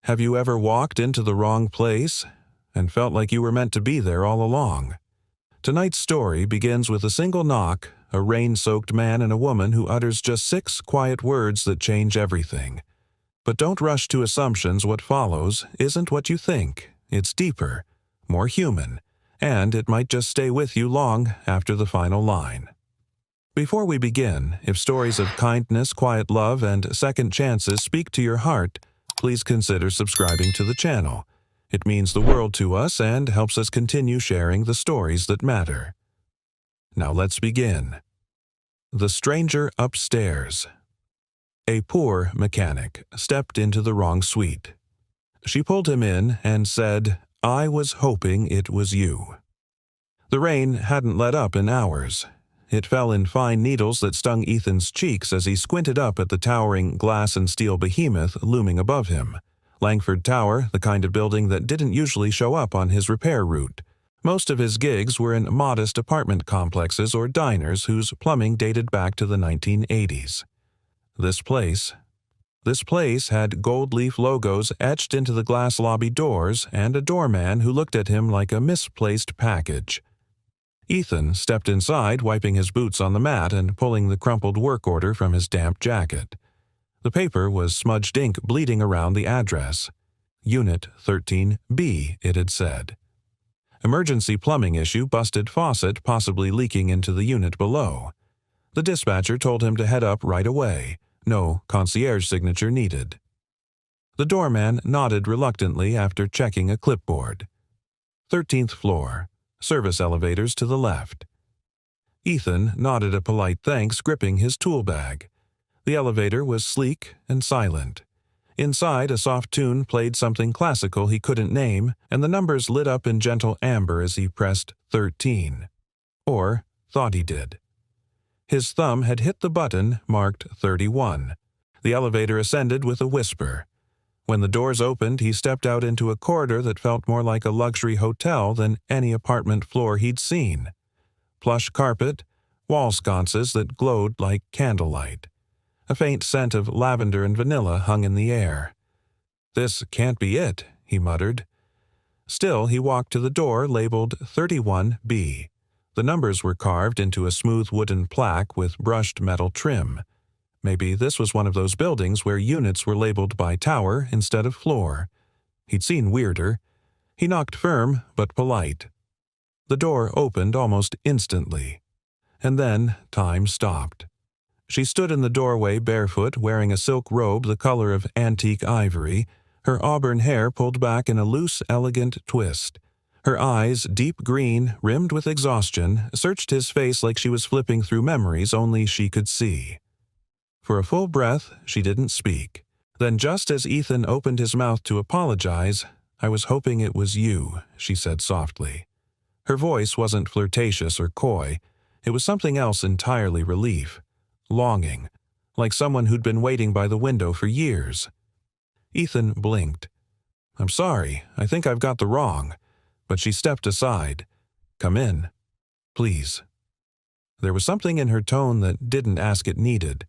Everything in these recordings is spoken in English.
Have you ever walked into the wrong place and felt like you were meant to be there all along? Tonight's story begins with a single knock, a rain-soaked man and a woman who utters just 6 quiet words that change everything. But don't rush to assumptions. What follows isn't what you think. It's deeper, more human, and it might just stay with you long after the final line. Before we begin, if stories of kindness, quiet love, and second chances speak to your heart, please consider subscribing to the channel. It means the world to us and helps us continue sharing the stories that matter. Now let's begin. The Stranger Upstairs. A poor mechanic stepped into the wrong suite. She pulled him in and said, "I was hoping it was you." The rain hadn't let up in hours. It fell in fine needles that stung Ethan's cheeks as he squinted up at the towering glass and steel behemoth looming above him. Langford Tower, the kind of building that didn't usually show up on his repair route. Most of his gigs were in modest apartment complexes or diners whose plumbing dated back to the 1980s. This place had gold leaf logos etched into the glass lobby doors and a doorman who looked at him like a misplaced package. Ethan stepped inside, wiping his boots on the mat and pulling the crumpled work order from his damp jacket. The paper was smudged ink bleeding around the address. Unit 13B, it had said. Emergency plumbing issue, busted faucet possibly leaking into the unit below. The dispatcher told him to head up right away. No concierge signature needed. The doorman nodded reluctantly after checking a clipboard. 13th floor. Service elevators to the left. Ethan nodded a polite thanks, gripping his tool bag. The elevator was sleek and silent. Inside, a soft tune played something classical he couldn't name, and the numbers lit up in gentle amber as he pressed 13. Or thought he did. His thumb had hit the button marked 31. The elevator ascended with a whisper. When the doors opened, he stepped out into a corridor that felt more like a luxury hotel than any apartment floor he'd seen. Plush carpet, wall sconces that glowed like candlelight. A faint scent of lavender and vanilla hung in the air. "This can't be it," he muttered. Still, he walked to the door labeled 31B. The numbers were carved into a smooth wooden plaque with brushed metal trim. Maybe this was one of those buildings where units were labeled by tower instead of floor. He'd seen weirder. He knocked firm but polite. The door opened almost instantly. And then time stopped. She stood in the doorway barefoot, wearing a silk robe the color of antique ivory, her auburn hair pulled back in a loose, elegant twist. Her eyes, deep green, rimmed with exhaustion, searched his face like she was flipping through memories only she could see. For a full breath, she didn't speak. Then just as Ethan opened his mouth to apologize, "I was hoping it was you," she said softly. Her voice wasn't flirtatious or coy. It was something else entirely, relief. Longing, like someone who'd been waiting by the window for years. Ethan blinked. "I'm sorry, I think I've got the wrong." But she stepped aside. "Come in, please." There was something in her tone that didn't ask it needed.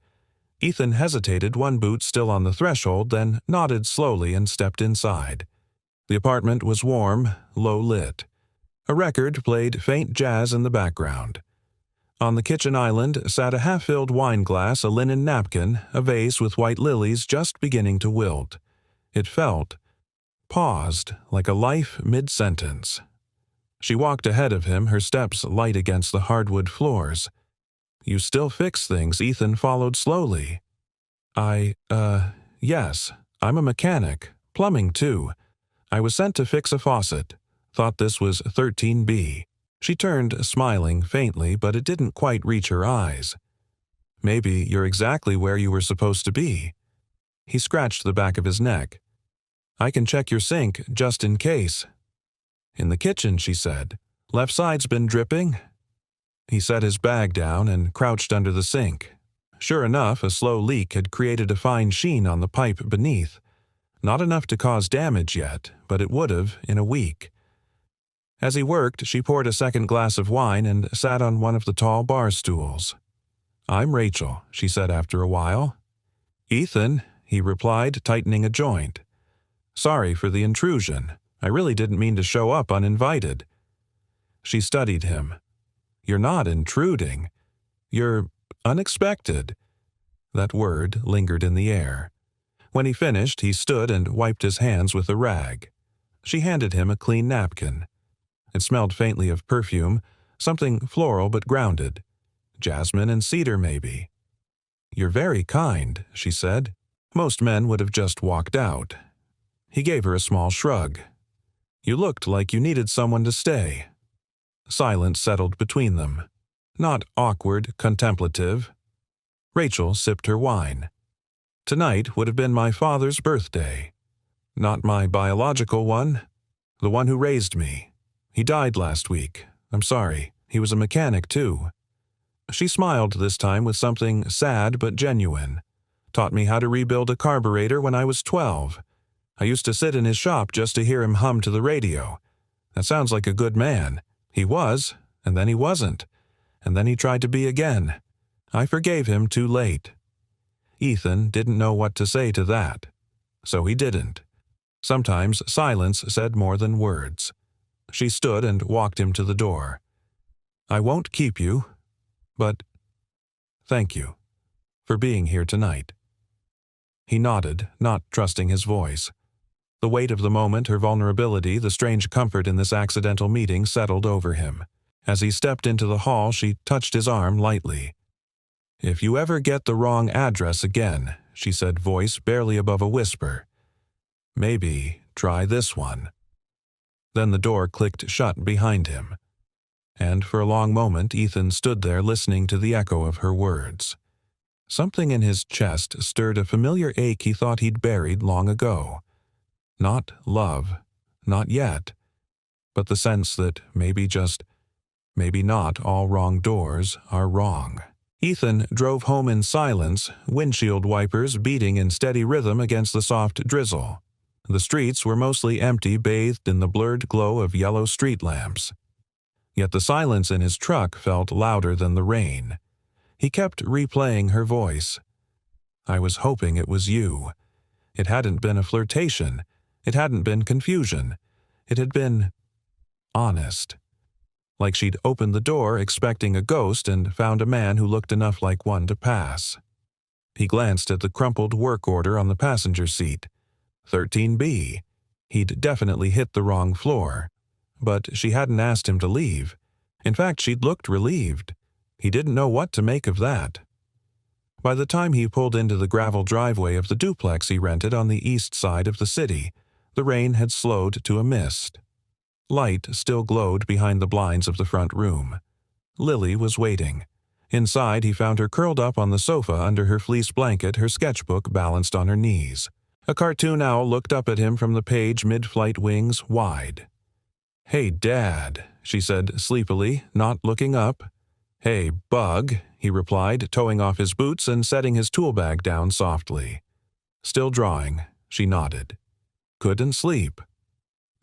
Ethan hesitated, one boot still on the threshold, then nodded slowly and stepped inside. The apartment was warm, low-lit. A record played faint jazz in the background. On the kitchen island sat a half-filled wine glass, a linen napkin, a vase with white lilies just beginning to wilt. It paused like a life mid-sentence. She walked ahead of him, her steps light against the hardwood floors. "You still fix things," Ethan followed slowly. Yes, I'm a mechanic, plumbing too. I was sent to fix a faucet. Thought this was 13B. She turned, smiling faintly, but it didn't quite reach her eyes. "Maybe you're exactly where you were supposed to be." He scratched the back of his neck. "I can check your sink, just in case." "In the kitchen," she said. "Left side's been dripping." He set his bag down and crouched under the sink. Sure enough, a slow leak had created a fine sheen on the pipe beneath. Not enough to cause damage yet, but it would have in a week. As he worked, she poured a second glass of wine and sat on one of the tall bar stools. "I'm Rachel," she said after a while. "Ethan," he replied, tightening a joint. Sorry for the intrusion. I really didn't mean to show up uninvited." She studied him. "You're not intruding. You're unexpected." That word lingered in the air. When he finished, he stood and wiped his hands with a rag. She handed him a clean napkin. It smelled faintly of perfume, something floral but grounded. Jasmine and cedar, maybe. "You're very kind," she said. Most men would have just walked out. He gave her a small shrug. "You looked like you needed someone to stay." Silence settled between them. Not awkward, contemplative. Rachel sipped her wine. "Tonight would have been my father's birthday. Not my biological one, the one who raised me. He died last week. I'm sorry. He was a mechanic, too." She smiled this time with something sad but genuine. "Taught me how to rebuild a carburetor when I was 12. I used to sit in his shop just to hear him hum to the radio. That sounds like a good man. He was, and then he wasn't. And then he tried to be again. I forgave him too late." Ethan didn't know what to say to that. So he didn't. Sometimes silence said more than words. She stood and walked him to the door. "I won't keep you, but thank you for being here tonight." He nodded, not trusting his voice. The weight of the moment, her vulnerability, the strange comfort in this accidental meeting settled over him. As he stepped into the hall, she touched his arm lightly. "If you ever get the wrong address again," she said, voice barely above a whisper, "maybe try this one." Then the door clicked shut behind him. And for a long moment Ethan stood there listening to the echo of her words. Something in his chest stirred a familiar ache he thought he'd buried long ago. Not love, not yet, but the sense that maybe not all wrong doors are wrong. Ethan drove home in silence, windshield wipers beating in steady rhythm against the soft drizzle. The streets were mostly empty, bathed in the blurred glow of yellow street lamps. Yet the silence in his truck felt louder than the rain. He kept replaying her voice. "I was hoping it was you." It hadn't been a flirtation. It hadn't been confusion. It had been honest. Like she'd opened the door expecting a ghost and found a man who looked enough like one to pass. He glanced at the crumpled work order on the passenger seat. 13B. He'd definitely hit the wrong floor. But she hadn't asked him to leave. In fact, she'd looked relieved. He didn't know what to make of that. By the time he pulled into the gravel driveway of the duplex he rented on the east side of the city, the rain had slowed to a mist. Light still glowed behind the blinds of the front room. Lily was waiting. Inside, he found her curled up on the sofa under her fleece blanket, her sketchbook balanced on her knees. A cartoon owl looked up at him from the page, mid-flight wings wide. "Hey, Dad," she said sleepily, not looking up. "Hey, Bug," he replied, towing off his boots and setting his tool bag down softly. Still drawing, she nodded. Couldn't sleep.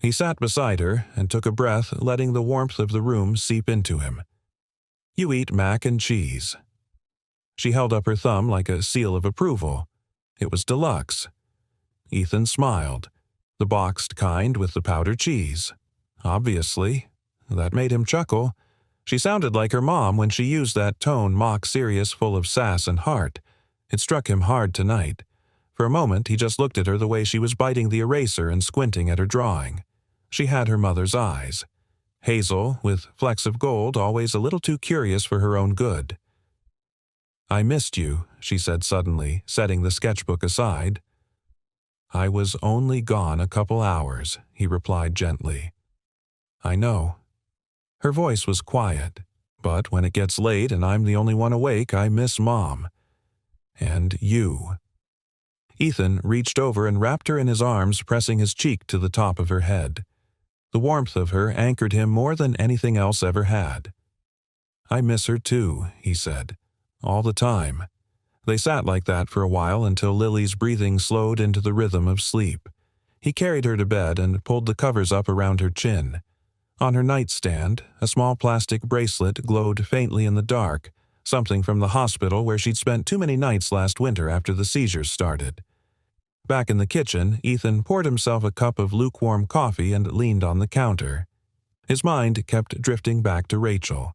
He sat beside her and took a breath, letting the warmth of the room seep into him. "You eat mac and cheese." She held up her thumb like a seal of approval. It was deluxe. Ethan smiled. The boxed kind with the powdered cheese. Obviously. That made him chuckle. She sounded like her mom when she used that tone, mock serious, full of sass and heart. It struck him hard tonight. For a moment, he just looked at her the way she was biting the eraser and squinting at her drawing. She had her mother's eyes. Hazel, with flecks of gold, always a little too curious for her own good. "I missed you," she said suddenly, setting the sketchbook aside. "I was only gone a couple hours," he replied gently. "I know." Her voice was quiet, but when it gets late and I'm the only one awake, I miss Mom. And you. Ethan reached over and wrapped her in his arms, pressing his cheek to the top of her head. The warmth of her anchored him more than anything else ever had. "I miss her too," he said. "All the time." They sat like that for a while until Lily's breathing slowed into the rhythm of sleep. He carried her to bed and pulled the covers up around her chin. On her nightstand, a small plastic bracelet glowed faintly in the dark, something from the hospital where she'd spent too many nights last winter after the seizures started. Back in the kitchen, Ethan poured himself a cup of lukewarm coffee and leaned on the counter. His mind kept drifting back to Rachel.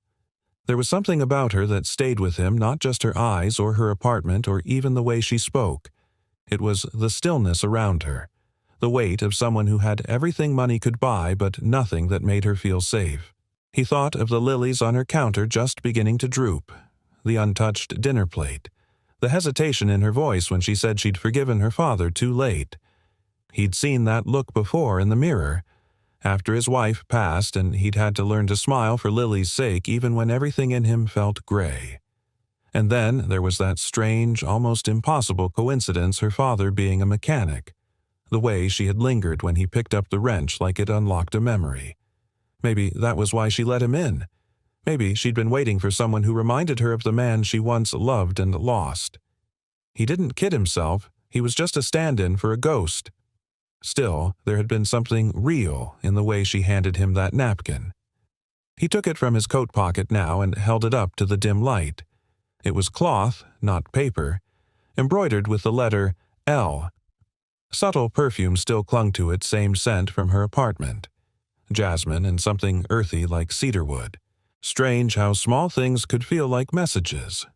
There was something about her that stayed with him, not just her eyes or her apartment or even the way she spoke. It was the stillness around her, the weight of someone who had everything money could buy but nothing that made her feel safe. He thought of the lilies on her counter just beginning to droop, the untouched dinner plate, the hesitation in her voice when she said she'd forgiven her father too late. He'd seen that look before in the mirror, after his wife passed, and he'd had to learn to smile for Lily's sake even when everything in him felt gray. And then there was that strange, almost impossible coincidence, her father being a mechanic, the way she had lingered when he picked up the wrench like it unlocked a memory. Maybe that was why she let him in. Maybe she'd been waiting for someone who reminded her of the man she once loved and lost. He didn't kid himself, he was just a stand-in for a ghost. Still, there had been something real in the way she handed him that napkin. He took it from his coat pocket now and held it up to the dim light. It was cloth, not paper, embroidered with the letter L. Subtle perfume still clung to it, same scent from her apartment. Jasmine and something earthy like cedarwood. Strange how small things could feel like messages.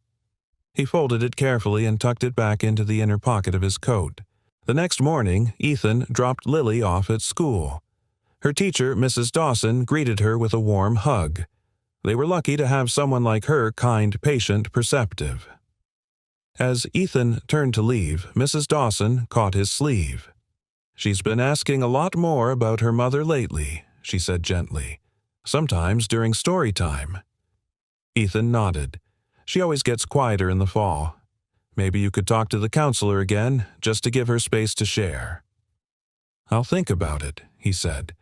He folded it carefully and tucked it back into the inner pocket of his coat. The next morning, Ethan dropped Lily off at school. Her teacher, Mrs. Dawson, greeted her with a warm hug. They were lucky to have someone like her, kind, patient, perceptive. As Ethan turned to leave, Mrs. Dawson caught his sleeve. "She's been asking a lot more about her mother lately," she said gently. "Sometimes during story time." Ethan nodded. "She always gets quieter in the fall. Maybe you could talk to the counselor again, just to give her space to share." "I'll think about it," he said.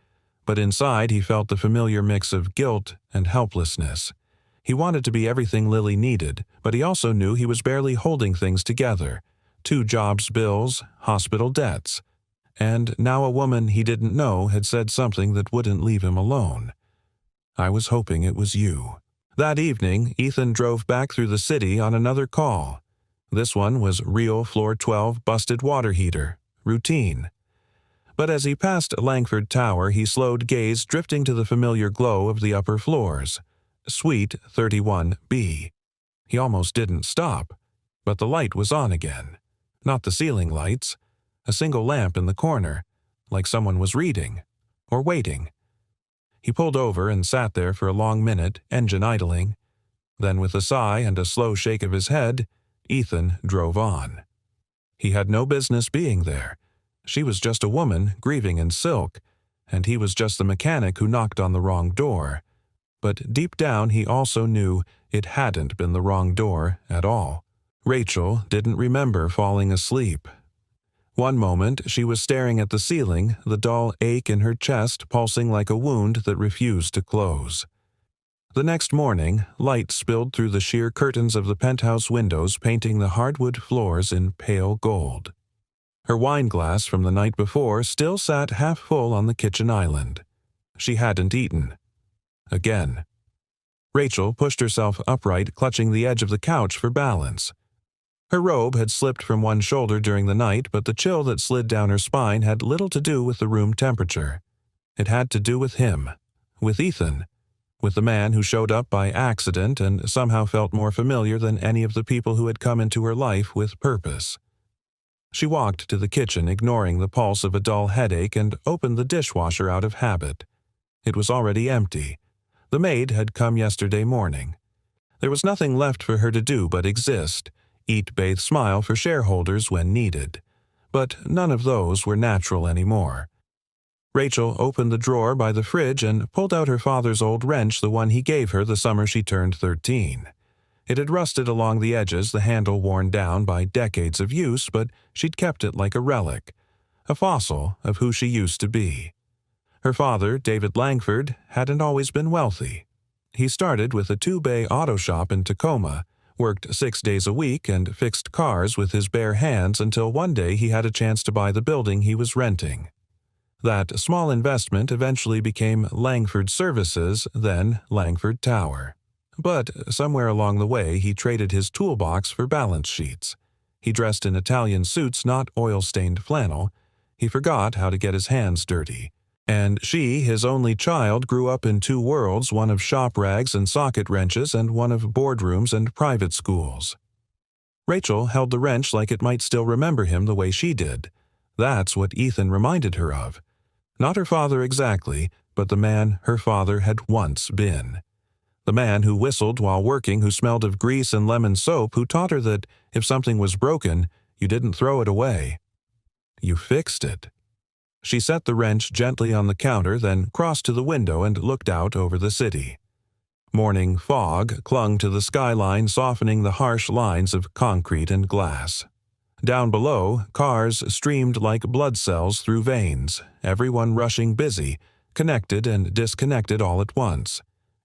But inside he felt the familiar mix of guilt and helplessness. He wanted to be everything Lily needed, but he also knew he was barely holding things together. 2 jobs' bills, hospital debts. And now a woman he didn't know had said something that wouldn't leave him alone. "I was hoping it was you." That evening, Ethan drove back through the city on another call. This one was real floor 12 busted water heater, routine. But as he passed Langford Tower, he slowed gaze drifting to the familiar glow of the upper floors. Suite 31B. He almost didn't stop, but the light was on again. Not the ceiling lights. A single lamp in the corner, like someone was reading, or waiting. He pulled over and sat there for a long minute, engine idling. Then with a sigh and a slow shake of his head, Ethan drove on. He had no business being there. She was just a woman grieving in silk, and he was just the mechanic who knocked on the wrong door. But deep down he also knew it hadn't been the wrong door at all. Rachel didn't remember falling asleep. One moment she was staring at the ceiling, the dull ache in her chest pulsing like a wound that refused to close. The next morning, light spilled through the sheer curtains of the penthouse windows, painting the hardwood floors in pale gold. Her wine glass from the night before still sat half full on the kitchen island. She hadn't eaten. Again. Rachel pushed herself upright, clutching the edge of the couch for balance. Her robe had slipped from one shoulder during the night, but the chill that slid down her spine had little to do with the room temperature. It had to do with him, with Ethan, with the man who showed up by accident and somehow felt more familiar than any of the people who had come into her life with purpose. She walked to the kitchen, ignoring the pulse of a dull headache, and opened the dishwasher out of habit. It was already empty. The maid had come yesterday morning. There was nothing left for her to do but exist, eat, bathe, smile for shareholders when needed. But none of those were natural anymore. Rachel opened the drawer by the fridge and pulled out her father's old wrench, the one he gave her the summer she turned 13. It had rusted along the edges, the handle worn down by decades of use, but she'd kept it like a relic, a fossil of who she used to be. Her father, David Langford, hadn't always been wealthy. He started with a 2-bay auto shop in Tacoma, worked 6 days a week, and fixed cars with his bare hands until one day he had a chance to buy the building he was renting. That small investment eventually became Langford Services, then Langford Tower. But somewhere along the way he traded his toolbox for balance sheets. He dressed in Italian suits, not oil-stained flannel. He forgot how to get his hands dirty. And she, his only child, grew up in two worlds, one of shop rags and socket wrenches and one of boardrooms and private schools. Rachel held the wrench like it might still remember him the way she did. That's what Ethan reminded her of. Not her father exactly, but the man her father had once been. The man who whistled while working, who smelled of grease and lemon soap, who taught her that if something was broken, you didn't throw it away. You fixed it. She set the wrench gently on the counter, then crossed to the window and looked out over the city. Morning fog clung to the skyline, softening the harsh lines of concrete and glass. Down below, cars streamed like blood cells through veins, everyone rushing busy, connected and disconnected all at once.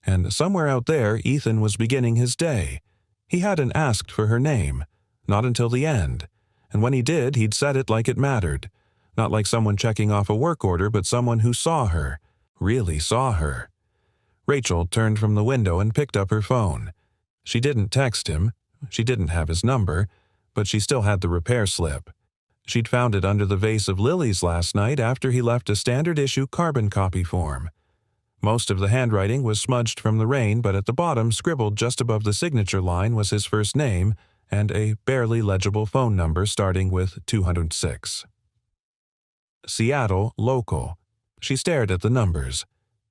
And somewhere out there, Ethan was beginning his day. He hadn't asked for her name, not until the end. And when he did, he'd said it like it mattered. Not like someone checking off a work order, but someone who saw her, really saw her. Rachel turned from the window and picked up her phone. She didn't text him. She didn't have his number, but she still had the repair slip. She'd found it under the vase of lilies last night after he left a standard-issue carbon copy form. Most of the handwriting was smudged from the rain, but at the bottom, scribbled just above the signature line, was his first name and a barely legible phone number starting with 206. Seattle Local. She stared at the numbers,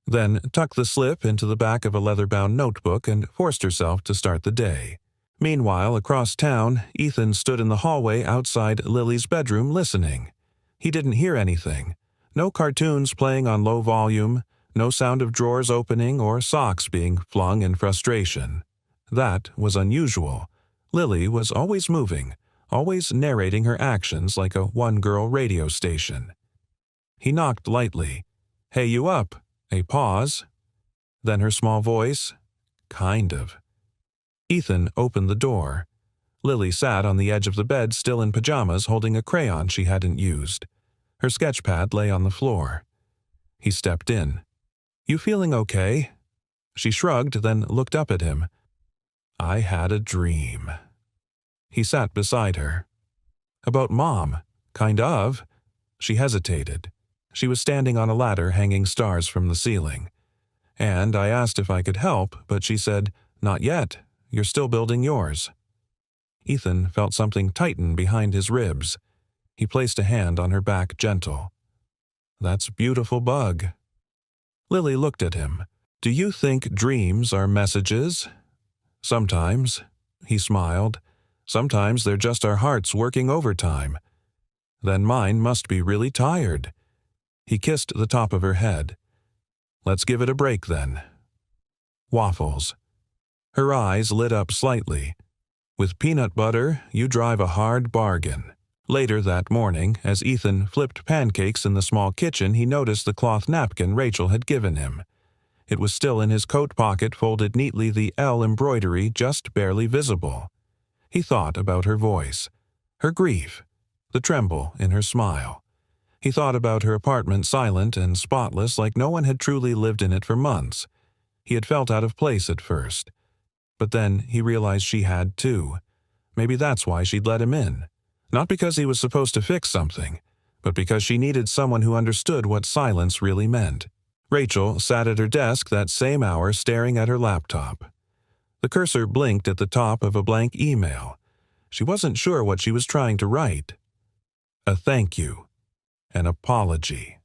then tucked the slip into the back of a leather-bound notebook and forced herself to start the day. Meanwhile, across town, Ethan stood in the hallway outside Lily's bedroom listening. He didn't hear anything. No cartoons playing on low volume, no sound of drawers opening or socks being flung in frustration. That was unusual. Lily was always moving, always narrating her actions like a one-girl radio station. He knocked lightly. "Hey, you up?" A pause. Then her small voice, "Kind of." Ethan opened the door. Lily sat on the edge of the bed, still in pajamas, holding a crayon she hadn't used. Her sketch pad lay on the floor. He stepped in. "You feeling okay?" She shrugged, then looked up at him. "I had a dream." He sat beside her. "About Mom? Kind of." She hesitated. She was standing on a ladder hanging stars from the ceiling. "And I asked if I could help, but she said, 'Not yet. You're still building yours.'" Ethan felt something tighten behind his ribs. He placed a hand on her back, gentle. "That's a beautiful bug." Lily looked at him. "Do you think dreams are messages?" "Sometimes," he smiled. "Sometimes they're just our hearts working overtime." "Then mine must be really tired." He kissed the top of her head. "Let's give it a break then." Waffles. Her eyes lit up slightly. "With peanut butter, you drive a hard bargain." Later that morning, as Ethan flipped pancakes in the small kitchen, he noticed the cloth napkin Rachel had given him. It was still in his coat pocket, folded neatly, the L embroidery just barely visible. He thought about her voice, her grief, the tremble in her smile. He thought about her apartment, silent and spotless, like no one had truly lived in it for months. He had felt out of place at first. But then he realized she had too. Maybe that's why she'd let him in. Not because he was supposed to fix something, but because she needed someone who understood what silence really meant. Rachel sat at her desk that same hour, staring at her laptop. The cursor blinked at the top of a blank email. She wasn't sure what she was trying to write. A thank you. An apology.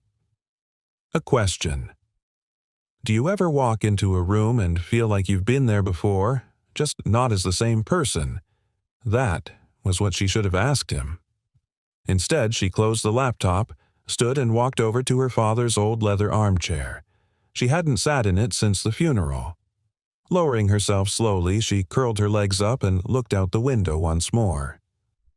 A question. Do you ever walk into a room and feel like you've been there before, just not as the same person? That was what she should have asked him. Instead, she closed the laptop, stood and walked over to her father's old leather armchair. She hadn't sat in it since the funeral. Lowering herself slowly, she curled her legs up and looked out the window once more.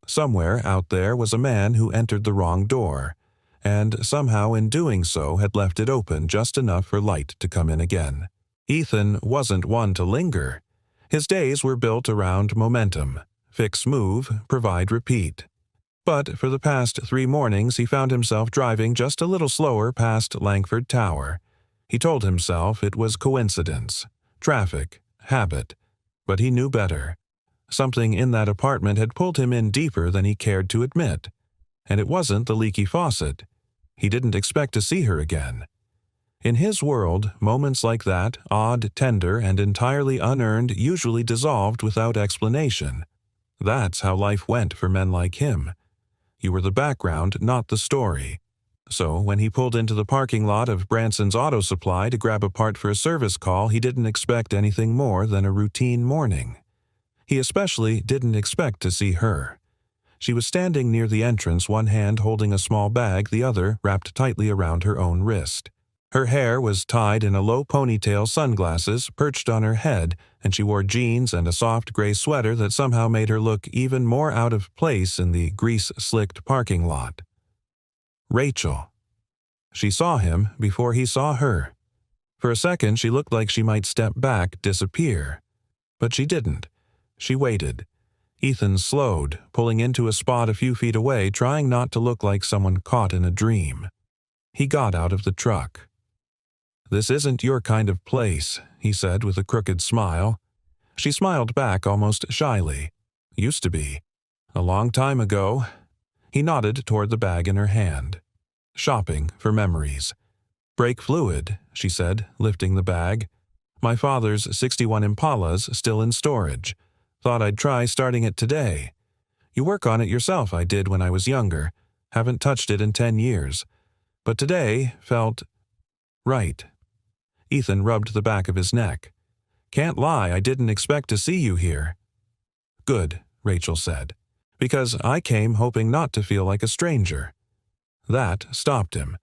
Somewhere out there was a man who entered the wrong door, and somehow in doing so had left it open just enough for light to come in again. Ethan wasn't one to linger. His days were built around momentum. Fix, move, provide, repeat. But for the past 3 mornings he found himself driving just a little slower past Langford Tower. He told himself it was coincidence, traffic, habit, but he knew better. Something in that apartment had pulled him in deeper than he cared to admit. And it wasn't the leaky faucet. He didn't expect to see her again. In his world, moments like that, odd, tender, and entirely unearned, usually dissolved without explanation. That's how life went for men like him. You were the background, not the story. So when he pulled into the parking lot of Branson's Auto Supply to grab a part for a service call, he didn't expect anything more than a routine morning. He especially didn't expect to see her. She was standing near the entrance, one hand holding a small bag, the other wrapped tightly around her own wrist. Her hair was tied in a low ponytail, sunglasses perched on her head, and she wore jeans and a soft gray sweater that somehow made her look even more out of place in the grease-slicked parking lot. Rachel. She saw him before he saw her. For a second, she looked like she might step back, disappear. But she didn't. She waited. Ethan slowed, pulling into a spot a few feet away, trying not to look like someone caught in a dream. He got out of the truck. "This isn't your kind of place," he said with a crooked smile. She smiled back almost shyly. "Used to be. A long time ago." He nodded toward the bag in her hand. "Shopping for memories." "Brake fluid," she said, lifting the bag. "My father's '61 Impala's still in storage. Thought I'd try starting it today. You work on it yourself, I did when I was younger. Haven't touched it in 10 years. But today felt right." Ethan rubbed the back of his neck. "Can't lie, I didn't expect to see you here." "Good," Rachel said, "because I came hoping not to feel like a stranger." That stopped him.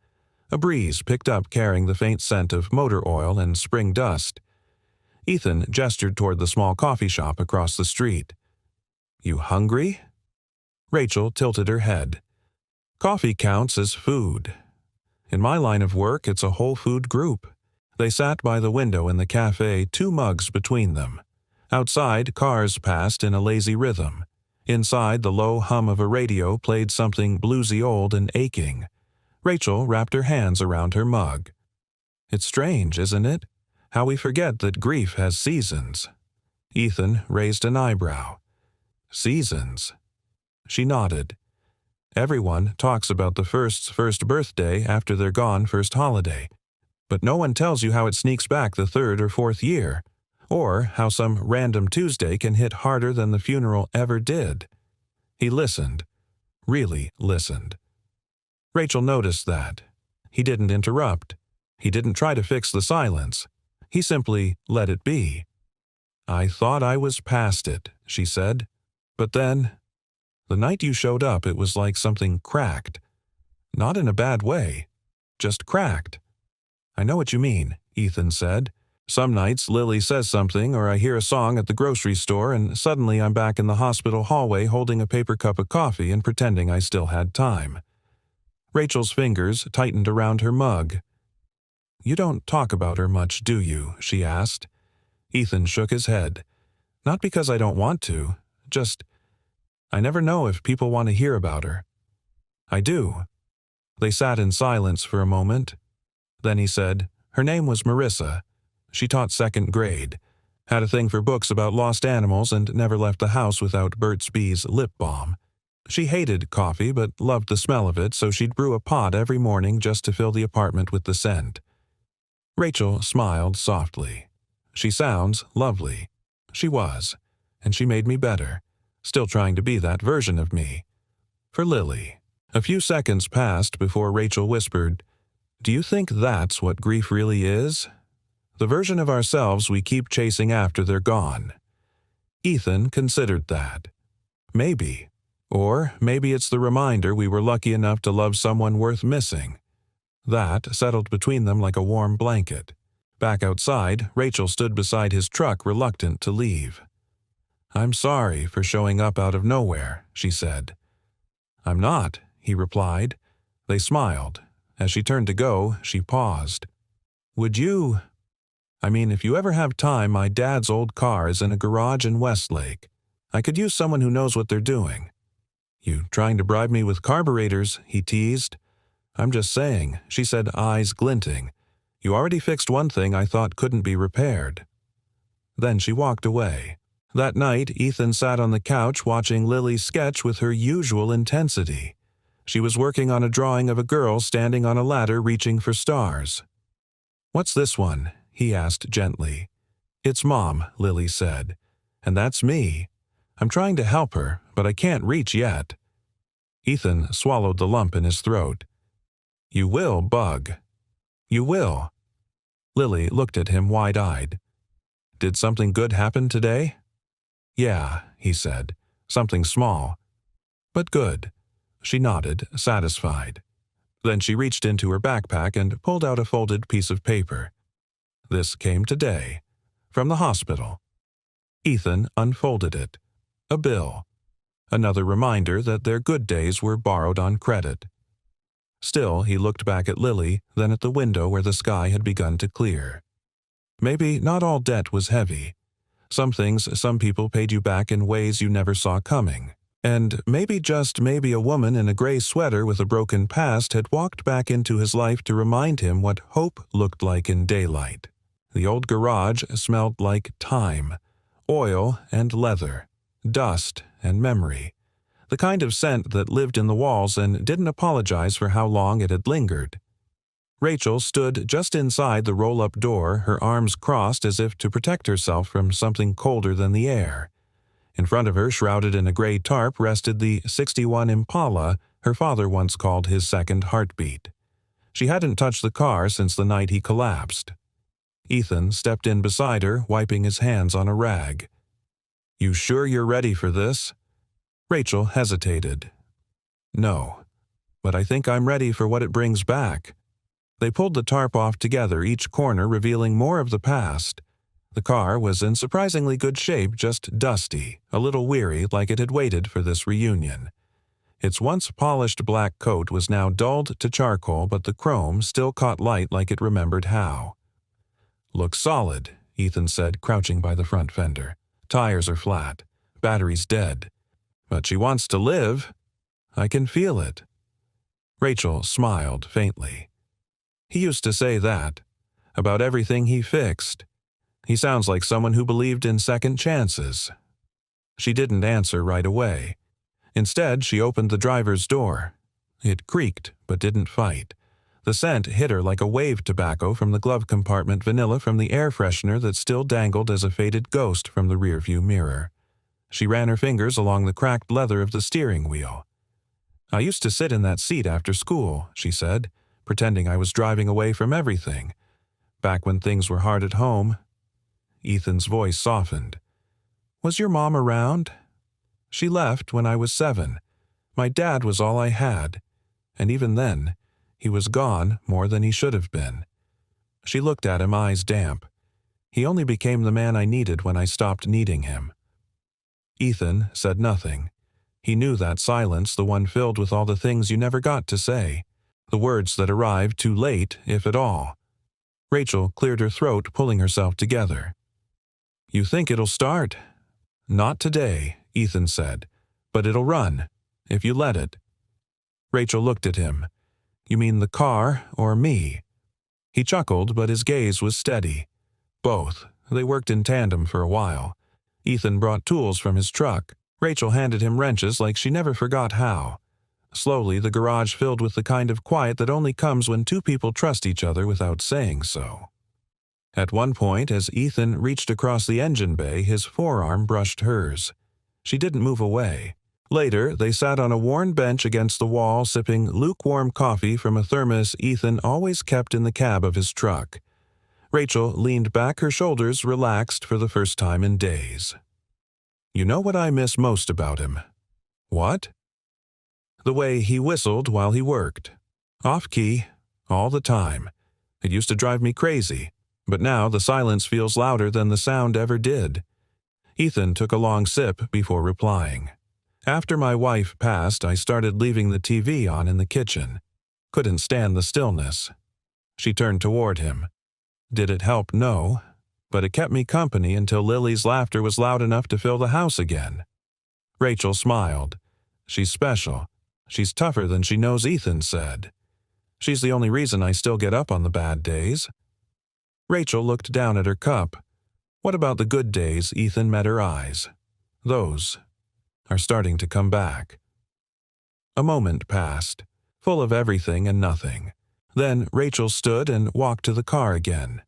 A breeze picked up, carrying the faint scent of motor oil and spring dust. Ethan gestured toward the small coffee shop across the street. "You hungry?" Rachel tilted her head. "Coffee counts as food. In my line of work, it's a whole food group." They sat by the window in the cafe, 2 mugs between them. Outside, cars passed in a lazy rhythm. Inside, the low hum of a radio played something bluesy old and aching. Rachel wrapped her hands around her mug. "It's strange, isn't it? How we forget that grief has seasons." Ethan raised an eyebrow. "Seasons?" She nodded. "Everyone talks about the first's first birthday after they're gone first holiday. But no one tells you how it sneaks back the 3rd or 4th year, or how some random Tuesday can hit harder than the funeral ever did." He listened. Really listened. Rachel noticed that. He didn't interrupt. He didn't try to fix the silence. He simply let it be. "I thought I was past it," she said. "But then, the night you showed up, it was like something cracked. Not in a bad way. Just cracked." "I know what you mean," Ethan said. "Some nights Lily says something, or I hear a song at the grocery store, and suddenly I'm back in the hospital hallway holding a paper cup of coffee and pretending I still had time." Rachel's fingers tightened around her mug. "You don't talk about her much, do you?" she asked. Ethan shook his head. "Not because I don't want to. Just, I never know if people want to hear about her." "I do." They sat in silence for a moment. Then he said, "Her name was Marissa. She taught 2nd grade. Had a thing for books about lost animals and never left the house without Burt's Bees lip balm. She hated coffee but loved the smell of it, so she'd brew a pot every morning just to fill the apartment with the scent." Rachel smiled softly. "She sounds lovely." She was, and she made me better, still trying to be that version of me. For Lily. A few seconds passed before Rachel whispered, "Do you think that's what grief really is? The version of ourselves we keep chasing after they're gone." Ethan considered that. Maybe. Or maybe it's the reminder we were lucky enough to love someone worth missing. That settled between them like a warm blanket. Back outside, Rachel stood beside his truck, reluctant to leave. "I'm sorry for showing up out of nowhere," she said. "I'm not," he replied. They smiled. As she turned to go, she paused. "Would you? If you ever have time, my dad's old car is in a garage in Westlake. I could use someone who knows what they're doing." "You trying to bribe me with carburetors?" he teased. "I'm just saying," she said, eyes glinting. "You already fixed one thing I thought couldn't be repaired." Then she walked away. That night, Ethan sat on the couch watching Lily sketch with her usual intensity. She was working on a drawing of a girl standing on a ladder reaching for stars. "What's this one?" he asked gently. "It's Mom," Lily said. "And that's me. I'm trying to help her, but I can't reach yet." Ethan swallowed the lump in his throat. "You will, Bug. You will." Lily looked at him wide-eyed. "Did something good happen today?" "Yeah," he said. "Something small. But good." She nodded, satisfied. Then she reached into her backpack and pulled out a folded piece of paper. "This came today. From the hospital." Ethan unfolded it. A bill. Another reminder that their good days were borrowed on credit. Still, he looked back at Lily, then at the window where the sky had begun to clear. Maybe not all debt was heavy. Some things some people paid you back in ways you never saw coming. And maybe just maybe a woman in a gray sweater with a broken past had walked back into his life to remind him what hope looked like in daylight. The old garage smelled like time, oil and leather, dust and memory. The kind of scent that lived in the walls and didn't apologize for how long it had lingered. Rachel stood just inside the roll-up door, her arms crossed as if to protect herself from something colder than the air. In front of her, shrouded in a gray tarp, rested the '61 Impala her father once called his second heartbeat. She hadn't touched the car since the night he collapsed. Ethan stepped in beside her, wiping his hands on a rag. "You sure you're ready for this?" Rachel hesitated. "No, but I think I'm ready for what it brings back." They pulled the tarp off together, each corner revealing more of the past. The car was in surprisingly good shape, just dusty, a little weary, like it had waited for this reunion. Its once polished black coat was now dulled to charcoal, but the chrome still caught light like it remembered how. "Looks solid," Ethan said, crouching by the front fender. "Tires are flat. Battery's dead. But she wants to live. I can feel it." Rachel smiled faintly. "He used to say that. About everything he fixed. He sounds like someone who believed in second chances." She didn't answer right away. Instead, she opened the driver's door. It creaked, but didn't fight. The scent hit her like a wave tobacco from the glove compartment, vanilla from the air freshener that still dangled as a faded ghost from the rearview mirror. She ran her fingers along the cracked leather of the steering wheel. "I used to sit in that seat after school," she said, "pretending I was driving away from everything. Back when things were hard at home." Ethan's voice softened. "Was your mom around?" "She left when I was 7. My dad was all I had. And even then, he was gone more than he should have been." She looked at him, eyes damp. "He only became the man I needed when I stopped needing him." Ethan said nothing. He knew that silence, the one filled with all the things you never got to say, the words that arrived too late, if at all. Rachel cleared her throat, pulling herself together. "You think it'll start?" "Not today," Ethan said, "but it'll run, if you let it." Rachel looked at him. "You mean the car or me?" He chuckled, but his gaze was steady. "Both. They worked in tandem for a while. Ethan brought tools from his truck. Rachel handed him wrenches like she never forgot how. Slowly, the garage filled with the kind of quiet that only comes when two people trust each other without saying so. At one point, as Ethan reached across the engine bay, his forearm brushed hers. She didn't move away. Later, they sat on a worn bench against the wall, sipping lukewarm coffee from a thermos Ethan always kept in the cab of his truck. Rachel leaned back, her shoulders relaxed for the first time in days. "You know what I miss most about him?" "What?" "The way he whistled while he worked. Off-key, all the time. It used to drive me crazy, but now the silence feels louder than the sound ever did." Ethan took a long sip before replying. "After my wife passed, I started leaving the TV on in the kitchen. Couldn't stand the stillness." She turned toward him. "Did it help? No. But it kept me company until Lily's laughter was loud enough to fill the house again." Rachel smiled. "She's special. She's tougher than she knows," Ethan said. "She's the only reason I still get up on the bad days." Rachel looked down at her cup. What about the good days Ethan met her eyes? Those are starting to come back. A moment passed, full of everything and nothing. Then Rachel stood and walked to the car again.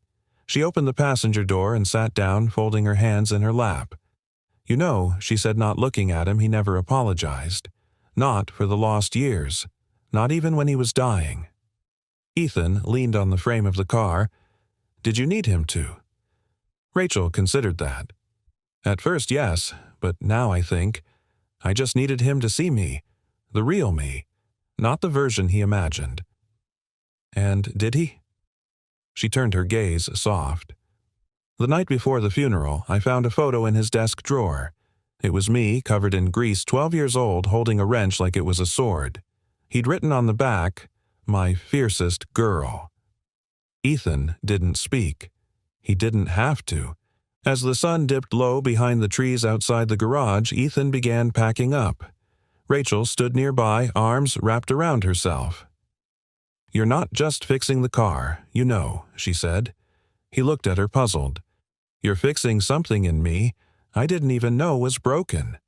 She opened the passenger door and sat down, folding her hands in her lap. "You know," she said, not looking at him, "he never apologized. Not for the lost years. Not even when he was dying." Ethan leaned on the frame of the car. "Did you need him to?" Rachel considered that. "At first, yes, but now I think I just needed him to see me, the real me, not the version he imagined." "And did he?" She turned her gaze soft. "The night before the funeral, I found a photo in his desk drawer. It was me, covered in grease, 12 years old, holding a wrench like it was a sword. He'd written on the back, 'My fiercest girl.'" Ethan didn't speak. He didn't have to. As the sun dipped low behind the trees outside the garage, Ethan began packing up. Rachel stood nearby, arms wrapped around herself. "You're not just fixing the car, you know," she said. He looked at her puzzled. "You're fixing something in me I didn't even know was broken."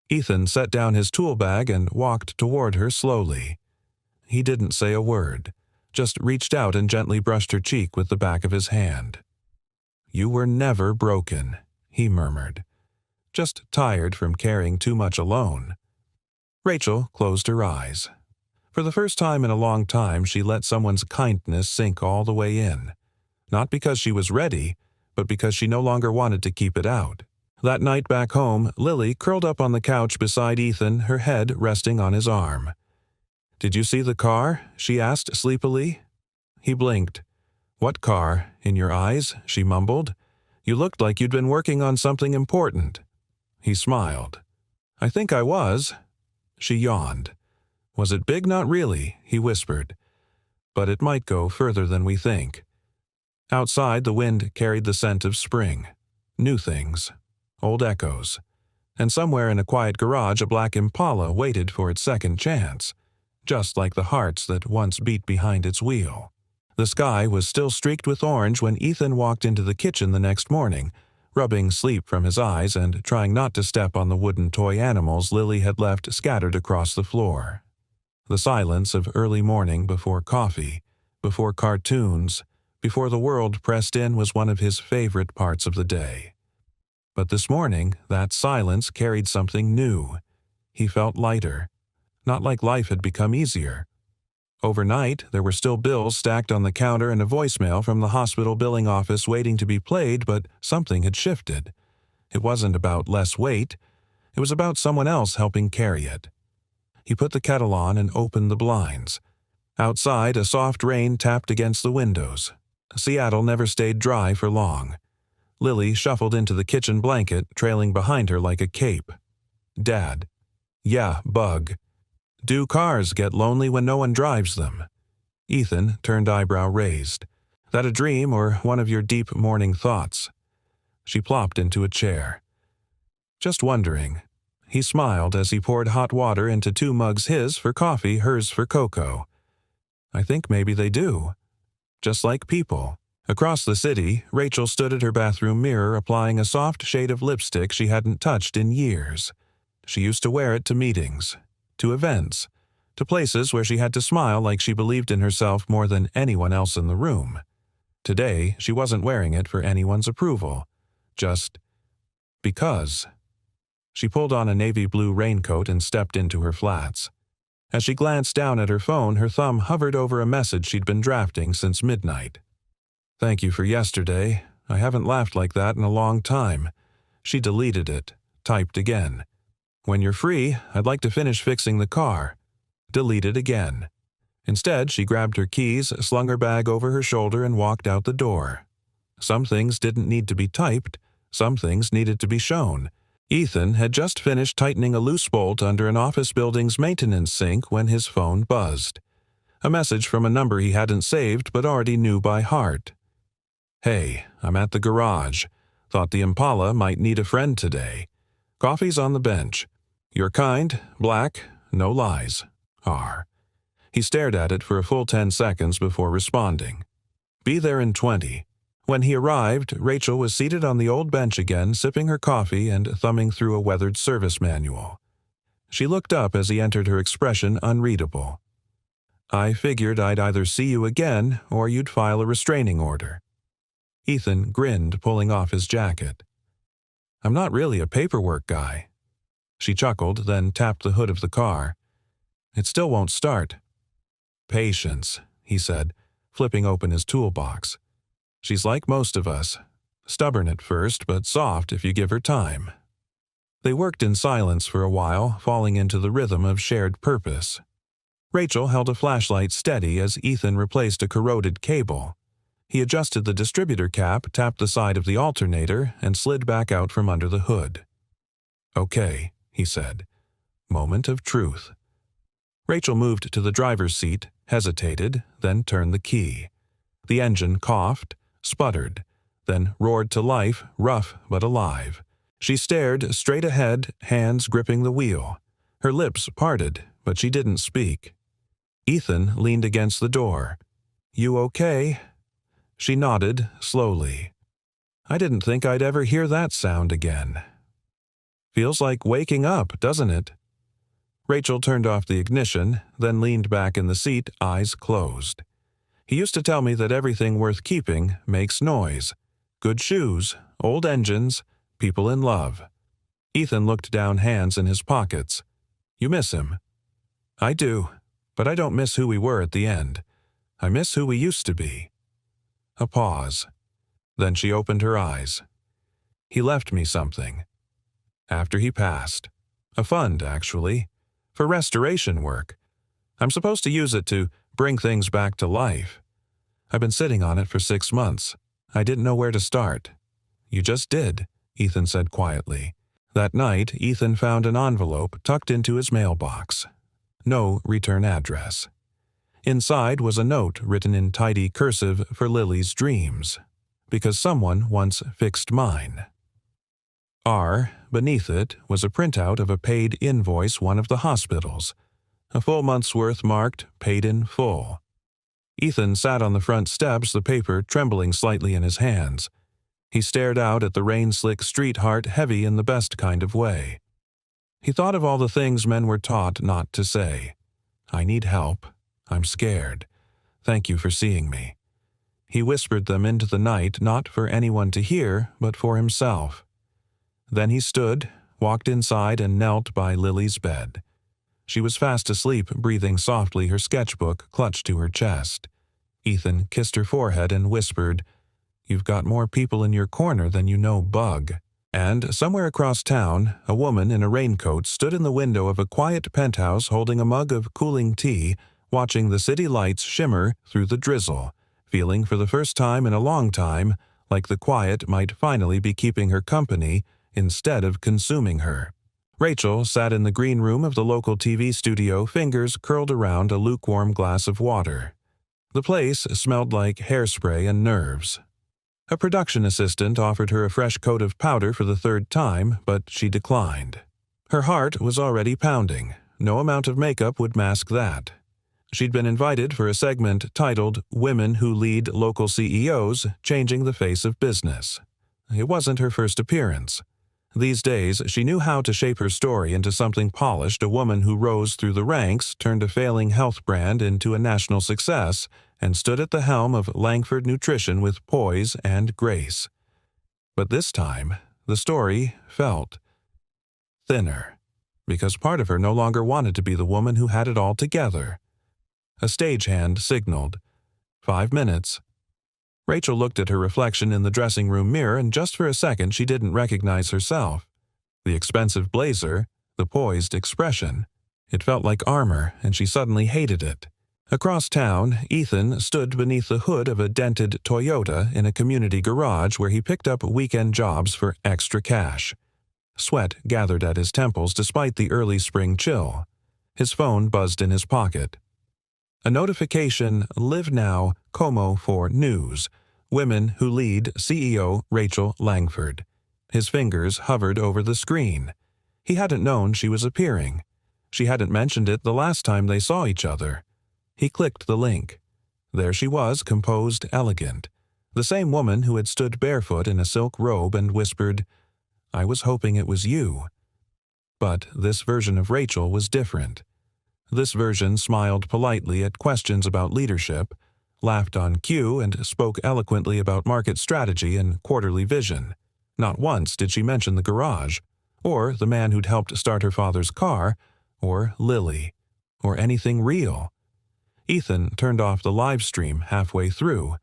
Ethan set down his tool bag and walked toward her slowly. He didn't say a word, just reached out and gently brushed her cheek with the back of his hand. "You were never broken," he murmured. "Just tired from carrying too much alone." Rachel closed her eyes. For the first time in a long time, she let someone's kindness sink all the way in. Not because she was ready, but because she no longer wanted to keep it out. That night back home, Lily curled up on the couch beside Ethan, her head resting on his arm. "Did you see the car?" she asked sleepily. He blinked. "What car? In your eyes?" she mumbled. "You looked like you'd been working on something important." He smiled. "I think I was." She yawned. "Was it big? Not really," he whispered. "But it might go further than we think." Outside, the wind carried the scent of spring. New things. Old echoes. And somewhere in a quiet garage, a black Impala waited for its second chance, just like the hearts that once beat behind its wheel. The sky was still streaked with orange when Ethan walked into the kitchen the next morning, rubbing sleep from his eyes and trying not to step on the wooden toy animals Lily had left scattered across the floor. The silence of early morning before coffee, before cartoons, before the world pressed in was one of his favorite parts of the day. But this morning, that silence carried something new. He felt lighter, not like life had become easier. Overnight, there were still bills stacked on the counter and a voicemail from the hospital billing office waiting to be played, but something had shifted. It wasn't about less weight. It was about someone else helping carry it. He put the kettle on and opened the blinds. Outside, a soft rain tapped against the windows. Seattle never stayed dry for long. Lily shuffled into the kitchen blanket, trailing behind her like a cape. "Dad." "Yeah, bug." "Do cars get lonely when no one drives them?" Ethan turned eyebrow raised. "That a dream or one of your deep morning thoughts?" She plopped into a chair. "Just wondering." He smiled as he poured hot water into 2 mugs, his for coffee, hers for cocoa. "I think maybe they do. Just like people." Across the city, Rachel stood at her bathroom mirror applying a soft shade of lipstick she hadn't touched in years. She used to wear it to meetings, to events, to places where she had to smile like she believed in herself more than anyone else in the room. Today, she wasn't wearing it for anyone's approval, just because. She pulled on a navy blue raincoat and stepped into her flats. As she glanced down at her phone, her thumb hovered over a message she'd been drafting since midnight. "Thank you for yesterday. I haven't laughed like that in a long time." She deleted it, typed again. "When you're free, I'd like to finish fixing the car." Deleted again. Instead, she grabbed her keys, slung her bag over her shoulder, and walked out the door. Some things didn't need to be typed. Some things needed to be shown. Ethan had just finished tightening a loose bolt under an office building's maintenance sink when his phone buzzed. A message from a number he hadn't saved but already knew by heart. "Hey, I'm at the garage. Thought the Impala might need a friend today. Coffee's on the bench. You're kind, black, no lies. R." He stared at it for a full 10 seconds before responding. "Be there in 20. When he arrived, Rachel was seated on the old bench again, sipping her coffee and thumbing through a weathered service manual. She looked up as he entered, her expression unreadable. "I figured I'd either see you again or you'd file a restraining order." Ethan grinned, pulling off his jacket. "I'm not really a paperwork guy." She chuckled, then tapped the hood of the car. "It still won't start." "Patience," he said, flipping open his toolbox. "She's like most of us. Stubborn at first, but soft if you give her time." They worked in silence for a while, falling into the rhythm of shared purpose. Rachel held a flashlight steady as Ethan replaced a corroded cable. He adjusted the distributor cap, tapped the side of the alternator, and slid back out from under the hood. "Okay," he said. "Moment of truth." Rachel moved to the driver's seat, hesitated, then turned the key. The engine coughed, sputtered, then roared to life, rough but alive. She stared straight ahead, hands gripping the wheel. Her lips parted, but she didn't speak. Ethan leaned against the door. "You okay?" She nodded, slowly. "I didn't think I'd ever hear that sound again." "Feels like waking up, doesn't it?" Rachel turned off the ignition, then leaned back in the seat, eyes closed. "He used to tell me that everything worth keeping makes noise. Good shoes, old engines, people in love." Ethan looked down, hands in his pockets. "You miss him?" "I do, but I don't miss who we were at the end. I miss who we used to be." A pause. Then she opened her eyes. "He left me something. After he passed. A fund, actually. For restoration work. I'm supposed to use it to bring things back to life. I've been sitting on it for 6 months. I didn't know where to start." "You just did," Ethan said quietly. That night, Ethan found an envelope tucked into his mailbox. No return address. Inside was a note written in tidy cursive for Lily's dreams. "Because someone once fixed mine." Beneath it was a printout of a paid invoice one of the hospitals. A full month's worth marked "paid in full." Ethan sat on the front steps, the paper trembling slightly in his hands. He stared out at the rain-slick street, heart heavy in the best kind of way. He thought of all the things men were taught not to say. "I need help. I'm scared. Thank you for seeing me." He whispered them into the night, not for anyone to hear, but for himself. Then he stood, walked inside, and knelt by Lily's bed. She was fast asleep, breathing softly, her sketchbook clutched to her chest. Ethan kissed her forehead and whispered, "You've got more people in your corner than you know, Bug." And somewhere across town, a woman in a raincoat stood in the window of a quiet penthouse holding a mug of cooling tea, watching the city lights shimmer through the drizzle, feeling for the first time in a long time like the quiet might finally be keeping her company instead of consuming her. Rachel sat in the green room of the local TV studio, fingers curled around a lukewarm glass of water. The place smelled like hairspray and nerves. A production assistant offered her a fresh coat of powder for the 3rd time, but she declined. Her heart was already pounding. No amount of makeup would mask that. She'd been invited for a segment titled "Women Who Lead Local CEOs, Changing the Face of Business." It wasn't her first appearance. These days, she knew how to shape her story into something polished, a woman who rose through the ranks, turned a failing health brand into a national success, and stood at the helm of Langford Nutrition with poise and grace. But this time, the story felt thinner, because part of her no longer wanted to be the woman who had it all together. A stagehand signaled, 5 minutes. Rachel looked at her reflection in the dressing room mirror, and just for a second she didn't recognize herself. The expensive blazer, the poised expression. It felt like armor, and she suddenly hated it. Across town, Ethan stood beneath the hood of a dented Toyota in a community garage where he picked up weekend jobs for extra cash. Sweat gathered at his temples despite the early spring chill. His phone buzzed in his pocket. A notification, "Live Now, Como for News. Women Who Lead, CEO Rachel Langford." His fingers hovered over the screen. He hadn't known she was appearing. She hadn't mentioned it the last time they saw each other. He clicked the link. There she was, composed, elegant. The same woman who had stood barefoot in a silk robe and whispered, "I was hoping it was you." But this version of Rachel was different. This version smiled politely at questions about leadership, laughed on cue, and spoke eloquently about market strategy and quarterly vision. Not once did she mention the garage, or the man who'd helped start her father's car, or Lily, or anything real. Ethan turned off the live stream halfway through.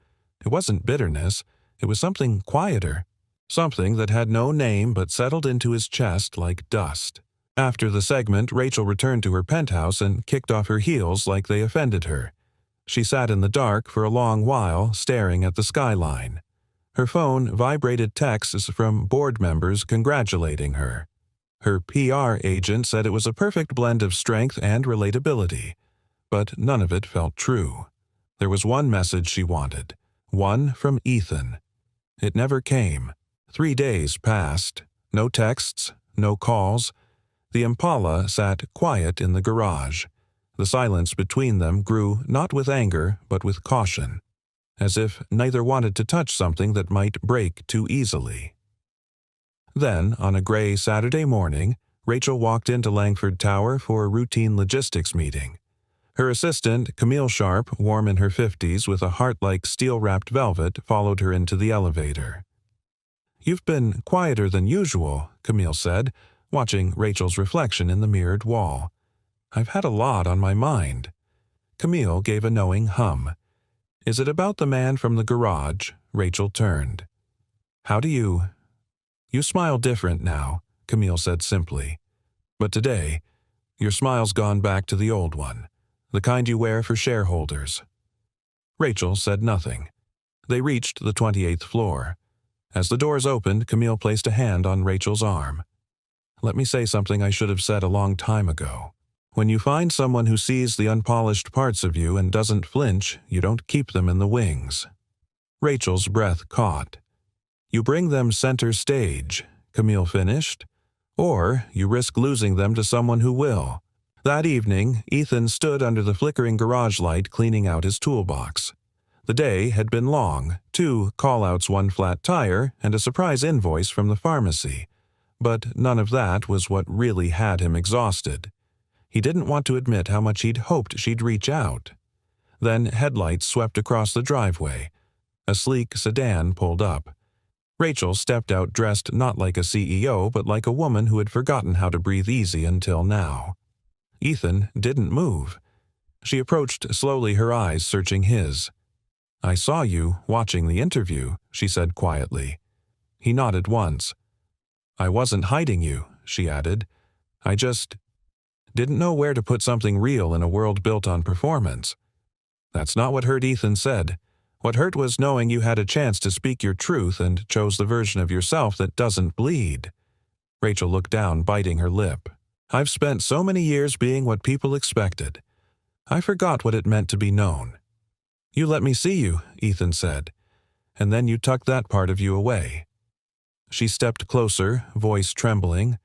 It wasn't bitterness, it was something quieter, something that had no name but settled into his chest like dust. After the segment, Rachel returned to her penthouse and kicked off her heels like they offended her. She sat in the dark for a long while, staring at the skyline. Her phone vibrated texts from board members congratulating her. Her PR agent said it was a perfect blend of strength and relatability, but none of it felt true. There was one message she wanted, one from Ethan. It never came. 3 days passed. No texts, no calls. The Impala sat quiet in the garage. The silence between them grew not with anger, but with caution, as if neither wanted to touch something that might break too easily. Then, on a gray Saturday morning, Rachel walked into Langford Tower for a routine logistics meeting. Her assistant, Camille Sharp, warm in her 50s with a heart like steel-wrapped velvet, followed her into the elevator. "You've been quieter than usual," Camille said, watching Rachel's reflection in the mirrored wall. "I've had a lot on my mind." Camille gave a knowing hum. "Is it about the man from the garage?" Rachel turned. "How do you—" "You smile different now," Camille said simply. "But today, your smile's gone back to the old one, the kind you wear for shareholders." Rachel said nothing. They reached the 28th floor. As the doors opened, Camille placed a hand on Rachel's arm. "Let me say something I should have said a long time ago. When you find someone who sees the unpolished parts of you and doesn't flinch, you don't keep them in the wings." Rachel's breath caught. "You bring them center stage," Camille finished, "or you risk losing them to someone who will." That evening, Ethan stood under the flickering garage light cleaning out his toolbox. The day had been long, 2 call-outs, 1 flat tire, and a surprise invoice from the pharmacy. But none of that was what really had him exhausted. He didn't want to admit how much he'd hoped she'd reach out. Then headlights swept across the driveway. A sleek sedan pulled up. Rachel stepped out dressed not like a CEO but like a woman who had forgotten how to breathe easy until now. Ethan didn't move. She approached slowly, her eyes searching his. "I saw you watching the interview," she said quietly. He nodded once. "I wasn't hiding you," she added. "I just didn't know where to put something real in a world built on performance." That's not what hurt, Ethan said. What hurt was knowing you had a chance to speak your truth and chose the version of yourself that doesn't bleed. Rachel looked down, biting her lip. "I've spent so many years being what people expected. I forgot what it meant to be known." "You let me see you," Ethan said, "and then you tucked that part of you away." She stepped closer, voice trembling.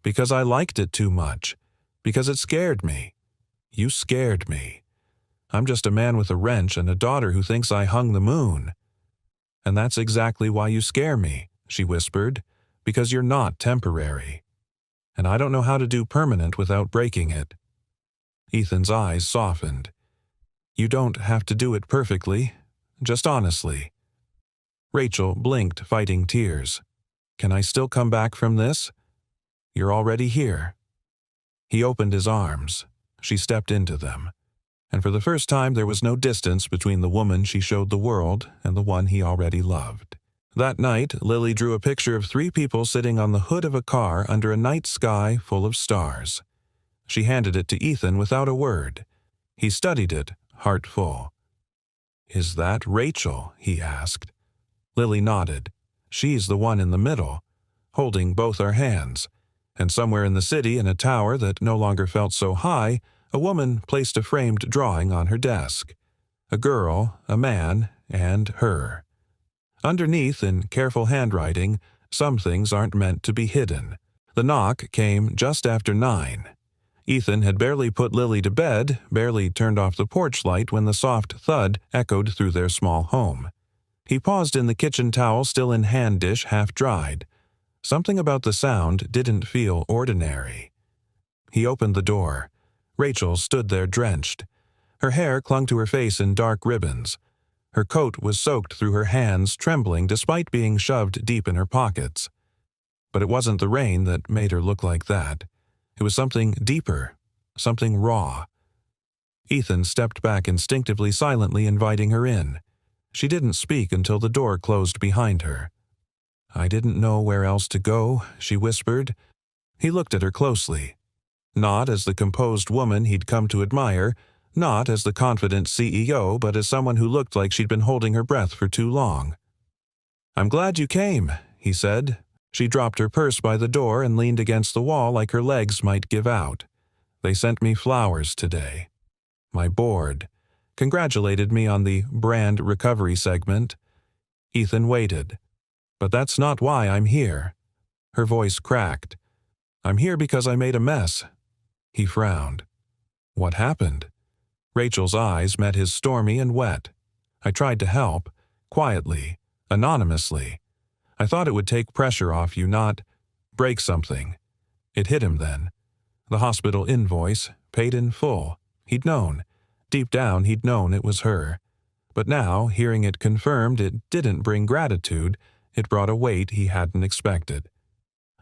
"Because I liked it too much. Because it scared me. You scared me. I'm just a man with a wrench and a daughter who thinks I hung the moon." "And that's exactly why you scare me," she whispered, "because you're not temporary. And I don't know how to do permanent without breaking it." Ethan's eyes softened. "You don't have to do it perfectly, just honestly." Rachel blinked, fighting tears. "Can I still come back from this?" "You're already here." He opened his arms. She stepped into them. And for the first time there was no distance between the woman she showed the world and the one he already loved. That night, Lily drew a picture of 3 people sitting on the hood of a car under a night sky full of stars. She handed it to Ethan without a word. He studied it, heart full. "Is that Rachel?" he asked. Lily nodded. "She's the one in the middle, holding both our hands." And somewhere in the city, in a tower that no longer felt so high, a woman placed a framed drawing on her desk. A girl, a man, and her. Underneath, in careful handwriting, "Some things aren't meant to be hidden." The knock came just after 9. Ethan had barely put Lily to bed, barely turned off the porch light when the soft thud echoed through their small home. He paused in the kitchen towel still in hand dish half-dried. Something about the sound didn't feel ordinary. He opened the door. Rachel stood there drenched. Her hair clung to her face in dark ribbons. Her coat was soaked through her hands, trembling despite being shoved deep in her pockets. But it wasn't the rain that made her look like that. It was something deeper, something raw. Ethan stepped back instinctively, silently inviting her in. She didn't speak until the door closed behind her. "I didn't know where else to go," she whispered. He looked at her closely. Not as the composed woman he'd come to admire, not as the confident CEO, but as someone who looked like she'd been holding her breath for too long. "I'm glad you came," he said. She dropped her purse by the door and leaned against the wall like her legs might give out. "They sent me flowers today. My board congratulated me on the brand recovery segment." Ethan waited. "But that's not why I'm here." Her voice cracked. "I'm here because I made a mess." He frowned. "What happened?" Rachel's eyes met his stormy and wet. "I tried to help, quietly, anonymously. I thought it would take pressure off you, not break something." It hit him then. The hospital invoice, paid in full. He'd known. Deep down, he'd known it was her. But now, hearing it confirmed, it didn't bring gratitude. It brought a weight he hadn't expected.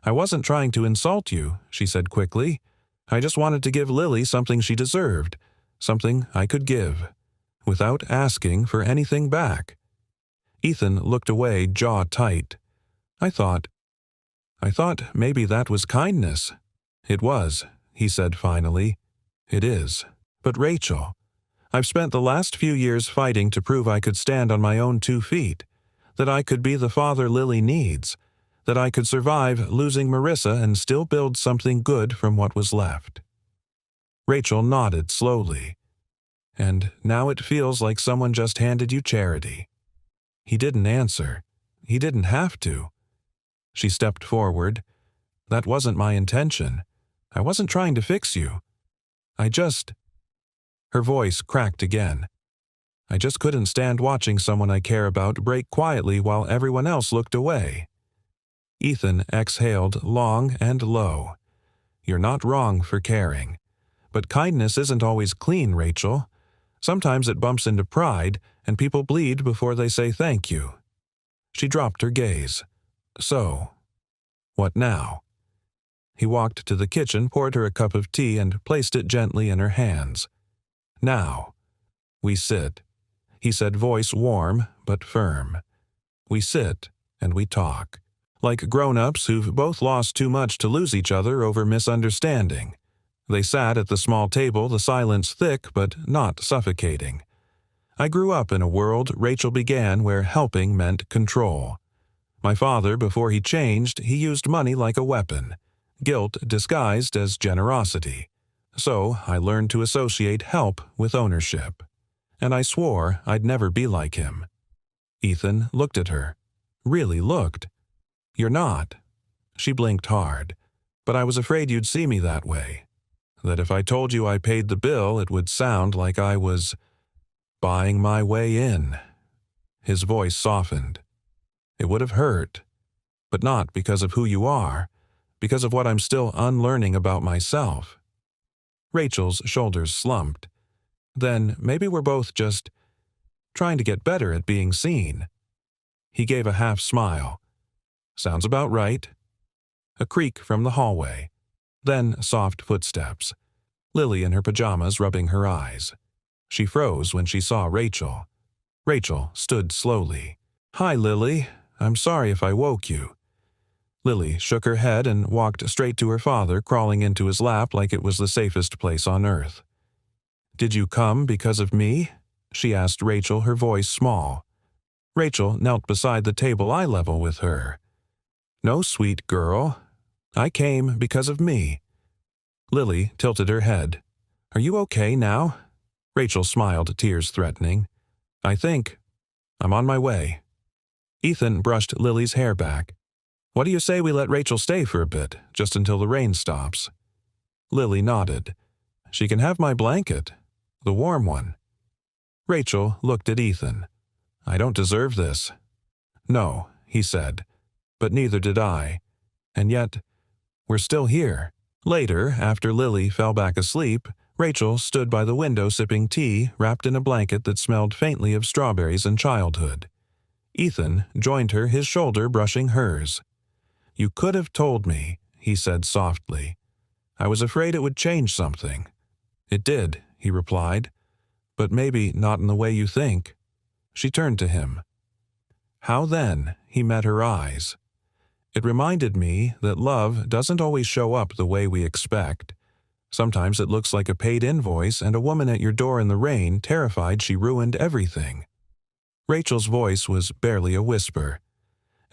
"I wasn't trying to insult you," she said quickly. "I just wanted to give Lily something she deserved, something I could give, without asking for anything back." Ethan looked away, jaw tight. I thought maybe that was kindness." "It was," he said finally. "It is. But Rachel, I've spent the last few years fighting to prove I could stand on my own 2 feet, that I could be the father Lily needs, that I could survive losing Marissa and still build something good from what was left." Rachel nodded slowly. "And now it feels like someone just handed you charity." He didn't answer. He didn't have to. She stepped forward. "That wasn't my intention. I wasn't trying to fix you. I just—" Her voice cracked again. "I just couldn't stand watching someone I care about break quietly while everyone else looked away." Ethan exhaled long and low. "You're not wrong for caring. But kindness isn't always clean, Rachel. Sometimes it bumps into pride, and people bleed before they say thank you." She dropped her gaze. "So, what now?" He walked to the kitchen, poured her a cup of tea, and placed it gently in her hands. "Now, we sit," he said, voice warm but firm. "We sit and we talk, like grown-ups who've both lost too much to lose each other over misunderstanding." They sat at the small table, the silence thick but not suffocating. "I grew up in a world," Rachel began, "where helping meant control. My father, before he changed, he used money like a weapon, guilt disguised as generosity. So I learned to associate help with ownership. And I swore I'd never be like him." Ethan looked at her. Really looked. "You're not." She blinked hard. "But I was afraid you'd see me that way. That if I told you I paid the bill, it would sound like I was buying my way in." His voice softened. "It would have hurt. But not because of who you are, because of what I'm still unlearning about myself." Rachel's shoulders slumped. "Then maybe we're both just trying to get better at being seen." He gave a half smile. "Sounds about right." A creak from the hallway. Then soft footsteps. Lily in her pajamas rubbing her eyes. She froze when she saw Rachel. Rachel stood slowly. "Hi, Lily. I'm sorry if I woke you." Lily shook her head and walked straight to her father, crawling into his lap like it was the safest place on earth. "Did you come because of me?" she asked Rachel, her voice small. Rachel knelt beside the table eye level with her. "No, sweet girl. I came because of me." Lily tilted her head. "Are you okay now?" Rachel smiled, tears threatening. I'm on my way." Ethan brushed Lily's hair back. "What do you say we let Rachel stay for a bit, just until the rain stops?" Lily nodded. "She can have my blanket, the warm one." Rachel looked at Ethan. I don't deserve this. No, he said, but neither did I. And yet, we're still here. Later, after Lily fell back asleep, Rachel stood by the window sipping tea, wrapped in a blanket that smelled faintly of strawberries and childhood. Ethan joined her, his shoulder brushing hers. You could have told me, he said softly. I was afraid it would change something. It did, he replied, but maybe not in the way you think. She turned to him. How then? He met her eyes. It reminded me that love doesn't always show up the way we expect. Sometimes it looks like a paid invoice and a woman at your door in the rain, terrified she ruined everything. Rachel's voice was barely a whisper.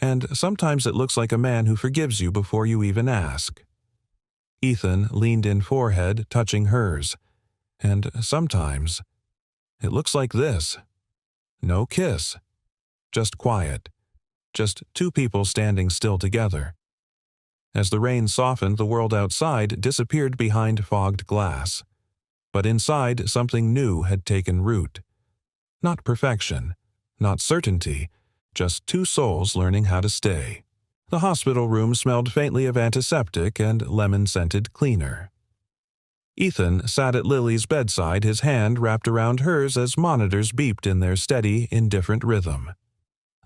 And sometimes it looks like a man who forgives you before you even ask. Ethan leaned in, forehead touching hers. And sometimes it looks like this. No kiss. Just quiet. Just two people standing still together. As the rain softened, the world outside disappeared behind fogged glass. But inside, something new had taken root. Not perfection, not certainty, just two souls learning how to stay. The hospital room smelled faintly of antiseptic and lemon-scented cleaner. Ethan sat at Lily's bedside, his hand wrapped around hers as monitors beeped in their steady, indifferent rhythm.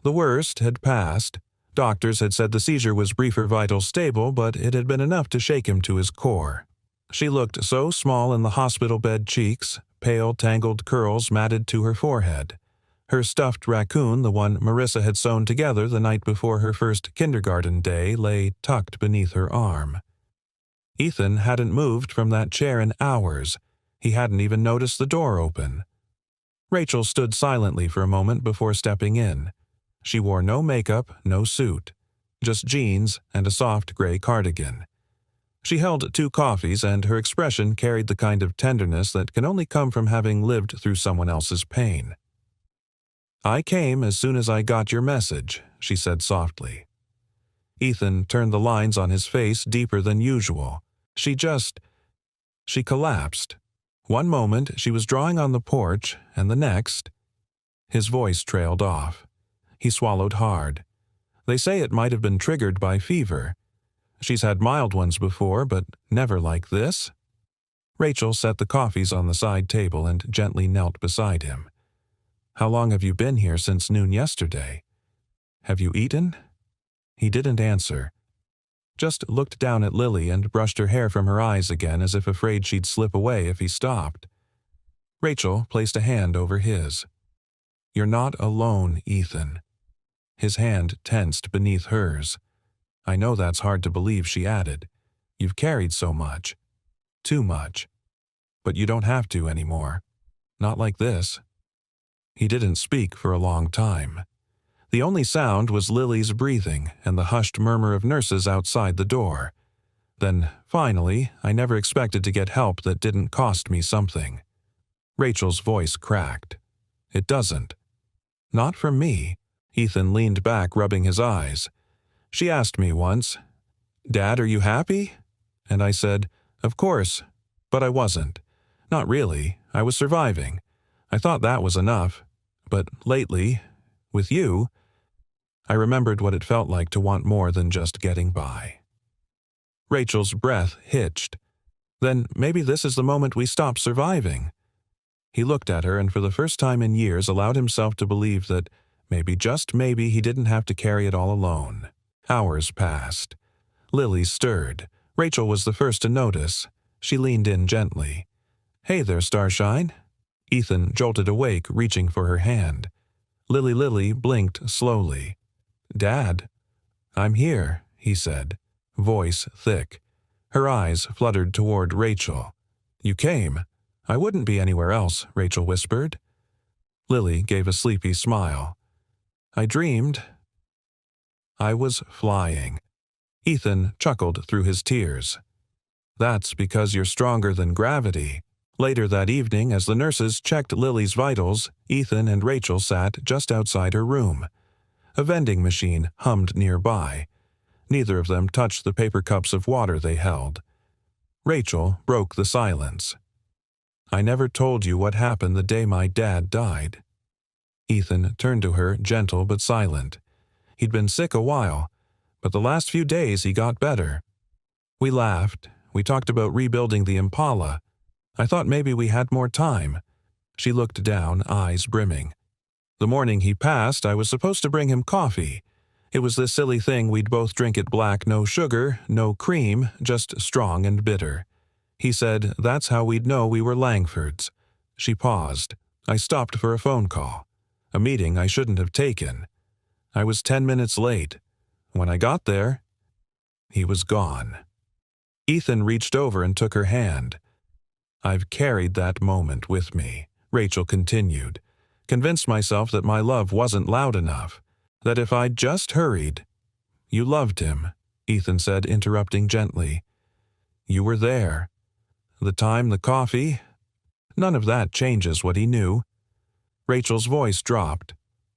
The worst had passed. Doctors had said the seizure was brief or vital stable, but it had been enough to shake him to his core. She looked so small in the hospital bed cheeks, pale, tangled curls matted to her forehead. Her stuffed raccoon, the one Marissa had sewn together the night before her first kindergarten day, lay tucked beneath her arm. Ethan hadn't moved from that chair in hours. He hadn't even noticed the door open. Rachel stood silently for a moment before stepping in. She wore no makeup, no suit, just jeans and a soft gray cardigan. She held 2 coffees, and her expression carried the kind of tenderness that can only come from having lived through someone else's pain. I came as soon as I got your message, she said softly. Ethan turned the lines on his face deeper than usual. She collapsed. One moment she was drawing on the porch, and the next, his voice trailed off. He swallowed hard. They say it might have been triggered by fever. She's had mild ones before, but never like this. Rachel set the coffees on the side table and gently knelt beside him. How long have you been here? Since noon yesterday. Have you eaten? He didn't answer. Just looked down at Lily and brushed her hair from her eyes again, as if afraid she'd slip away if he stopped. Rachel placed a hand over his. You're not alone, Ethan. His hand tensed beneath hers. I know that's hard to believe, she added. You've carried so much. Too much. But you don't have to anymore. Not like this. He didn't speak for a long time. The only sound was Lily's breathing and the hushed murmur of nurses outside the door. Then, finally, I never expected to get help that didn't cost me something. Rachel's voice cracked. It doesn't. Not from me. Ethan leaned back, rubbing his eyes. She asked me once, Dad, are you happy? And I said, of course, but I wasn't. Not really. I was surviving. I thought that was enough. But lately, with you, I remembered what it felt like to want more than just getting by. Rachel's breath hitched. Then maybe this is the moment we stop surviving. He looked at her and for the first time in years allowed himself to believe that maybe, just maybe, he didn't have to carry it all alone. Hours passed. Lily stirred. Rachel was the first to notice. She leaned in gently. Hey there, Starshine. Ethan jolted awake, reaching for her hand. Lily blinked slowly. Dad. I'm here, he said, voice thick. Her eyes fluttered toward Rachel. You came. I wouldn't be anywhere else, Rachel whispered. Lily gave a sleepy smile. I dreamed I was flying. Ethan chuckled through his tears. That's because you're stronger than gravity. Later that evening, as the nurses checked Lily's vitals, Ethan and Rachel sat just outside her room. A vending machine hummed nearby. Neither of them touched the paper cups of water they held. Rachel broke the silence. I never told you what happened the day my dad died. Ethan turned to her, gentle but silent. He'd been sick a while, but the last few days he got better. We laughed. We talked about rebuilding the Impala. I thought maybe we had more time. She looked down, eyes brimming. The morning he passed, I was supposed to bring him coffee. It was this silly thing we'd both drink it black, no sugar, no cream, just strong and bitter. He said that's how we'd know we were Langfords. She paused. I stopped for a phone call. A meeting I shouldn't have taken. I was 10 minutes late. When I got there, he was gone. Ethan reached over and took her hand. I've carried that moment with me, Rachel continued, convinced myself that my love wasn't loud enough, that if I'd just hurried. You loved him, Ethan said, interrupting gently. You were there. The time, the coffee, none of that changes what he knew. Rachel's voice dropped.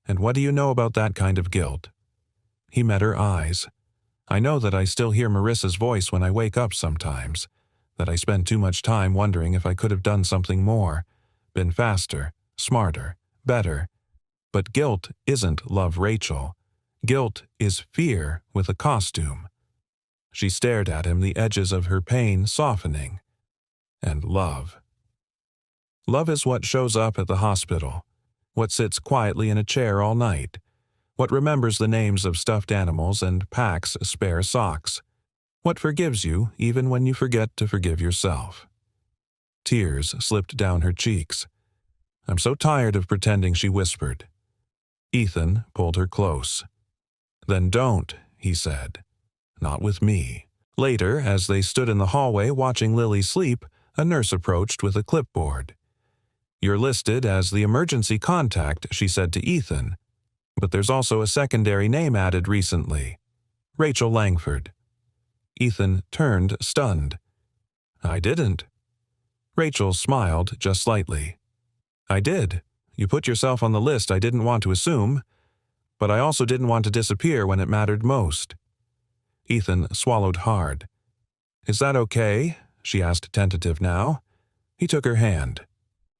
And what do you know about that kind of guilt? He met her eyes. I know that I still hear Marissa's voice when I wake up sometimes, that I spend too much time wondering if I could have done something more, been faster, smarter, better. But guilt isn't love, Rachel. Guilt is fear with a costume. She stared at him, the edges of her pain softening. And love. Love is what shows up at the hospital, what sits quietly in a chair all night, what remembers the names of stuffed animals and packs spare socks, what forgives you even when you forget to forgive yourself. Tears slipped down her cheeks. I'm so tired of pretending, she whispered. Ethan pulled her close. Then don't, he said. Not with me. Later, as they stood in the hallway watching Lily sleep, a nurse approached with a clipboard. You're listed as the emergency contact, she said to Ethan, but there's also a secondary name added recently. Rachel Langford. Ethan turned, stunned. I didn't. Rachel smiled just slightly. I did. You put yourself on the list I didn't want to assume, but I also didn't want to disappear when it mattered most. Ethan swallowed hard. Is that okay? She asked, tentative now. He took her hand.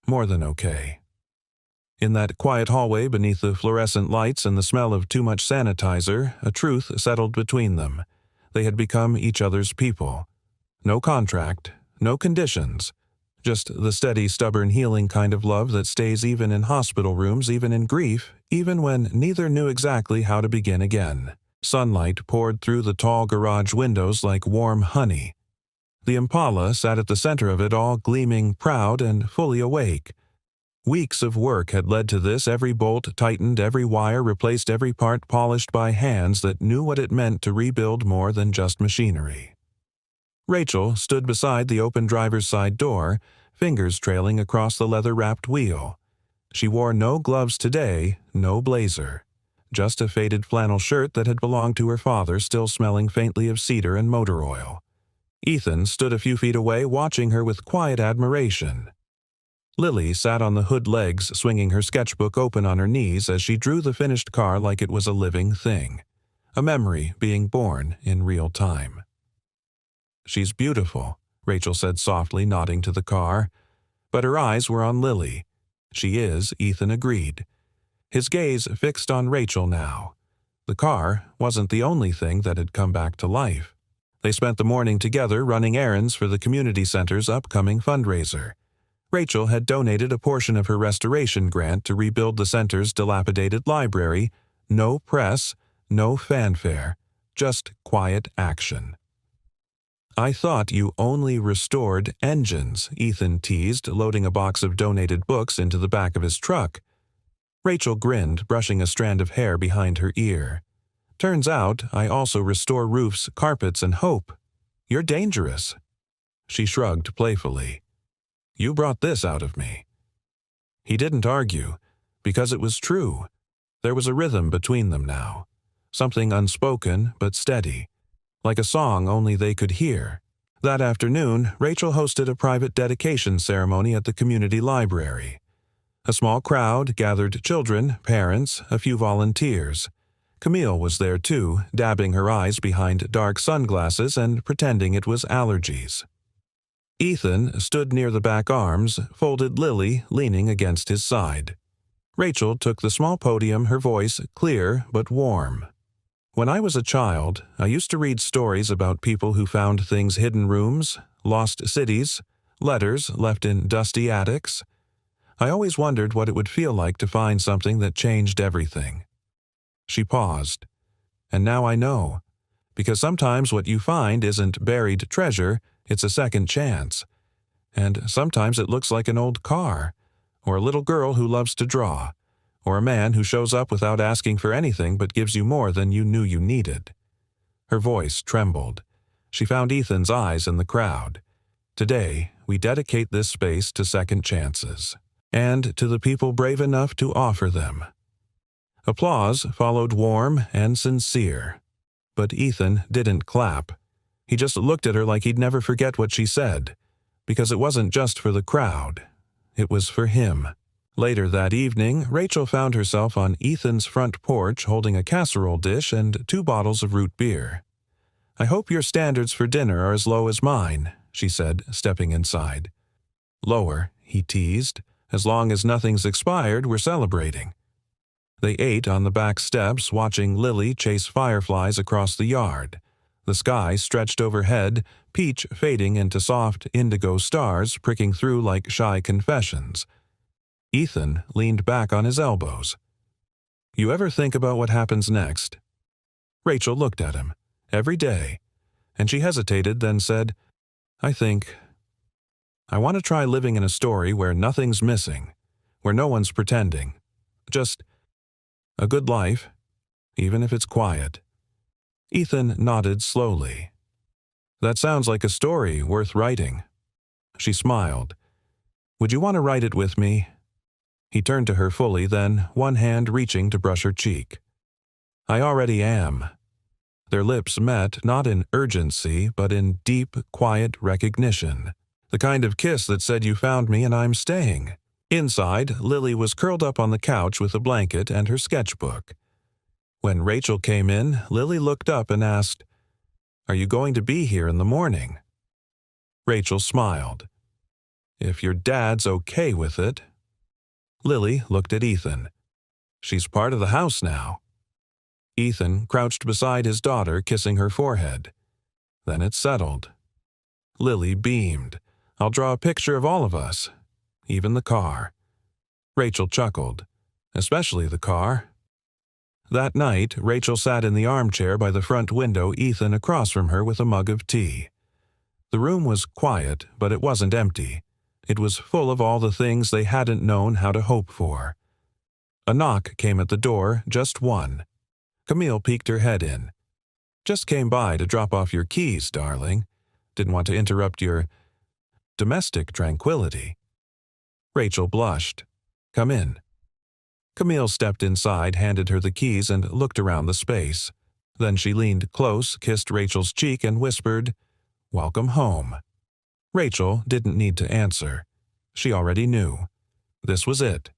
More than okay. In that quiet hallway beneath the fluorescent lights and the smell of too much sanitizer, a truth settled between them. They had become each other's people. No contract, no conditions. Just the steady, stubborn, healing kind of love that stays even in hospital rooms, even in grief, even when neither knew exactly how to begin again. Sunlight poured through the tall garage windows like warm honey. The Impala sat at the center of it all, gleaming proud and fully awake. Weeks of work had led to this, every bolt tightened, every wire replaced, every part polished by hands that knew what it meant to rebuild more than just machinery. Rachel stood beside the open driver's side door, fingers trailing across the leather-wrapped wheel. She wore no gloves today, no blazer. Just a faded flannel shirt that had belonged to her father, still smelling faintly of cedar and motor oil. Ethan stood a few feet away, watching her with quiet admiration. Lily sat on the hood legs, swinging her sketchbook open on her knees as she drew the finished car like it was a living thing, a memory being born in real time. She's beautiful, Rachel said softly, nodding to the car. But her eyes were on Lily. She is, Ethan agreed. His gaze fixed on Rachel now. The car wasn't the only thing that had come back to life. They spent the morning together running errands for the community center's upcoming fundraiser. Rachel had donated a portion of her restoration grant to rebuild the center's dilapidated library. No press, no fanfare, just quiet action. I thought you only restored engines, Ethan teased, loading a box of donated books into the back of his truck. Rachel grinned, brushing a strand of hair behind her ear. Turns out I also restore roofs, carpets, and hope. You're dangerous. She shrugged playfully. You brought this out of me. He didn't argue, because it was true. There was a rhythm between them now. Something unspoken but steady. Like a song only they could hear. That afternoon, Rachel hosted a private dedication ceremony at the community library. A small crowd gathered children, parents, a few volunteers. Camille was there too, dabbing her eyes behind dark sunglasses and pretending it was allergies. Ethan stood near the back arms, folded Lily leaning against his side. Rachel took the small podium, her voice clear but warm. When I was a child, I used to read stories about people who found things hidden rooms, lost cities, letters left in dusty attics. I always wondered what it would feel like to find something that changed everything. She paused. And now I know. Because sometimes what you find isn't buried treasure, it's a second chance. And sometimes it looks like an old car, or a little girl who loves to draw, or a man who shows up without asking for anything but gives you more than you knew you needed. Her voice trembled. She found Ethan's eyes in the crowd. Today, we dedicate this space to second chances, and to the people brave enough to offer them. Applause followed, warm and sincere. But Ethan didn't clap. He just looked at her like he'd never forget what she said, because it wasn't just for the crowd. It was for him. Later that evening, Rachel found herself on Ethan's front porch holding a casserole dish and 2 bottles of root beer. "I hope your standards for dinner are as low as mine," she said, stepping inside. "Lower," he teased. "As long as nothing's expired, we're celebrating." They ate on the back steps, watching Lily chase fireflies across the yard. The sky stretched overhead, peach fading into soft indigo stars pricking through like shy confessions. Ethan leaned back on his elbows. "You ever think about what happens next?" Rachel looked at him. "Every day." And she hesitated, then said, I want to try living in a story where nothing's missing, where no one's pretending. Just a good life, even if it's quiet." Ethan nodded slowly. "That sounds like a story worth writing." She smiled. "Would you want to write it with me?" He turned to her fully, then one hand reaching to brush her cheek. "I already am." Their lips met, not in urgency, but in deep, quiet recognition. The kind of kiss that said, "You found me and I'm staying." Inside, Lily was curled up on the couch with a blanket and her sketchbook. When Rachel came in, Lily looked up and asked, "Are you going to be here in the morning?" Rachel smiled. "If your dad's okay with it." Lily looked at Ethan. "She's part of the house now." Ethan crouched beside his daughter, kissing her forehead. Then it settled. Lily beamed. "I'll draw a picture of all of us. Even the car." Rachel chuckled. "Especially the car." That night, Rachel sat in the armchair by the front window, Ethan across from her with a mug of tea. The room was quiet, but it wasn't empty. It was full of all the things they hadn't known how to hope for. A knock came at the door, just one. Camille peeked her head in. "Just came by to drop off your keys, darling. Didn't want to interrupt your domestic tranquility." Rachel blushed. "Come in." Camille stepped inside, handed her the keys, and looked around the space. Then she leaned close, kissed Rachel's cheek, and whispered, "Welcome home." Rachel didn't need to answer. She already knew. This was it.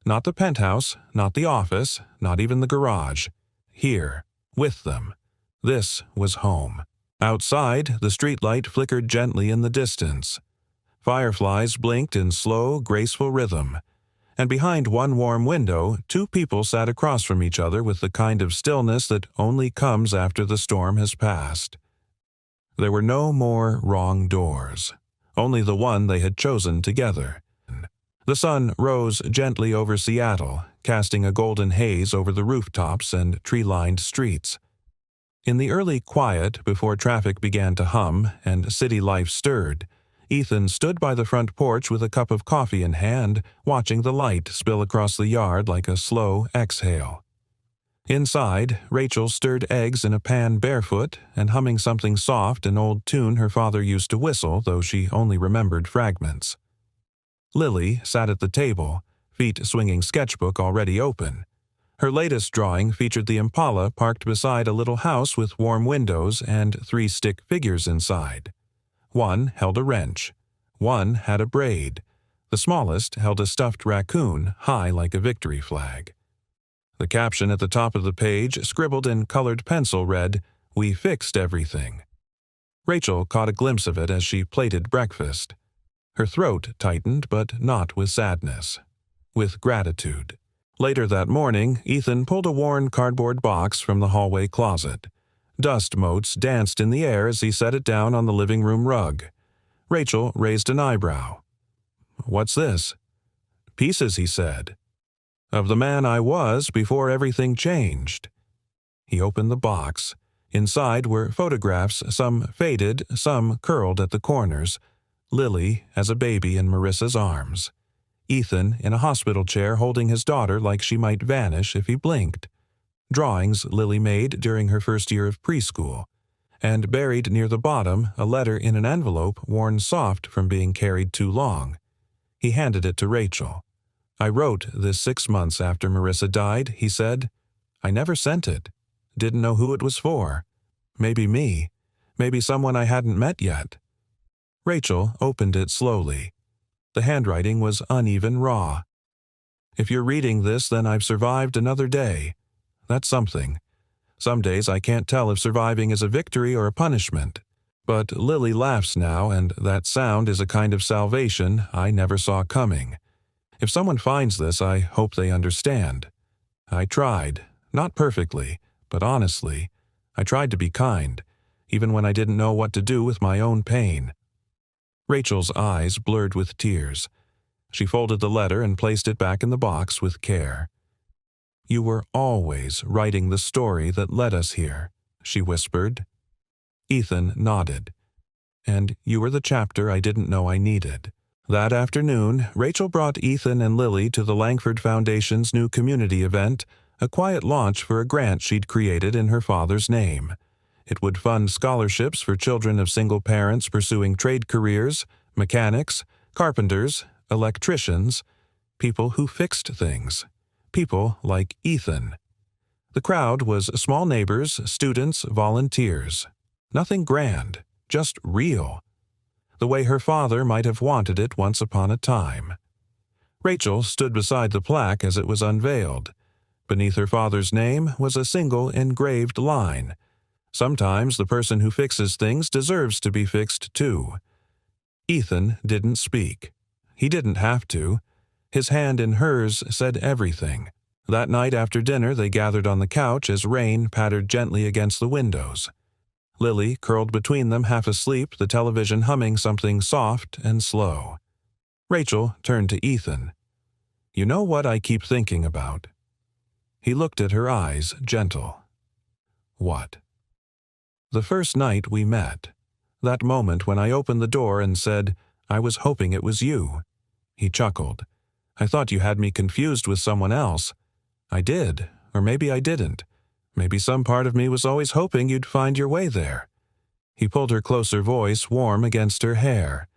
Not the penthouse, not the office, not even the garage. Here, with them. This was home. Outside, the streetlight flickered gently in the distance. Fireflies blinked in slow, graceful rhythm. And behind one warm window, 2 people sat across from each other with the kind of stillness that only comes after the storm has passed. There were no more wrong doors, only the one they had chosen together. The sun rose gently over Seattle, casting a golden haze over the rooftops and tree-lined streets. In the early quiet, before traffic began to hum and city life stirred, Ethan stood by the front porch with a cup of coffee in hand, watching the light spill across the yard like a slow exhale. Inside, Rachel stirred eggs in a pan barefoot and humming something soft, an old tune her father used to whistle, though she only remembered fragments. Lily sat at the table, feet swinging sketchbook already open. Her latest drawing featured the Impala parked beside a little house with warm windows and 3 stick figures inside. One held a wrench. One had a braid. The smallest held a stuffed raccoon, high like a victory flag. The caption at the top of the page, scribbled in colored pencil, read, "We fixed everything." Rachel caught a glimpse of it as she plated breakfast. Her throat tightened, but not with sadness. With gratitude. Later that morning, Ethan pulled a worn cardboard box from the hallway closet. Dust motes danced in the air as he set it down on the living room rug. Rachel raised an eyebrow. "What's this?" "Pieces," he said. "Of the man I was before everything changed." He opened the box. Inside were photographs, some faded, some curled at the corners. Lily as a baby in Marissa's arms. Ethan in a hospital chair holding his daughter like she might vanish if he blinked. Drawings Lily made during her first year of preschool. And buried near the bottom, a letter in an envelope worn soft from being carried too long. He handed it to Rachel. "I wrote this 6 months after Marissa died," he said. "I never sent it. Didn't know who it was for. Maybe me. Maybe someone I hadn't met yet." Rachel opened it slowly. The handwriting was uneven, raw. "If you're reading this, then I've survived another day. That's something. Some days I can't tell if surviving is a victory or a punishment. But Lily laughs now, and that sound is a kind of salvation I never saw coming. If someone finds this, I hope they understand. I tried, not perfectly, but honestly. I tried to be kind, even when I didn't know what to do with my own pain." Rachel's eyes blurred with tears. She folded the letter and placed it back in the box with care. "You were always writing the story that led us here," she whispered. Ethan nodded. "And you were the chapter I didn't know I needed." That afternoon, Rachel brought Ethan and Lily to the Langford Foundation's new community event, a quiet launch for a grant she'd created in her father's name. It would fund scholarships for children of single parents pursuing trade careers, mechanics, carpenters, electricians, people who fixed things, people like Ethan. The crowd was small neighbors, students, volunteers. Nothing grand, just real. The way her father might have wanted it once upon a time. Rachel stood beside the plaque as it was unveiled. Beneath her father's name was a single engraved line. "Sometimes the person who fixes things deserves to be fixed too." Ethan didn't speak. He didn't have to. His hand in hers said everything. That night after dinner they gathered on the couch as rain pattered gently against the windows. Lily curled between them half asleep, the television humming something soft and slow. Rachel turned to Ethan. "You know what I keep thinking about?" He looked at her eyes, gentle. "What?" "The first night we met. That moment when I opened the door and said, 'I was hoping it was you.'" He chuckled. "I thought you had me confused with someone else. I did, or maybe I didn't. Maybe some part of me was always hoping you'd find your way there." He pulled her closer voice warm against her hair.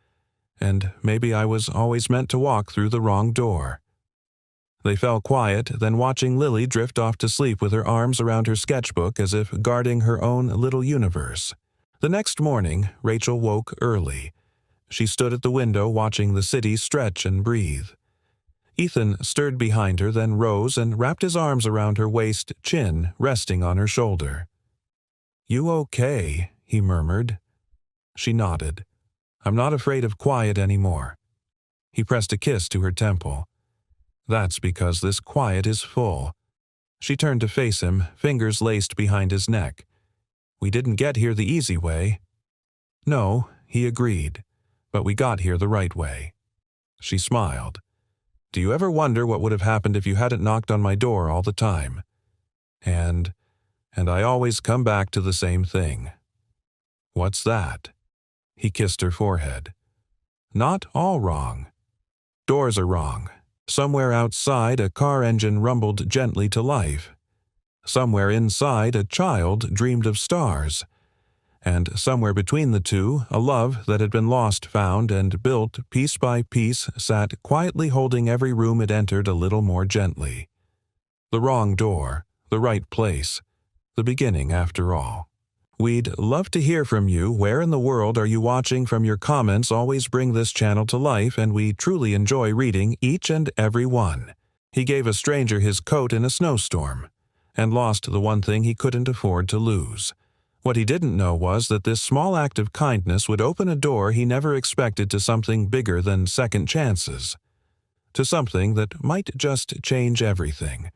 "And maybe I was always meant to walk through the wrong door." They fell quiet, then watching Lily drift off to sleep with her arms around her sketchbook as if guarding her own little universe. The next morning, Rachel woke early. She stood at the window watching the city stretch and breathe. Ethan stirred behind her, then rose and wrapped his arms around her waist, chin resting on her shoulder. "You okay?" he murmured. She nodded. "I'm not afraid of quiet anymore." He pressed a kiss to her temple. "That's because this quiet is full." She turned to face him, fingers laced behind his neck. "We didn't get here the easy way." "No," he agreed, "but we got here the right way." She smiled. "Do you ever wonder what would have happened if you hadn't knocked on my door all the time? And I always come back to the same thing." "What's that?" He kissed her forehead. "Not all wrong. Doors are wrong. Somewhere outside, a car engine rumbled gently to life. Somewhere inside, a child dreamed of stars. And somewhere between the two, a love that had been lost, found, and built piece by piece sat quietly holding every room it entered a little more gently. The wrong door, the right place, the beginning after all. We'd love to hear from you. Where in the world are you watching from? Your comments always bring this channel to life, and we truly enjoy reading each and every one. He gave a stranger his coat in a snowstorm, and lost the one thing he couldn't afford to lose. What he didn't know was that this small act of kindness would open a door he never expected to something bigger than second chances. to something that might just change everything.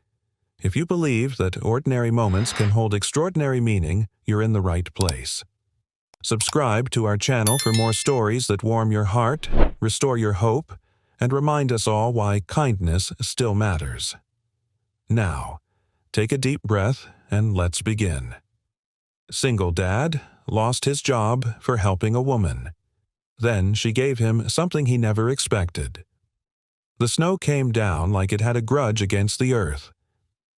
If you believe that ordinary moments can hold extraordinary meaning, you're in the right place. Subscribe to our channel for more stories that warm your heart, restore your hope, and remind us all why kindness still matters. Now, take a deep breath and let's begin. Single dad lost his job for helping a woman. Then she gave him something he never expected. The snow came down like it had a grudge against the earth.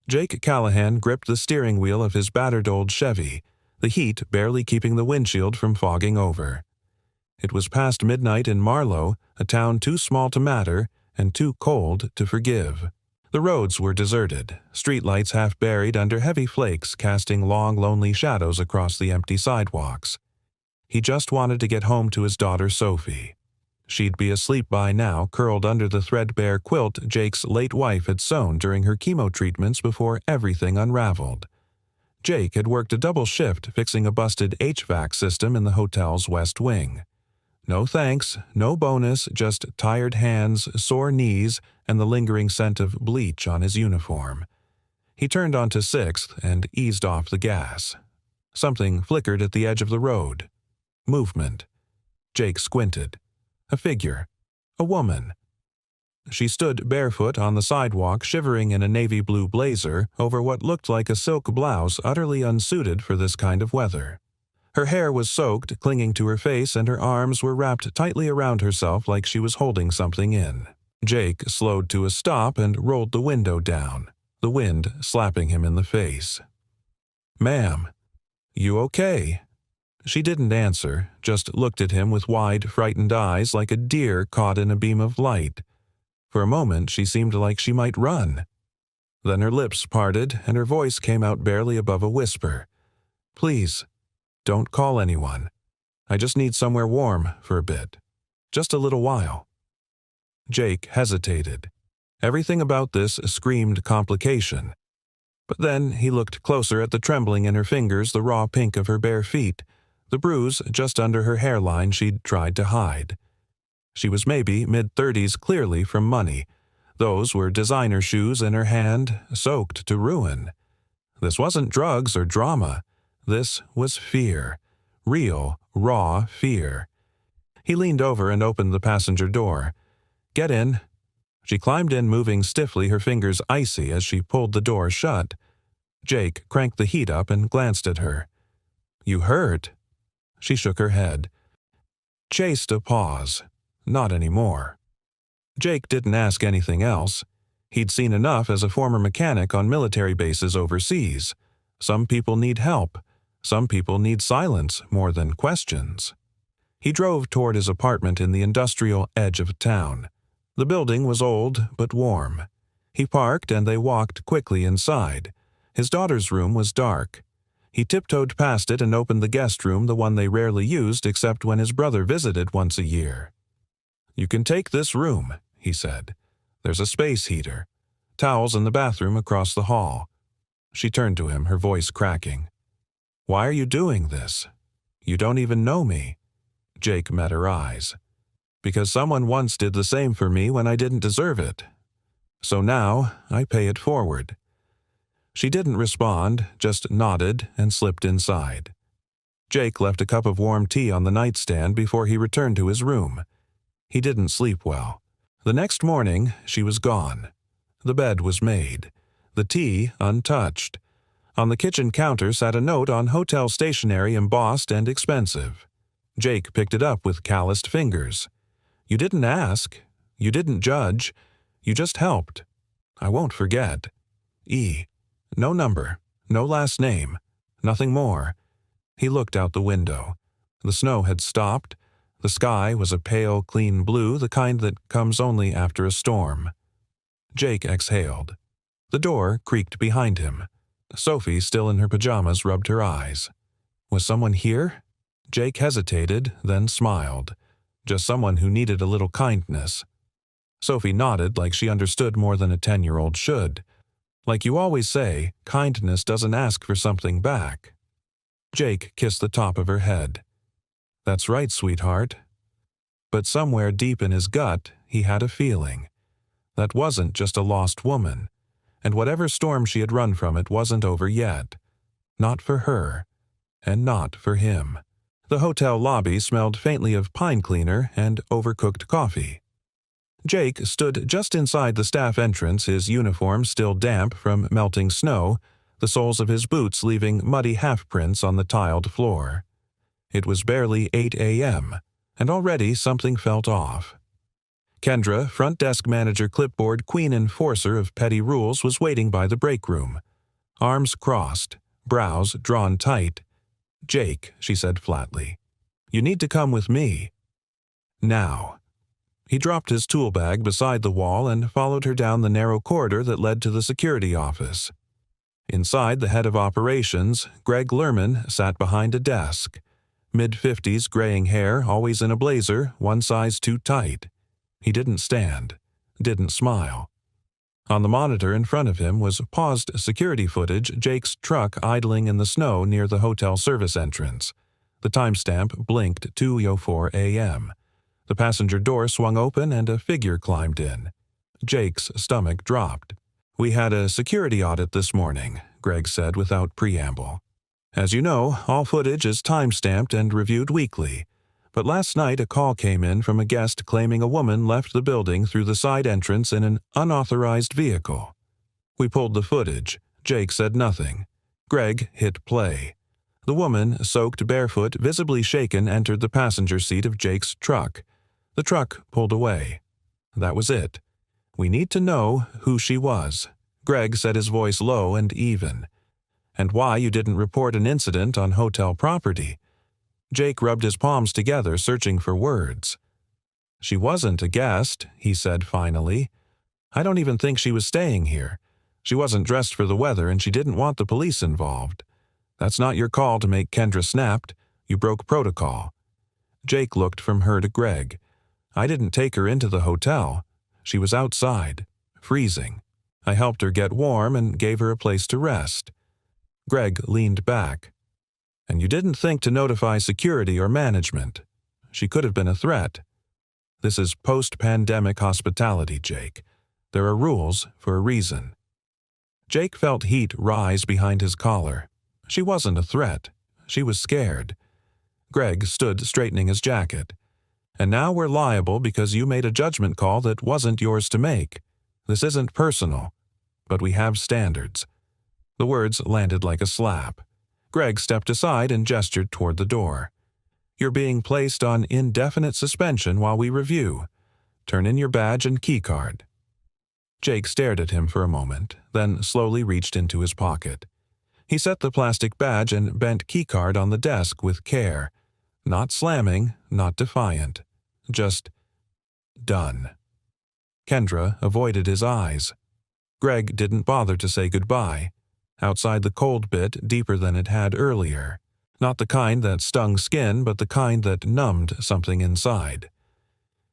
Jake Callahan gripped the steering wheel of his battered old Chevy, the heat barely keeping the windshield from fogging over. It was past midnight in Marlow, a town too small to matter and too cold to forgive. The roads were deserted, streetlights half buried under heavy flakes casting long, lonely shadows across the empty sidewalks. He just wanted to get home to his daughter Sophie. She'd be asleep by now, curled under the threadbare quilt Jake's late wife had sewn during her chemo treatments before everything unraveled. Jake had worked a double shift fixing a busted HVAC system in the hotel's west wing. No thanks, no bonus, just tired hands, sore knees, and the lingering scent of bleach on his uniform. He turned onto 6th and eased off the gas. Something flickered at the edge of the road. Movement. Jake squinted. A figure. A woman. She stood barefoot on the sidewalk, shivering in a navy blue blazer over what looked like a silk blouse utterly unsuited for this kind of weather. Her hair was soaked, clinging to her face, and her arms were wrapped tightly around herself like she was holding something in. Jake slowed to a stop and rolled the window down, the wind slapping him in the face. "Ma'am, you okay?" She didn't answer, just looked at him with wide, frightened eyes like a deer caught in a beam of light. For a moment she seemed like she might run. Then her lips parted and her voice came out barely above a whisper. "Please, don't call anyone. I just need somewhere warm for a bit. Just a little while." Jake hesitated. Everything about this screamed complication. But then he looked closer at the trembling in her fingers, the raw pink of her bare feet, the bruise just under her hairline she'd tried to hide. She was maybe mid-30s, clearly from money. Those were designer shoes in her hand, soaked to ruin. This wasn't drugs or drama. This was fear. Real, raw fear. He leaned over and opened the passenger door. "Get in." She climbed in, moving stiffly, her fingers icy as she pulled the door shut. Jake cranked the heat up and glanced at her. "You hurt?" She shook her head. Chased a pause. Not anymore. Jake didn't ask anything else. He'd seen enough as a former mechanic on military bases overseas. Some people need help. Some people need silence more than questions. He drove toward his apartment in the industrial edge of town. The building was old but warm. He parked and they walked quickly inside. His daughter's room was dark. He tiptoed past it and opened the guest room, the one they rarely used except when his brother visited once a year. "You can take this room," he said. "There's a space heater. Towels in the bathroom across the hall." She turned to him, her voice cracking. "Why are you doing this? You don't even know me." Jake met her eyes. "Because someone once did the same for me when I didn't deserve it. So now I pay it forward." She didn't respond, just nodded and slipped inside. Jake left a cup of warm tea on the nightstand before he returned to his room. He didn't sleep well. The next morning, she was gone. The bed was made. The tea untouched. On the kitchen counter sat a note on hotel stationery, embossed and expensive. Jake picked it up with calloused fingers. "You didn't ask. You didn't judge. You just helped. I won't forget. E. No number. No last name. Nothing more." He looked out the window. The snow had stopped. The sky was a pale, clean blue, the kind that comes only after a storm. Jake exhaled. The door creaked behind him. Sophie, still in her pajamas, rubbed her eyes. Was someone here? Jake hesitated, then smiled. Just someone who needed a little kindness. Sophie nodded like she understood more than a 10-year-old should. Like you always say, kindness doesn't ask for something back. Jake kissed the top of her head. "That's right, sweetheart." But somewhere deep in his gut, he had a feeling. That wasn't just a lost woman, and whatever storm she had run from it wasn't over yet. Not for her, and not for him. The hotel lobby smelled faintly of pine cleaner and overcooked coffee. Jake stood just inside the staff entrance, his uniform still damp from melting snow, the soles of his boots leaving muddy half-prints on the tiled floor. It was barely 8 a.m., and already something felt off. Kendra, front desk manager clipboard queen enforcer of petty rules, was waiting by the break room. Arms crossed, brows drawn tight. "Jake," she said flatly, "you need to come with me. Now." He dropped his tool bag beside the wall and followed her down the narrow corridor that led to the security office. Inside, the head of operations, Greg Lerman, sat behind a desk. Mid-50s graying hair, always in a blazer, one size too tight. He didn't stand, didn't smile. On the monitor in front of him was paused security footage, Jake's truck idling in the snow near the hotel service entrance. The timestamp blinked 2:04 a.m. The passenger door swung open and a figure climbed in. Jake's stomach dropped. "We had a security audit this morning," Greg said without preamble. "As you know, all footage is time-stamped and reviewed weekly. But last night a call came in from a guest claiming a woman left the building through the side entrance in an unauthorized vehicle. We pulled the footage. Jake said nothing. Greg hit play. The woman, soaked barefoot, visibly shaken, entered the passenger seat of Jake's truck. The truck pulled away. That was it. We need to know who she was." Greg said, his voice low and even. "And why you didn't report an incident on hotel property." Jake rubbed his palms together, searching for words. "She wasn't a guest," he said finally. "I don't even think she was staying here. She wasn't dressed for the weather, and she didn't want the police involved. That's not your call to make." Kendra snapped. "You broke protocol." Jake looked from her to Greg. "I didn't take her into the hotel. She was outside, freezing. I helped her get warm and gave her a place to rest." Greg leaned back. "And you didn't think to notify security or management. She could have been a threat. This is post-pandemic hospitality, Jake. There are rules for a reason." Jake felt heat rise behind his collar. She wasn't a threat. She was scared. Greg stood straightening his jacket. "And now we're liable because you made a judgment call that wasn't yours to make. This isn't personal, but we have standards." The words landed like a slap. Greg stepped aside and gestured toward the door. "You're being placed on indefinite suspension while we review. Turn in your badge and keycard." Jake stared at him for a moment, then slowly reached into his pocket. He set the plastic badge and bent keycard on the desk with care. Not slamming, not defiant. Just done. Kendra avoided his eyes. Greg didn't bother to say goodbye. Outside the cold bit deeper than it had earlier. Not the kind that stung skin, but the kind that numbed something inside.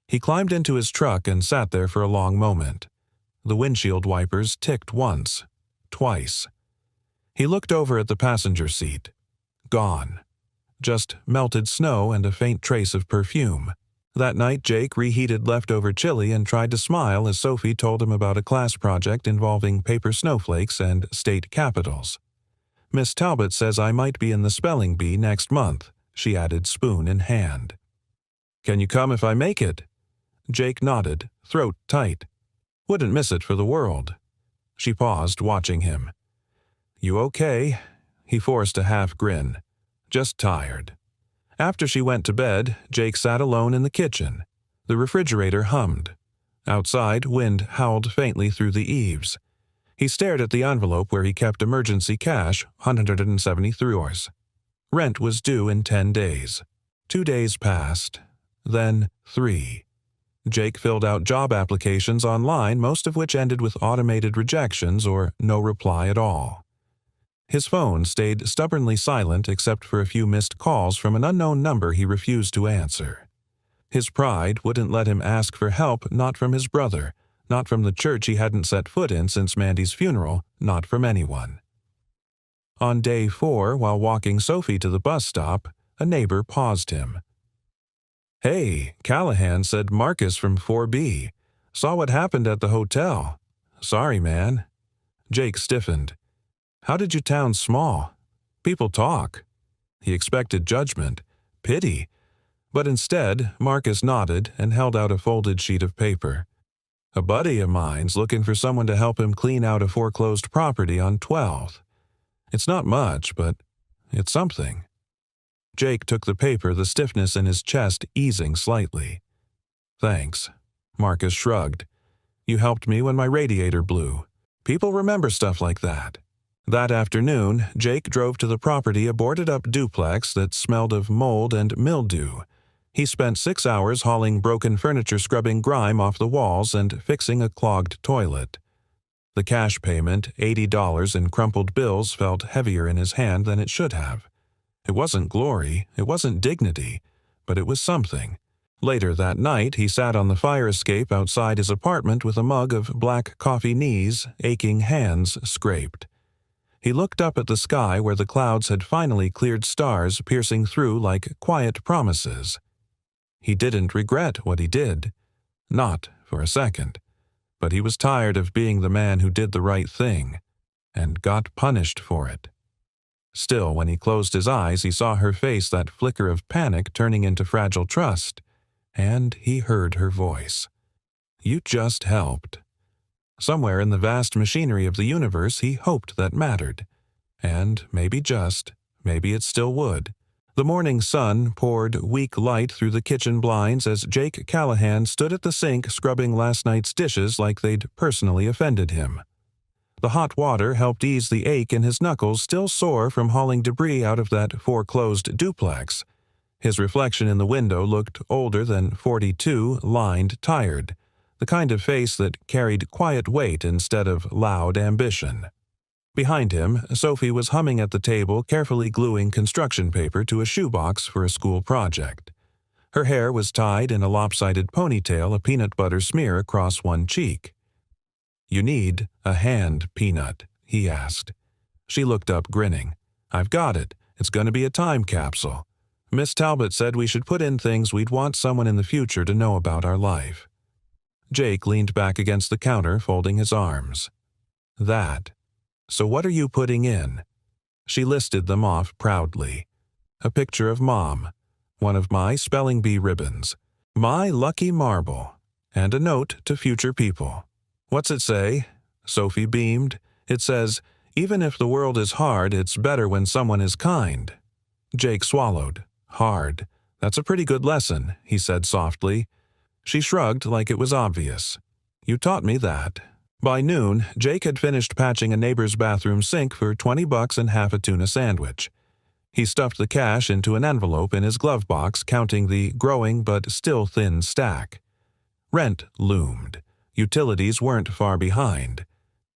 He climbed into his truck and sat there for a long moment. The windshield wipers ticked once, twice. He looked over at the passenger seat. Gone. Just melted snow and a faint trace of perfume. That night, Jake reheated leftover chili and tried to smile as Sophie told him about a class project involving paper snowflakes and state capitals. "Miss Talbot says I might be in the spelling bee next month," she added, spoon in hand. "Can you come if I make it?" Jake nodded, throat tight. "Wouldn't miss it for the world." She paused, watching him. "You okay?" He forced a half grin. "Just tired." After she went to bed, Jake sat alone in the kitchen. The refrigerator hummed. Outside, wind howled faintly through the eaves. He stared at the envelope where he kept emergency cash, 173 euros. Rent was due in 10 days. 2 days passed. Then 3. Jake filled out job applications online, most of which ended with automated rejections or no reply at all. His phone stayed stubbornly silent except for a few missed calls from an unknown number he refused to answer. His pride wouldn't let him ask for help, not from his brother, not from the church he hadn't set foot in since Mandy's funeral, not from anyone. On day 4, while walking Sophie to the bus stop, a neighbor paused him. "Hey, Callahan said Marcus from 4B. Saw what happened at the hotel. Sorry, man. Jake stiffened. How did you town small? People talk. He expected judgment, pity, but instead Marcus nodded and held out a folded sheet of paper. A buddy of mine's looking for someone to help him clean out a foreclosed property on 12th. It's not much, but it's something. Jake took the paper, the stiffness in his chest easing slightly. Thanks. Marcus shrugged. You helped me when my radiator blew. People remember stuff like that. That afternoon, Jake drove to the property a boarded-up duplex that smelled of mold and mildew. He spent 6 hours hauling broken furniture, scrubbing grime off the walls, and fixing a clogged toilet. The cash payment, $80 in crumpled bills, felt heavier in his hand than it should have. It wasn't glory, it wasn't dignity, but it was something. Later that night, he sat on the fire escape outside his apartment with a mug of black coffee, knees, aching hands scraped. He looked up at the sky where the clouds had finally cleared, stars piercing through like quiet promises. He didn't regret what he did. Not for a second. But he was tired of being the man who did the right thing, and got punished for it. Still, when he closed his eyes, he saw her face, that flicker of panic turning into fragile trust, and he heard her voice. You just helped. Somewhere in the vast machinery of the universe, he hoped that mattered. And maybe it still would. The morning sun poured weak light through the kitchen blinds as Jake Callahan stood at the sink scrubbing last night's dishes like they'd personally offended him. The hot water helped ease the ache in his knuckles, still sore from hauling debris out of that foreclosed duplex. His reflection in the window looked older than 42, lined, tired, the kind of face that carried quiet weight instead of loud ambition. Behind him, Sophie was humming at the table, carefully gluing construction paper to a shoebox for a school project. Her hair was tied in a lopsided ponytail, a peanut butter smear across one cheek. You need a hand, Peanut, he asked. She looked up, grinning. I've got it. It's going to be a time capsule. Miss Talbot said we should put in things we'd want someone in the future to know about our life. Jake leaned back against the counter, folding his arms. That. So what are you putting in? She listed them off proudly. A picture of Mom, one of my spelling bee ribbons, my lucky marble, and a note to future people. What's it say? Sophie beamed. It says, even if the world is hard, it's better when someone is kind. Jake swallowed. Hard. That's a pretty good lesson, he said softly. She shrugged like it was obvious. You taught me that. By noon, Jake had finished patching a neighbor's bathroom sink for $20 and half a tuna sandwich. He stuffed the cash into an envelope in his glove box, counting the growing but still thin stack. Rent loomed. Utilities weren't far behind.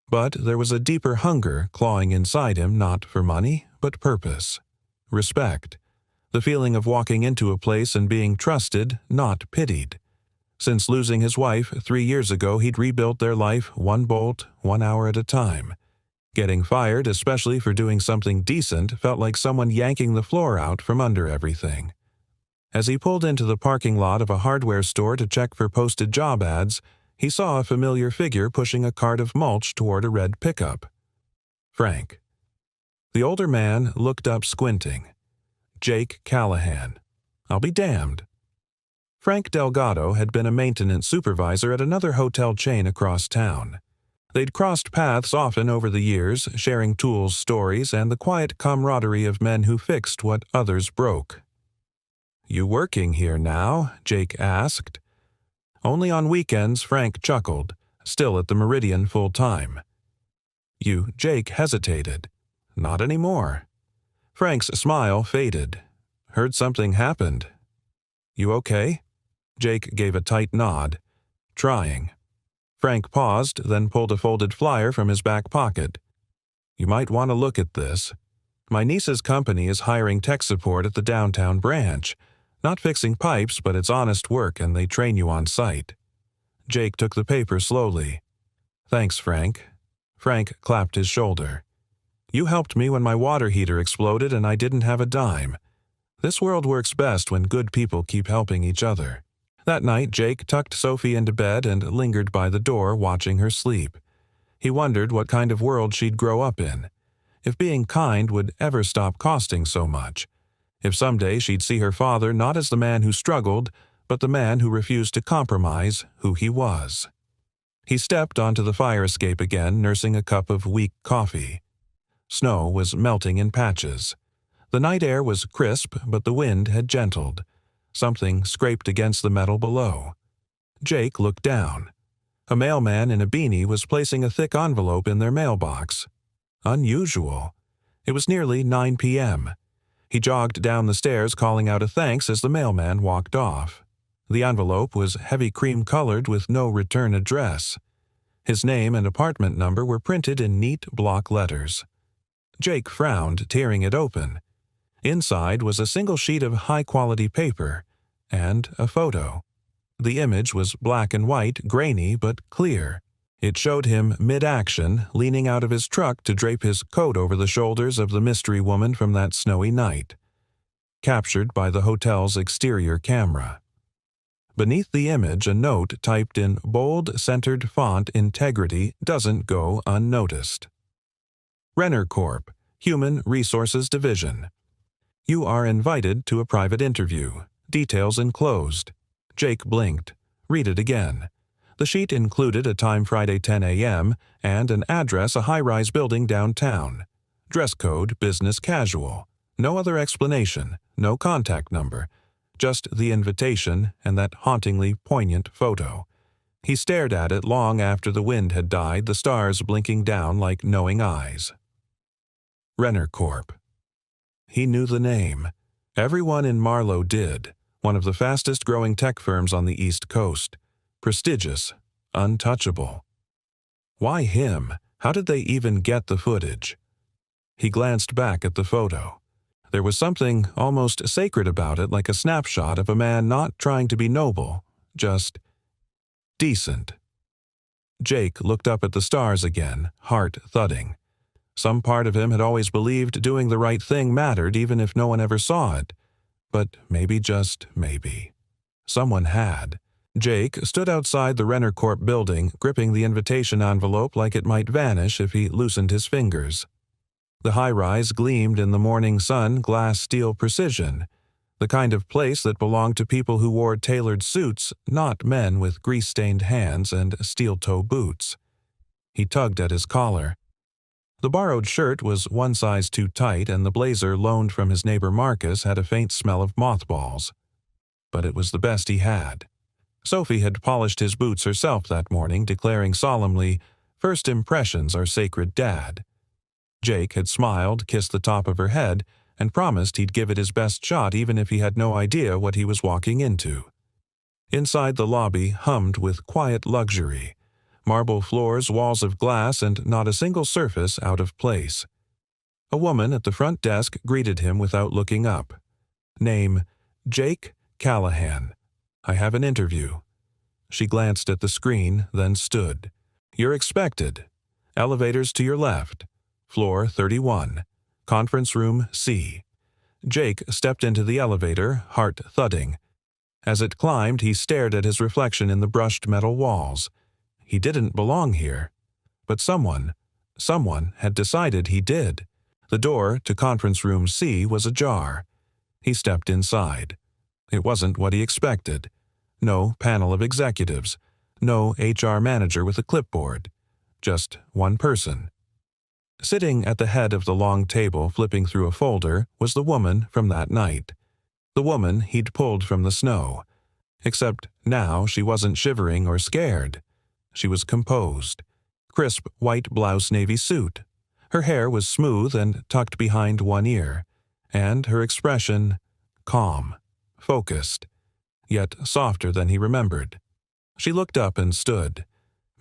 But there was a deeper hunger clawing inside him, not for money, but purpose. Respect. The feeling of walking into a place and being trusted, not pitied. Since losing his wife 3 years ago, he'd rebuilt their life one bolt, 1 hour at a time. Getting fired, especially for doing something decent, felt like someone yanking the floor out from under everything. As he pulled into the parking lot of a hardware store to check for posted job ads, he saw a familiar figure pushing a cart of mulch toward a red pickup. Frank. The older man looked up, squinting. Jake Callahan. I'll be damned. Frank Delgado had been a maintenance supervisor at another hotel chain across town. They'd crossed paths often over the years, sharing tools, stories, and the quiet camaraderie of men who fixed what others broke. You working here now? Jake asked. Only on weekends, Frank chuckled, still at the Meridian full-time. Jake hesitated. Not anymore. Frank's smile faded. Heard something happened. You okay? Jake gave a tight nod. Trying. Frank paused, then pulled a folded flyer from his back pocket. You might want to look at this. My niece's company is hiring tech support at the downtown branch. Not fixing pipes, but it's honest work and they train you on site. Jake took the paper slowly. Thanks, Frank. Frank clapped his shoulder. You helped me when my water heater exploded and I didn't have a dime. This world works best when good people keep helping each other. That night, Jake tucked Sophie into bed and lingered by the door, watching her sleep. He wondered what kind of world she'd grow up in. If being kind would ever stop costing so much. If someday she'd see her father not as the man who struggled, but the man who refused to compromise who he was. He stepped onto the fire escape again, nursing a cup of weak coffee. Snow was melting in patches. The night air was crisp, but the wind had gentled. Something scraped against the metal below. Jake looked down. A mailman in a beanie was placing a thick envelope in their mailbox. Unusual. It was nearly 9 p.m. He jogged down the stairs, calling out a thanks as the mailman walked off. The envelope was heavy cream-colored with no return address. His name and apartment number were printed in neat block letters. Jake frowned, tearing it open. Inside was a single sheet of high-quality paper and a photo. The image was black and white, grainy but clear. It showed him mid-action, leaning out of his truck to drape his coat over the shoulders of the mystery woman from that snowy night. Captured by the hotel's exterior camera. Beneath the image, a note typed in bold, centered font: "Integrity doesn't go unnoticed." Renner Corp., Human Resources Division. You are invited to a private interview. Details enclosed. Jake blinked. Read it again. The sheet included a time: Friday 10 a.m. and an address: a high-rise building downtown. Dress code: business casual. No other explanation, no contact number. Just the invitation and that hauntingly poignant photo. He stared at it long after the wind had died, the stars blinking down like knowing eyes. Renner Corp. He knew the name. Everyone in Marlow did. One of the fastest-growing tech firms on the East Coast. Prestigious. Untouchable. Why him? How did they even get the footage? He glanced back at the photo. There was something almost sacred about it, like a snapshot of a man not trying to be noble, just decent. Jake looked up at the stars again, heart thudding. Some part of him had always believed doing the right thing mattered even if no one ever saw it. But maybe, just maybe, someone had. Jake stood outside the Renner Corp building, gripping the invitation envelope like it might vanish if he loosened his fingers. The high-rise gleamed in the morning sun, glass steel precision, the kind of place that belonged to people who wore tailored suits, not men with grease-stained hands and steel-toe boots. He tugged at his collar. The borrowed shirt was one size too tight, and the blazer loaned from his neighbor Marcus had a faint smell of mothballs. But it was the best he had. Sophie had polished his boots herself that morning, declaring solemnly, "First impressions are sacred, Dad." Jake had smiled, kissed the top of her head, and promised he'd give it his best shot even if he had no idea what he was walking into. Inside, the lobby hummed with quiet luxury. Marble floors, walls of glass, and not a single surface out of place. A woman at the front desk greeted him without looking up. Name: Jake Callahan. I have an interview. She glanced at the screen, then stood. You're expected. Elevators to your left. Floor 31. Conference room C. Jake stepped into the elevator, heart thudding. As it climbed, he stared at his reflection in the brushed metal walls. He didn't belong here. But someone had decided he did. The door to conference room C was ajar. He stepped inside. It wasn't what he expected. No panel of executives. No HR manager with a clipboard. Just one person. Sitting at the head of the long table, flipping through a folder, was the woman from that night. The woman he'd pulled from the snow. Except now she wasn't shivering or scared. She was composed. Crisp white blouse, navy suit. Her hair was smooth and tucked behind one ear. And her expression, calm, focused, yet softer than he remembered. She looked up and stood.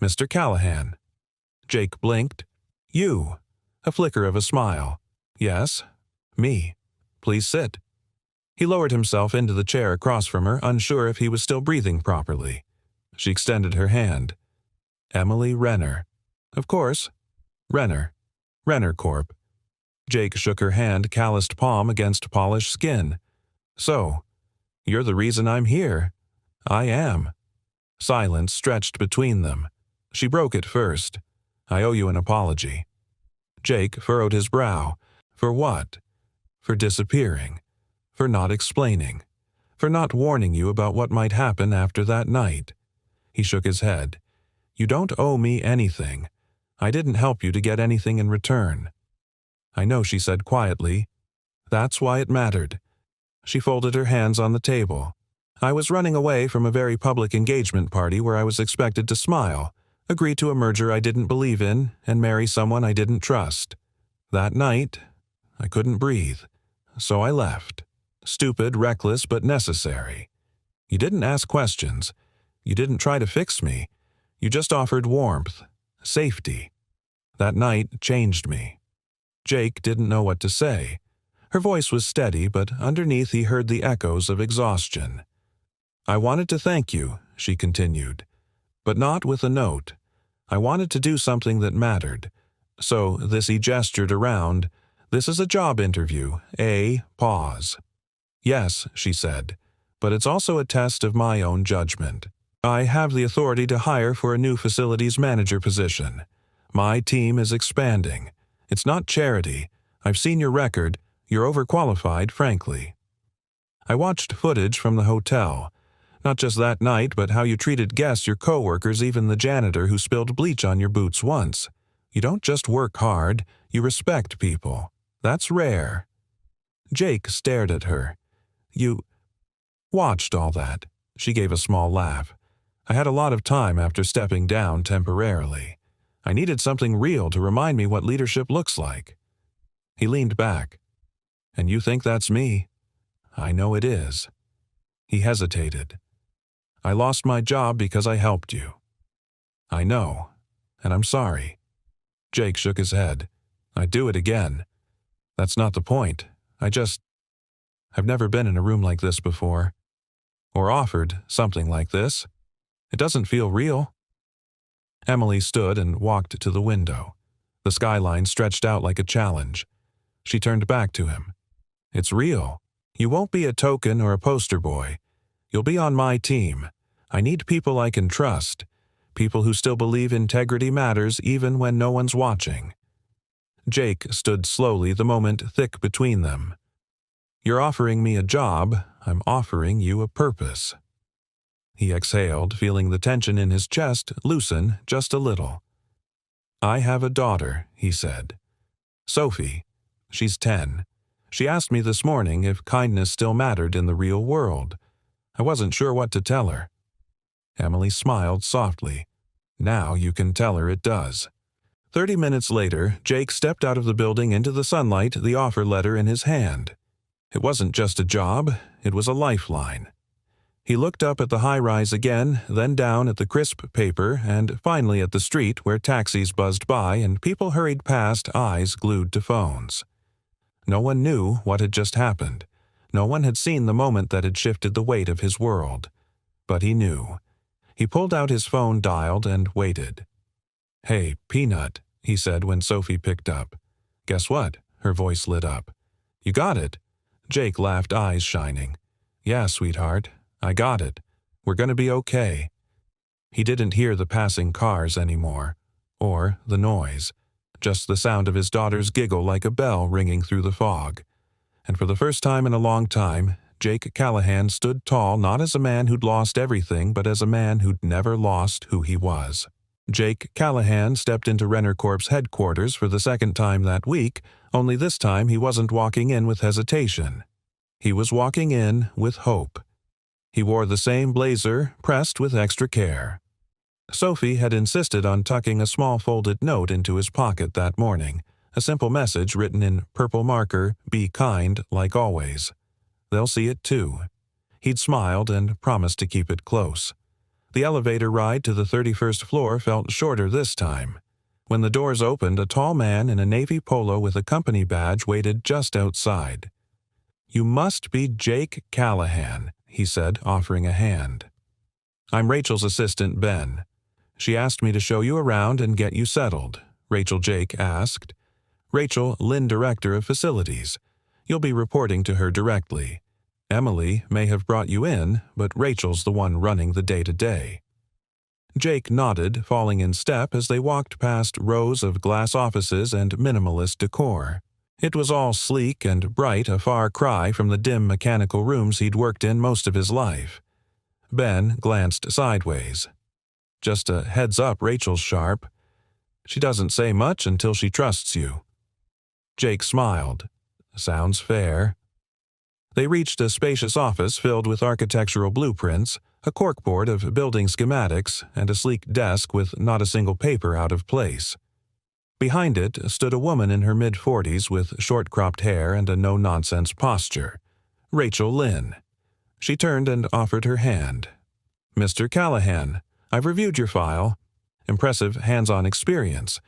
Mr. Callahan. Jake blinked. You. A flicker of a smile. Yes, me. Please sit. He lowered himself into the chair across from her, unsure if he was still breathing properly. She extended her hand. Emily Renner. Of course. Renner. Renner Corp. Jake shook her hand, calloused palm against polished skin. So, you're the reason I'm here. I am. Silence stretched between them. She broke it first. I owe you an apology. Jake furrowed his brow. For what? For disappearing. For not explaining. For not warning you about what might happen after that night. He shook his head. You don't owe me anything. I didn't help you to get anything in return. I know, she said quietly. That's why it mattered. She folded her hands on the table. I was running away from a very public engagement party where I was expected to smile, agree to a merger I didn't believe in, and marry someone I didn't trust. That night, I couldn't breathe, so I left. Stupid, reckless, but necessary. You didn't ask questions. You didn't try to fix me. You just offered warmth, safety. That night changed me. Jake didn't know what to say. Her voice was steady, but underneath he heard the echoes of exhaustion. I wanted to thank you, she continued, but not with a note. I wanted to do something that mattered. So he gestured around. This is a job interview, pause. Yes, she said, but it's also a test of my own judgment. I have the authority to hire for a new facilities manager position. My team is expanding. It's not charity. I've seen your record. You're overqualified, frankly. I watched footage from the hotel. Not just that night, but how you treated guests, your coworkers, even the janitor who spilled bleach on your boots once. You don't just work hard, you respect people. That's rare. Jake stared at her. You watched all that. She gave a small laugh. I had a lot of time after stepping down temporarily. I needed something real to remind me what leadership looks like. He leaned back. And you think that's me? I know it is. He hesitated. I lost my job because I helped you. I know, and I'm sorry. Jake shook his head. I'd do it again. That's not the point. I've never been in a room like this before. Or offered something like this. It doesn't feel real. Emily stood and walked to the window. The skyline stretched out like a challenge. She turned back to him. It's real. You won't be a token or a poster boy. You'll be on my team. I need people I can trust. People who still believe integrity matters even when no one's watching. Jake stood slowly, the moment thick between them. You're offering me a job. I'm offering you a purpose. He exhaled, feeling the tension in his chest loosen just a little. I have a daughter, he said. Sophie. She's 10. She asked me this morning if kindness still mattered in the real world. I wasn't sure what to tell her. Emily smiled softly. Now you can tell her it does. 30 minutes later, Jake stepped out of the building into the sunlight, the offer letter in his hand. It wasn't just a job, it was a lifeline. He looked up at the high-rise again, then down at the crisp paper, and finally at the street where taxis buzzed by and people hurried past, eyes glued to phones. No one knew what had just happened. No one had seen the moment that had shifted the weight of his world. But he knew. He pulled out his phone, dialed, and waited. Hey, Peanut, he said when Sophie picked up. Guess what? Her voice lit up. You got it. Jake laughed, eyes shining. Yeah, sweetheart. I got it. We're going to be okay. He didn't hear the passing cars anymore, or the noise, just the sound of his daughter's giggle like a bell ringing through the fog. And for the first time in a long time, Jake Callahan stood tall not as a man who'd lost everything, but as a man who'd never lost who he was. Jake Callahan stepped into Renner Corp's headquarters for the second time that week, only this time he wasn't walking in with hesitation. He was walking in with hope. He wore the same blazer, pressed with extra care. Sophie had insisted on tucking a small folded note into his pocket that morning, a simple message written in purple marker, be kind, like always. They'll see it too. He'd smiled and promised to keep it close. The elevator ride to the 31st floor felt shorter this time. When the doors opened, a tall man in a navy polo with a company badge waited just outside. You must be Jake Callahan, he said, offering a hand. I'm Rachel's assistant, Ben. She asked me to show you around and get you settled, Rachel Jake asked. Rachel, Lynn, Director of Facilities. You'll be reporting to her directly. Emily may have brought you in, but Rachel's the one running the day-to-day. Jake nodded, falling in step as they walked past rows of glass offices and minimalist decor. It was all sleek and bright, a far cry from the dim mechanical rooms he'd worked in most of his life. Ben glanced sideways. Just a heads up, Rachel's sharp. She doesn't say much until she trusts you. Jake smiled. Sounds fair. They reached a spacious office filled with architectural blueprints, a corkboard of building schematics, and a sleek desk with not a single paper out of place. Behind it stood a woman in her mid-40s with short-cropped hair and a no-nonsense posture. Rachel Lynn. She turned and offered her hand. "Mr. Callahan, I've reviewed your file. Impressive hands-on experience.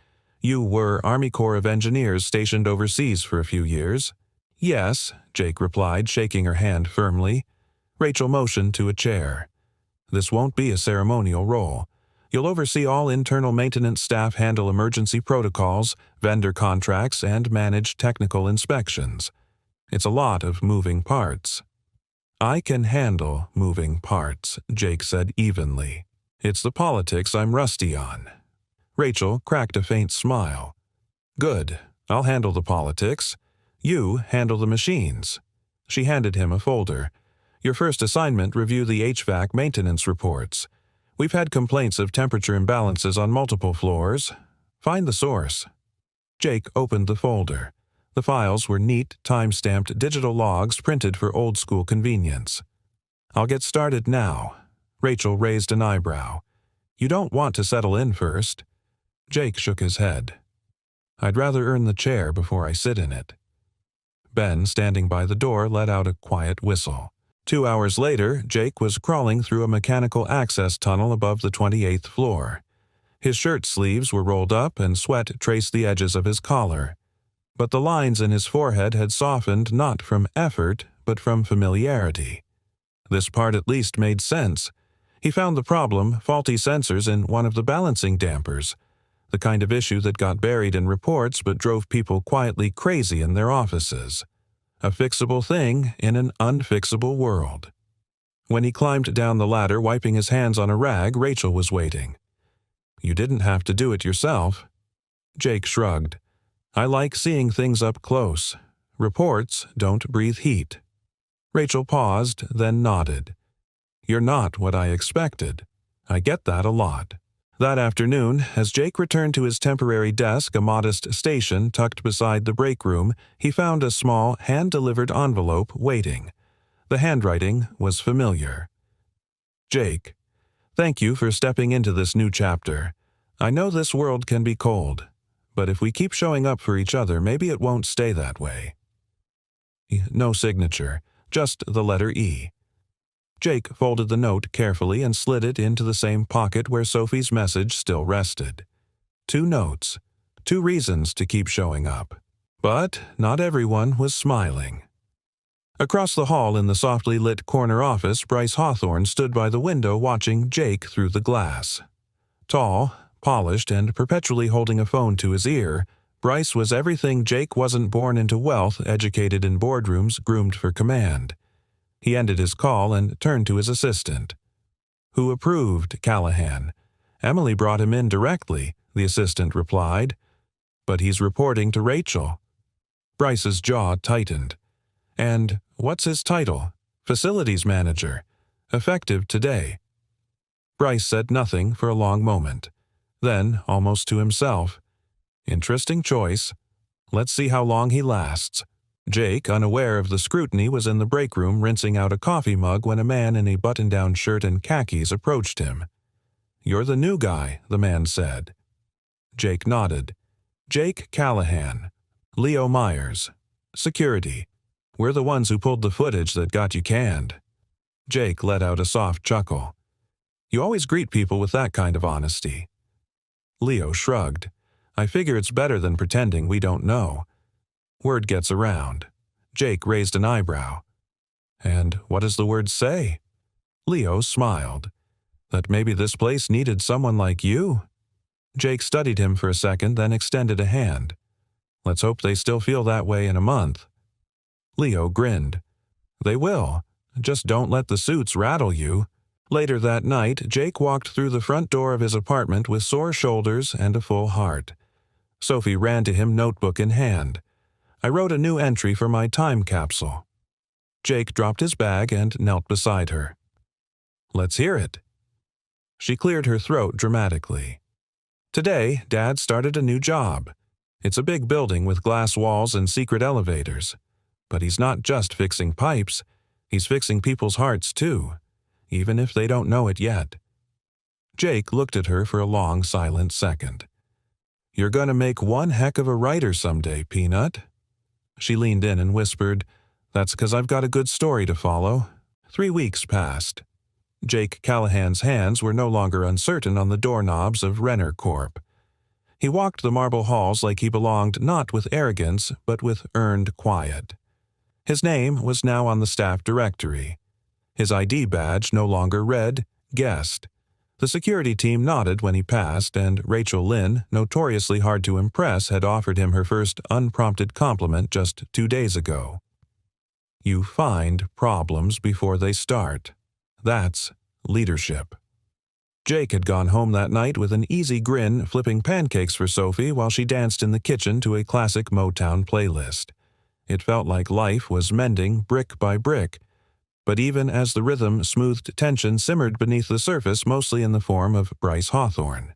You were Army Corps of Engineers stationed overseas for a few years." "Yes," Jake replied, shaking her hand firmly. Rachel motioned to a chair. "This won't be a ceremonial role. You'll oversee all internal maintenance staff, handle emergency protocols, vendor contracts, and manage technical inspections. It's a lot of moving parts." "I can handle moving parts," Jake said evenly. "It's the politics I'm rusty on." Rachel cracked a faint smile. "Good. I'll handle the politics. You handle the machines." She handed him a folder. "Your first assignment, review the HVAC maintenance reports. We've had complaints of temperature imbalances on multiple floors. Find the source." Jake opened the folder. The files were neat, time-stamped digital logs printed for old-school convenience. "I'll get started now." Rachel raised an eyebrow. "You don't want to settle in first?" Jake shook his head. "I'd rather earn the chair before I sit in it." Ben, standing by the door, let out a quiet whistle. 2 hours later, Jake was crawling through a mechanical access tunnel above the 28th floor. His shirt sleeves were rolled up and sweat traced the edges of his collar. But the lines in his forehead had softened not from effort, but from familiarity. This part at least made sense. He found the problem, faulty sensors in one of the balancing dampers, the kind of issue that got buried in reports but drove people quietly crazy in their offices. A fixable thing in an unfixable world. When he climbed down the ladder, wiping his hands on a rag, Rachel was waiting. "You didn't have to do it yourself." Jake shrugged. "I like seeing things up close. Reports don't breathe heat." Rachel paused, then nodded. "You're not what I expected. I get that a lot." That afternoon, as Jake returned to his temporary desk, a modest station tucked beside the break room, he found a small, hand-delivered envelope waiting. The handwriting was familiar. "Jake, thank you for stepping into this new chapter. I know this world can be cold, but if we keep showing up for each other, maybe it won't stay that way." No signature, just the letter E. Jake folded the note carefully and slid it into the same pocket where Sophie's message still rested. 2 notes, 2 reasons to keep showing up. But not everyone was smiling. Across the hall in the softly lit corner office, Bryce Hawthorne stood by the window watching Jake through the glass. Tall, polished, and perpetually holding a phone to his ear, Bryce was everything Jake wasn't born into wealth, educated in boardrooms, groomed for command. He ended his call and turned to his assistant. "Who approved, Callahan?" "Emily brought him in directly," the assistant replied. "But he's reporting to Rachel." Bryce's jaw tightened. "And what's his title?" "Facilities manager. Effective today." Bryce said nothing for a long moment. Then, almost to himself, "Interesting choice. Let's see how long he lasts." Jake, unaware of the scrutiny, was in the break room rinsing out a coffee mug when a man in a button-down shirt and khakis approached him. "You're the new guy," the man said. Jake nodded. "Jake Callahan. Leo Myers. Security. We're the ones who pulled the footage that got you canned." Jake let out a soft chuckle. "You always greet people with that kind of honesty." Leo shrugged. "I figure it's better than pretending we don't know. Word gets around." Jake raised an eyebrow. "And what does the word say?" Leo smiled. "That maybe this place needed someone like you?" Jake studied him for a second, then extended a hand. "Let's hope they still feel that way in a month." Leo grinned. "They will. Just don't let the suits rattle you. Later that night, Jake walked through the front door of his apartment with sore shoulders and a full heart. Sophie ran to him, notebook in hand. I wrote a new entry for my time capsule. Jake dropped his bag and knelt beside her. Let's hear it. She cleared her throat dramatically. Today, Dad started a new job. It's a big building with glass walls and secret elevators. But he's not just fixing pipes, he's fixing people's hearts too, even if they don't know it yet. Jake looked at her for a long, silent second. You're going to make one heck of a writer someday, Peanut. She leaned in and whispered, That's because I've got a good story to follow. 3 weeks passed. Jake Callahan's hands were no longer uncertain on the doorknobs of Renner Corp. He walked the marble halls like he belonged not with arrogance, but with earned quiet. His name was now on the staff directory. His ID badge no longer read guest. The security team nodded when he passed, and Rachel Lynn, notoriously hard to impress, had offered him her first unprompted compliment just 2 days ago. You find problems before they start. That's leadership. Jake had gone home that night with an easy grin, flipping pancakes for Sophie while she danced in the kitchen to a classic Motown playlist. It felt like life was mending brick by brick, but even as the rhythm smoothed, tension simmered beneath the surface, mostly in the form of Bryce Hawthorne.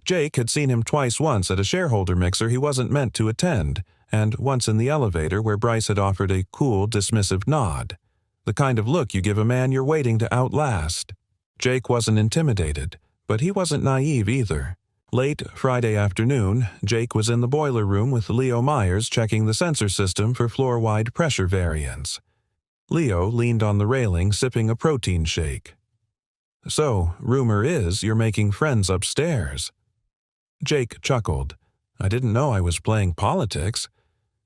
Jake had seen him once at a shareholder mixer he wasn't meant to attend, and once in the elevator where Bryce had offered a cool, dismissive nod. The kind of look you give a man you're waiting to outlast. Jake wasn't intimidated, but he wasn't naive either. Late Friday afternoon, Jake was in the boiler room with Leo Myers checking the sensor system for floor-wide pressure variance. Leo leaned on the railing, sipping a protein shake. So, rumor is you're making friends upstairs. Jake chuckled. I didn't know I was playing politics.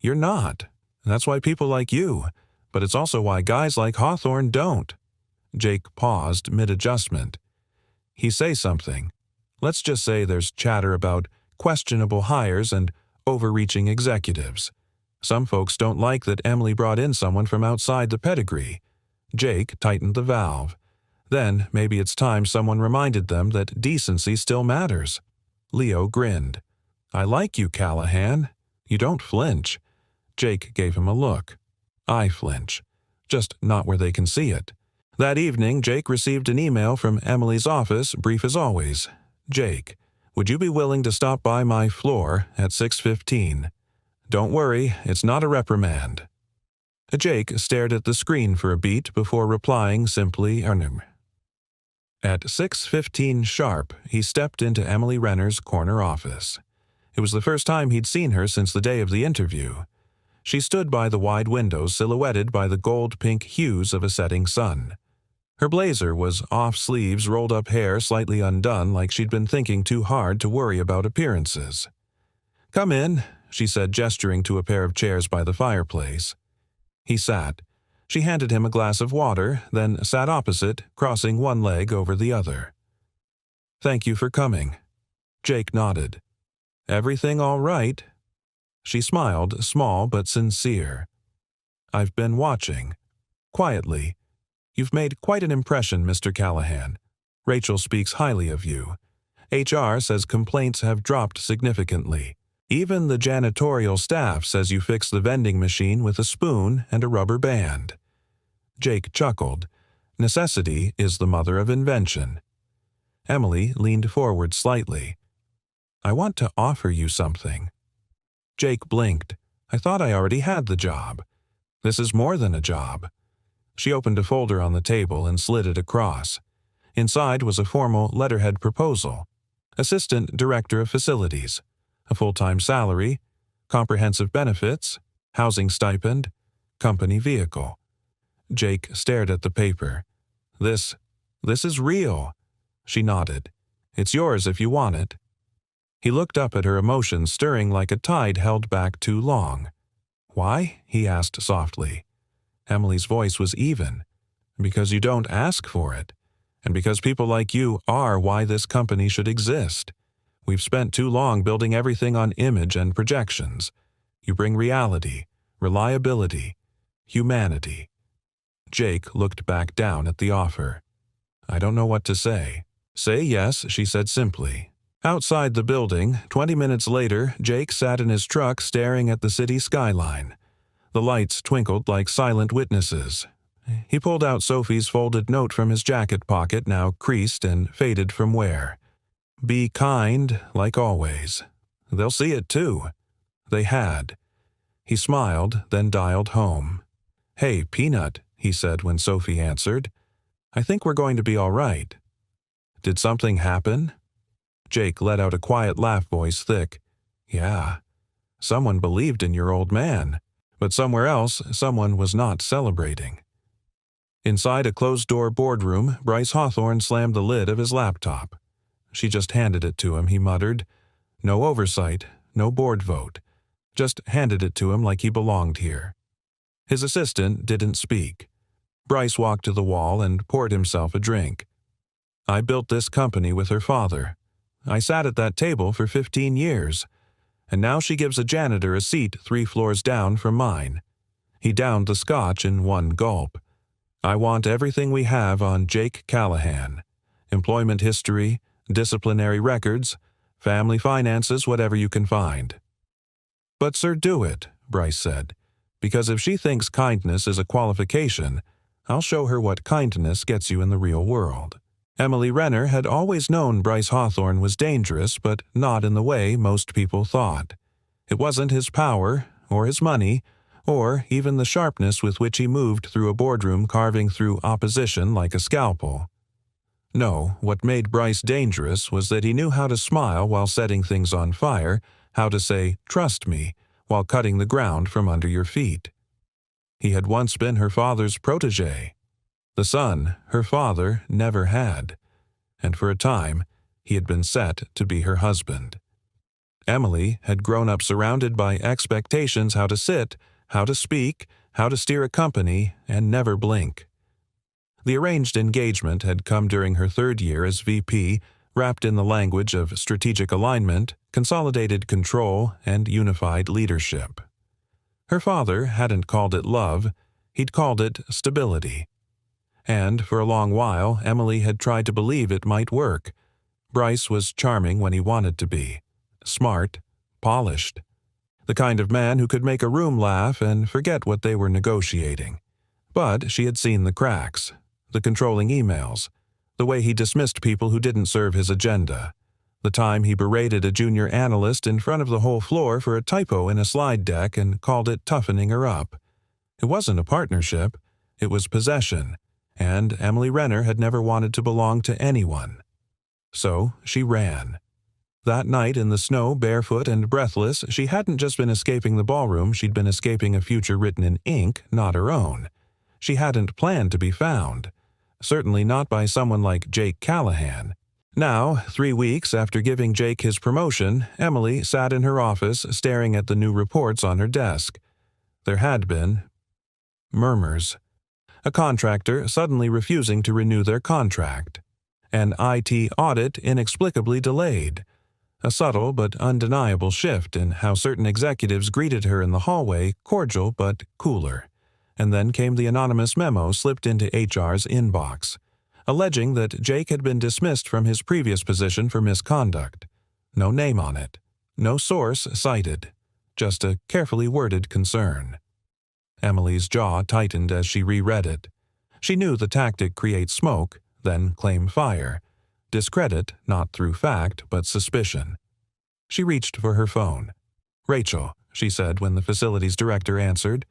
You're not. That's why people like you, but it's also why guys like Hawthorne don't. Jake paused mid-adjustment. He say something. Let's just say there's chatter about questionable hires and overreaching executives. Some folks don't like that Emily brought in someone from outside the pedigree. Jake tightened the valve. Then maybe it's time someone reminded them that decency still matters. Leo grinned. I like you, Callahan. You don't flinch. Jake gave him a look. I flinch. Just not where they can see it. That evening, Jake received an email from Emily's office, brief as always. Jake, would you be willing to stop by my floor at 6:15? Don't worry, it's not a reprimand. Jake stared at the screen for a beat before replying simply, At 6:15 sharp, he stepped into Emily Renner's corner office. It was the first time he'd seen her since the day of the interview. She stood by the wide windows silhouetted by the gold-pink hues of a setting sun. Her blazer was off sleeves, rolled-up hair slightly undone like she'd been thinking too hard to worry about appearances. Come in, she said, gesturing to a pair of chairs by the fireplace. He sat. She handed him a glass of water, then sat opposite, crossing one leg over the other. Thank you for coming. Jake nodded. Everything all right? She smiled, small but sincere. I've been watching. Quietly. You've made quite an impression, Mr. Callahan. Rachel speaks highly of you. HR says complaints have dropped significantly. Even the janitorial staff says you fixed the vending machine with a spoon and a rubber band. Jake chuckled. Necessity is the mother of invention. Emily leaned forward slightly. I want to offer you something. Jake blinked. I thought I already had the job. This is more than a job. She opened a folder on the table and slid it across. Inside was a formal letterhead proposal. Assistant Director of Facilities. A full-time salary. Comprehensive benefits. Housing stipend. Company vehicle. Jake stared at the paper. This is real. She nodded. It's yours if you want it. He looked up at her, emotions stirring like a tide held back too long. Why? He asked softly. Emily's voice was even. Because you don't ask for it. And because people like you are why this company should exist. We've spent too long building everything on image and projections. You bring reality, reliability, humanity. Jake looked back down at the offer. "I don't know what to say." "Say yes," she said simply. Outside the building, 20 minutes later, Jake sat in his truck staring at the city skyline. The lights twinkled like silent witnesses. He pulled out Sophie's folded note from his jacket pocket, now creased and faded from wear. "Be kind, like always. They'll see it, too." They had. He smiled, then dialed home. "Hey, Peanut," he said when Sophie answered. "I think we're going to be all right." "Did something happen?" Jake let out a quiet laugh, voice thick. "Yeah. Someone believed in your old man. But somewhere else, someone was not celebrating." Inside a closed-door boardroom, Bryce Hawthorne slammed the lid of his laptop. "She just handed it to him," he muttered. "No oversight, no board vote. Just handed it to him like he belonged here." His assistant didn't speak. Bryce walked to the wall and poured himself a drink. "I built this company with her father. I sat at that table for 15 years. And now she gives a janitor a seat 3 floors down from mine." He downed the scotch in one gulp. "I want everything we have on Jake Callahan. Employment history, disciplinary records, family finances, whatever you can find." "But sir, do it," Bryce said. "Because if she thinks kindness is a qualification, I'll show her what kindness gets you in the real world." Emily Renner had always known Bryce Hawthorne was dangerous, but not in the way most people thought. It wasn't his power, or his money, or even the sharpness with which he moved through a boardroom carving through opposition like a scalpel. No, what made Bryce dangerous was that he knew how to smile while setting things on fire, how to say, "Trust me," while cutting the ground from under your feet. He had once been her father's protégé. The son her father never had, and for a time he had been set to be her husband. Emily had grown up surrounded by expectations how to sit, how to speak, how to steer a company, and never blink. The arranged engagement had come during her 3rd year as VP, wrapped in the language of strategic alignment, consolidated control, and unified leadership. Her father hadn't called it love, he'd called it stability. And for a long while, Emily had tried to believe it might work. Bryce was charming when he wanted to be. Smart, polished. The kind of man who could make a room laugh and forget what they were negotiating. But she had seen the cracks, the controlling emails, the way he dismissed people who didn't serve his agenda, the time he berated a junior analyst in front of the whole floor for a typo in a slide deck and called it toughening her up. It wasn't a partnership, it was possession. And Emily Renner had never wanted to belong to anyone. So she ran. That night in the snow, barefoot and breathless, she hadn't just been escaping the ballroom, she'd been escaping a future written in ink, not her own. She hadn't planned to be found. Certainly not by someone like Jake Callahan. Now, 3 weeks after giving Jake his promotion, Emily sat in her office staring at the new reports on her desk. There had been murmurs. A contractor suddenly refusing to renew their contract. An IT audit inexplicably delayed. A subtle but undeniable shift in how certain executives greeted her in the hallway, cordial but cooler. And then came the anonymous memo slipped into HR's inbox, alleging that Jake had been dismissed from his previous position for misconduct. No name on it. No source cited. Just a carefully worded concern. Emily's jaw tightened as she reread it. She knew the tactic create smoke, then claim fire. Discredit not through fact, but suspicion. She reached for her phone. "Rachel," she said when the facilities director answered,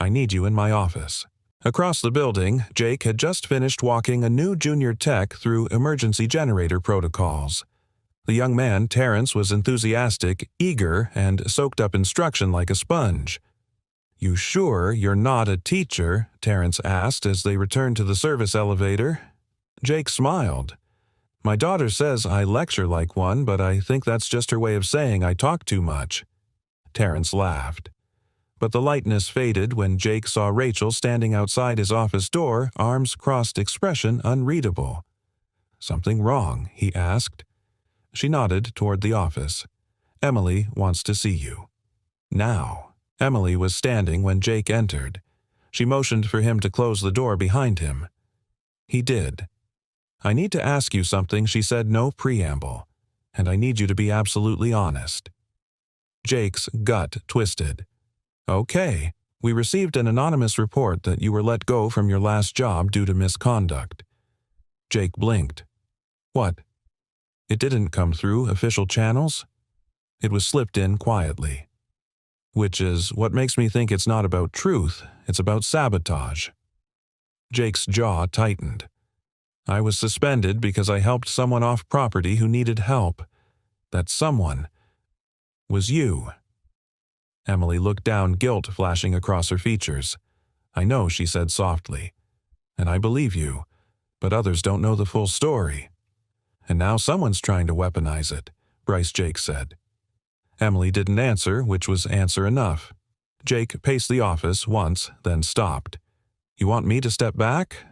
"I need you in my office." Across the building, Jake had just finished walking a new junior tech through emergency generator protocols. The young man, Terrence, was enthusiastic, eager, and soaked up instruction like a sponge. "You sure you're not a teacher?" Terrence asked as they returned to the service elevator. Jake smiled. "My daughter says I lecture like one, but I think that's just her way of saying I talk too much." Terrence laughed. But the lightness faded when Jake saw Rachel standing outside his office door, arms crossed, expression unreadable. "Something wrong?" he asked. She nodded toward the office. "Emily wants to see you." Now. Emily was standing when Jake entered. She motioned for him to close the door behind him. He did. "I need to ask you something," she said, no preamble. "And I need you to be absolutely honest." Jake's gut twisted. "Okay. We received an anonymous report that you were let go from your last job due to misconduct." Jake blinked. "What? It didn't come through official channels?" "It was slipped in quietly." "Which is what makes me think it's not about truth, it's about sabotage." Jake's jaw tightened. "I was suspended because I helped someone off property who needed help. That someone was you." Emily looked down, guilt flashing across her features. "I know," she said softly. "And I believe you. But others don't know the full story." "And now someone's trying to weaponize it," Bryce Jake said. Emily didn't answer, which was answer enough. Jake paced the office once, then stopped. "You want me to step back?"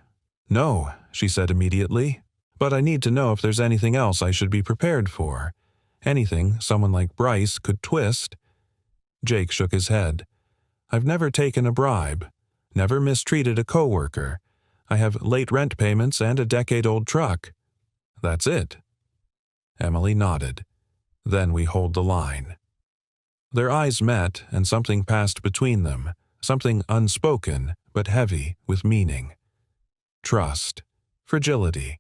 "No," she said immediately. "But I need to know if there's anything else I should be prepared for. Anything someone like Bryce could twist." Jake shook his head. "I've never taken a bribe. Never mistreated a coworker. I have late rent payments and a decade-old truck. That's it." Emily nodded. "Then we hold the line." Their eyes met, and something passed between them, something unspoken but heavy with meaning. Trust. Fragility.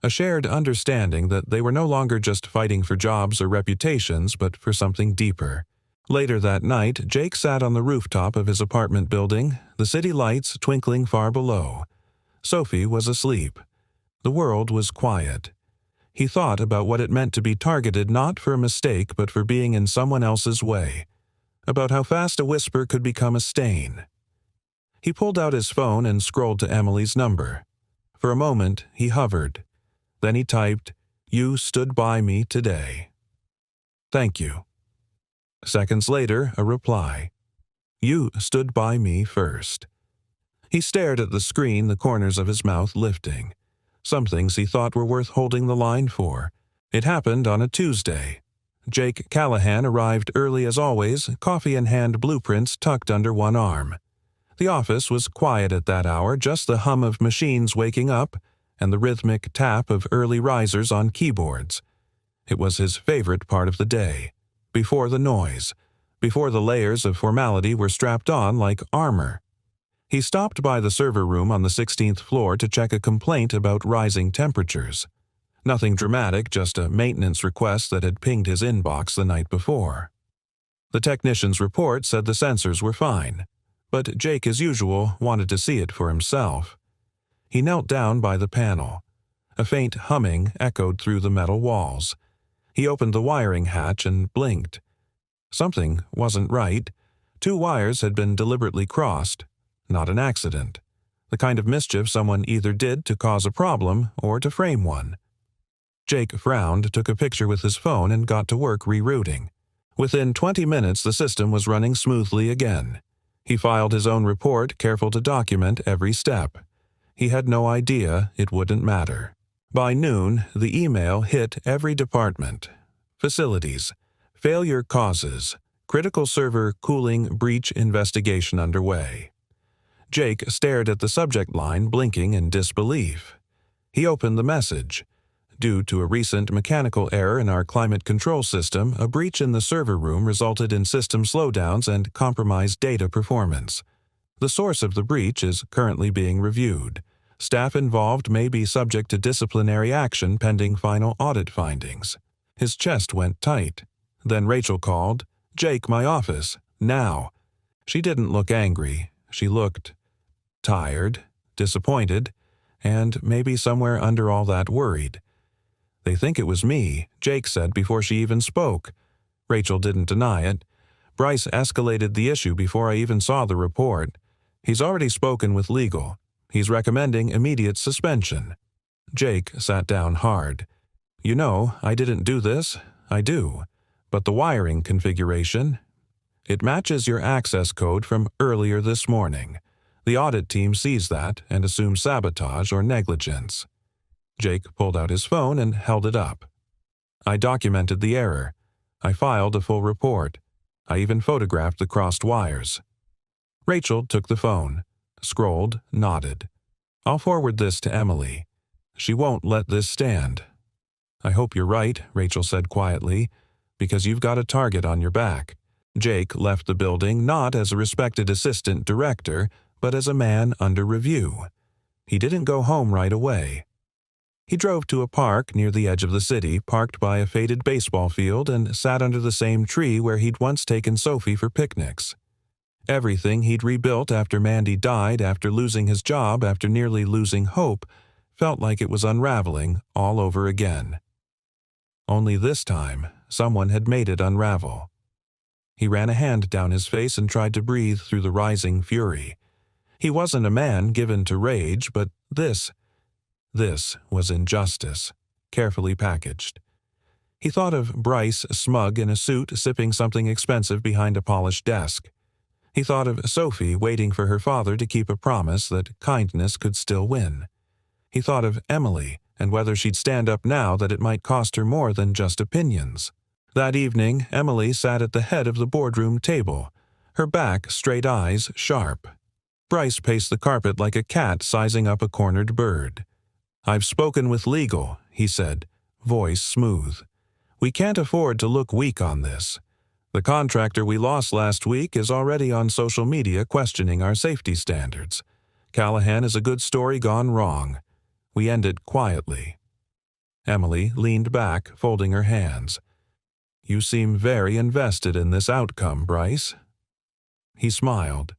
A shared understanding that they were no longer just fighting for jobs or reputations, but for something deeper. Later that night, Jake sat on the rooftop of his apartment building, the city lights twinkling far below. Sophie was asleep. The world was quiet. He thought about what it meant to be targeted not for a mistake but for being in someone else's way. About how fast a whisper could become a stain. He pulled out his phone and scrolled to Emily's number. For a moment, he hovered. Then he typed, "You stood by me today. Thank you." Seconds later, a reply. "You stood by me first." He stared at the screen, the corners of his mouth lifting. Some things he thought were worth holding the line for. It happened on a Tuesday. Jake Callahan arrived early as always, coffee in hand, blueprints tucked under one arm. The office was quiet at that hour, just the hum of machines waking up and the rhythmic tap of early risers on keyboards. It was his favorite part of the day. Before the noise. Before the layers of formality were strapped on like armor. He stopped by the server room on the 16th floor to check a complaint about rising temperatures. Nothing dramatic, just a maintenance request that had pinged his inbox the night before. The technician's report said the sensors were fine, but Jake, as usual, wanted to see it for himself. He knelt down by the panel. A faint humming echoed through the metal walls. He opened the wiring hatch and blinked. Something wasn't right. 2 wires had been deliberately crossed. Not an accident. The kind of mischief someone either did to cause a problem or to frame one. Jake frowned, took a picture with his phone, and got to work rerouting. Within 20 minutes, the system was running smoothly again. He filed his own report, careful to document every step. He had no idea it wouldn't matter. By noon, the email hit every department. Facilities. Failure causes. Critical server cooling breach investigation underway. Jake stared at the subject line, blinking in disbelief. He opened the message. Due to a recent mechanical error in our climate control system, a breach in the server room resulted in system slowdowns and compromised data performance. The source of the breach is currently being reviewed. Staff involved may be subject to disciplinary action pending final audit findings. His chest went tight. Then Rachel called, "Jake, my office, now." She didn't look angry. She looked tired, disappointed, and maybe somewhere under all that worried. "They think it was me," Jake said before she even spoke. Rachel didn't deny it. "Bryce escalated the issue before I even saw the report. He's already spoken with legal. He's recommending immediate suspension." Jake sat down hard. "You know, I didn't do this. I do. But the wiring configuration, it matches your access code from earlier this morning. The audit team sees that and assumes sabotage or negligence." Jake pulled out his phone and held it up. "I documented the error. I filed a full report. I even photographed the crossed wires." Rachel took the phone. scrolled, nodded. "I'll forward this to Emily. She won't let this stand." "I hope you're right," Rachel said quietly, "because you've got a target on your back." Jake left the building not as a respected assistant director, but as a man under review. He didn't go home right away. He drove to a park near the edge of the city, parked by a faded baseball field, and sat under the same tree where he'd once taken Sophie for picnics. Everything he'd rebuilt after Mandy died, after losing his job, after nearly losing hope, felt like it was unraveling all over again. Only this time, someone had made it unravel. He ran a hand down his face and tried to breathe through the rising fury. He wasn't a man given to rage, but this was injustice, carefully packaged. He thought of Bryce smug in a suit sipping something expensive behind a polished desk. He thought of Sophie waiting for her father to keep a promise that kindness could still win. He thought of Emily and whether she'd stand up now that it might cost her more than just opinions. That evening, Emily sat at the head of the boardroom table, her back, straight eyes, sharp. Bryce paced the carpet like a cat sizing up a cornered bird. "I've spoken with legal," he said, voice smooth. "We can't afford to look weak on this. The contractor we lost last week is already on social media questioning our safety standards. Callahan is a good story gone wrong. We end it quietly." Emily leaned back, folding her hands. "You seem very invested in this outcome, Bryce." He smiled.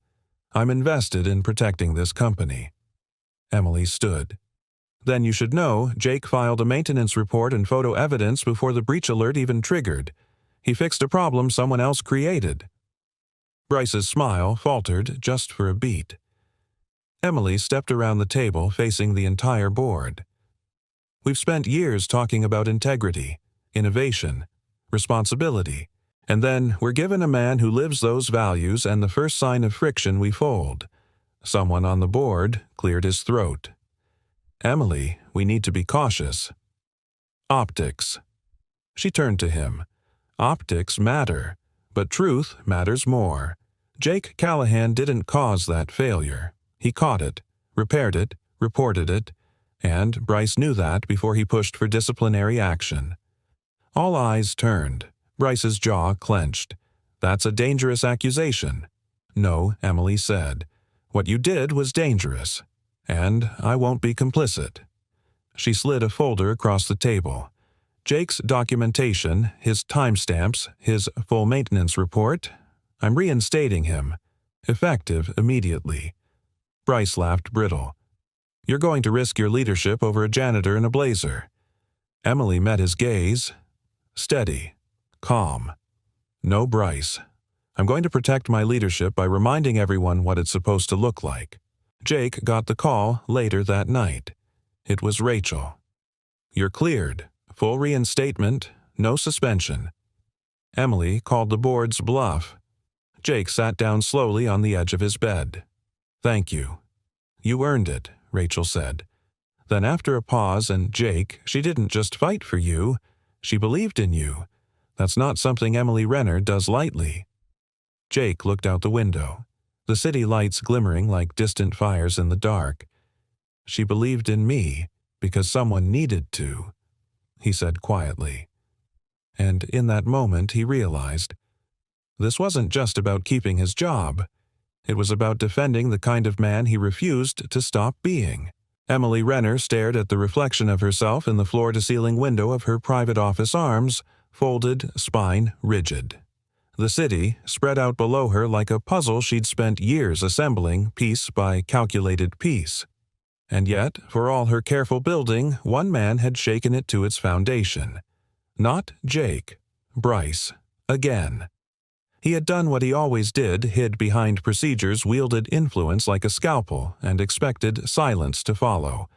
"I'm invested in protecting this company." Emily stood. "Then you should know Jake filed a maintenance report and photo evidence before the breach alert even triggered. He fixed a problem someone else created." Bryce's smile faltered just for a beat. Emily stepped around the table, facing the entire board. "We've spent years talking about integrity, innovation, responsibility, and then we're given a man who lives those values, and the first sign of friction we fold." Someone on the board cleared his throat. "Emily, we need to be cautious." "Optics." She turned to him. "Optics matter, but truth matters more. Jake Callahan didn't cause that failure. He caught it, repaired it, reported it, and Bryce knew that before he pushed for disciplinary action." All eyes turned. Bryce's jaw clenched. "That's a dangerous accusation." "No," Emily said. "What you did was dangerous, and I won't be complicit." She slid a folder across the table. "Jake's documentation, his timestamps, his full maintenance report. I'm reinstating him. Effective immediately." Bryce laughed brittle. "You're going to risk your leadership over a janitor in a blazer." Emily met his gaze. Steady. Calm. "No, Bryce. I'm going to protect my leadership by reminding everyone what it's supposed to look like." Jake got the call later that night. It was Rachel. "You're cleared. Full reinstatement. No suspension." Emily called the board's bluff. Jake sat down slowly on the edge of his bed. "Thank you." "You earned it," Rachel said. Then after a pause, and "Jake, she didn't just fight for you. She believed in you. That's not something Emily Renner does lightly." Jake looked out the window, the city lights glimmering like distant fires in the dark. "She believed in me because someone needed to," he said quietly. And in that moment he realized this wasn't just about keeping his job. It was about defending the kind of man he refused to stop being. Emily Renner stared at the reflection of herself in the floor-to-ceiling window of her private office, arms folded, spine rigid. The city spread out below her like a puzzle she'd spent years assembling piece by calculated piece. And yet, for all her careful building, one man had shaken it to its foundation. Not Jake. Bryce. Again. He had done what he always did, hid behind procedures, wielded influence like a scalpel, and expected silence to follow.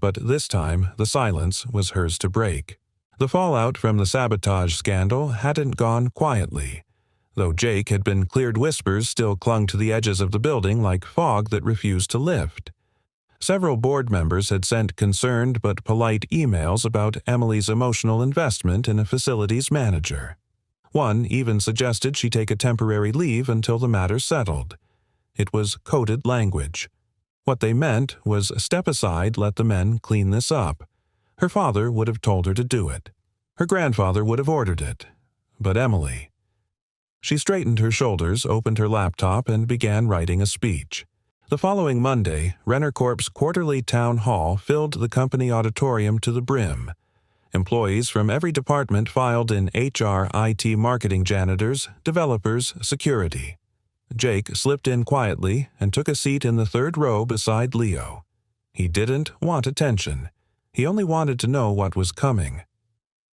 But this time, the silence was hers to break. The fallout from the sabotage scandal hadn't gone quietly. Though Jake had been cleared, whispers still clung to the edges of the building like fog that refused to lift. Several board members had sent concerned but polite emails about Emily's emotional investment in a facilities manager. One even suggested she take a temporary leave until the matter settled. It was coded language, What they meant was step aside, let the men clean this up. Her father would have told her to do it. Her grandfather would have ordered it. But Emily. She straightened her shoulders, opened her laptop, and began writing a speech. The following Monday, Renner Corp's quarterly town hall filled the company auditorium to the brim. Employees from every department filed in: HR, IT, marketing, janitors, developers, security. Jake slipped in quietly and took a seat in the third row beside Leo. He didn't want attention. He only wanted to know what was coming.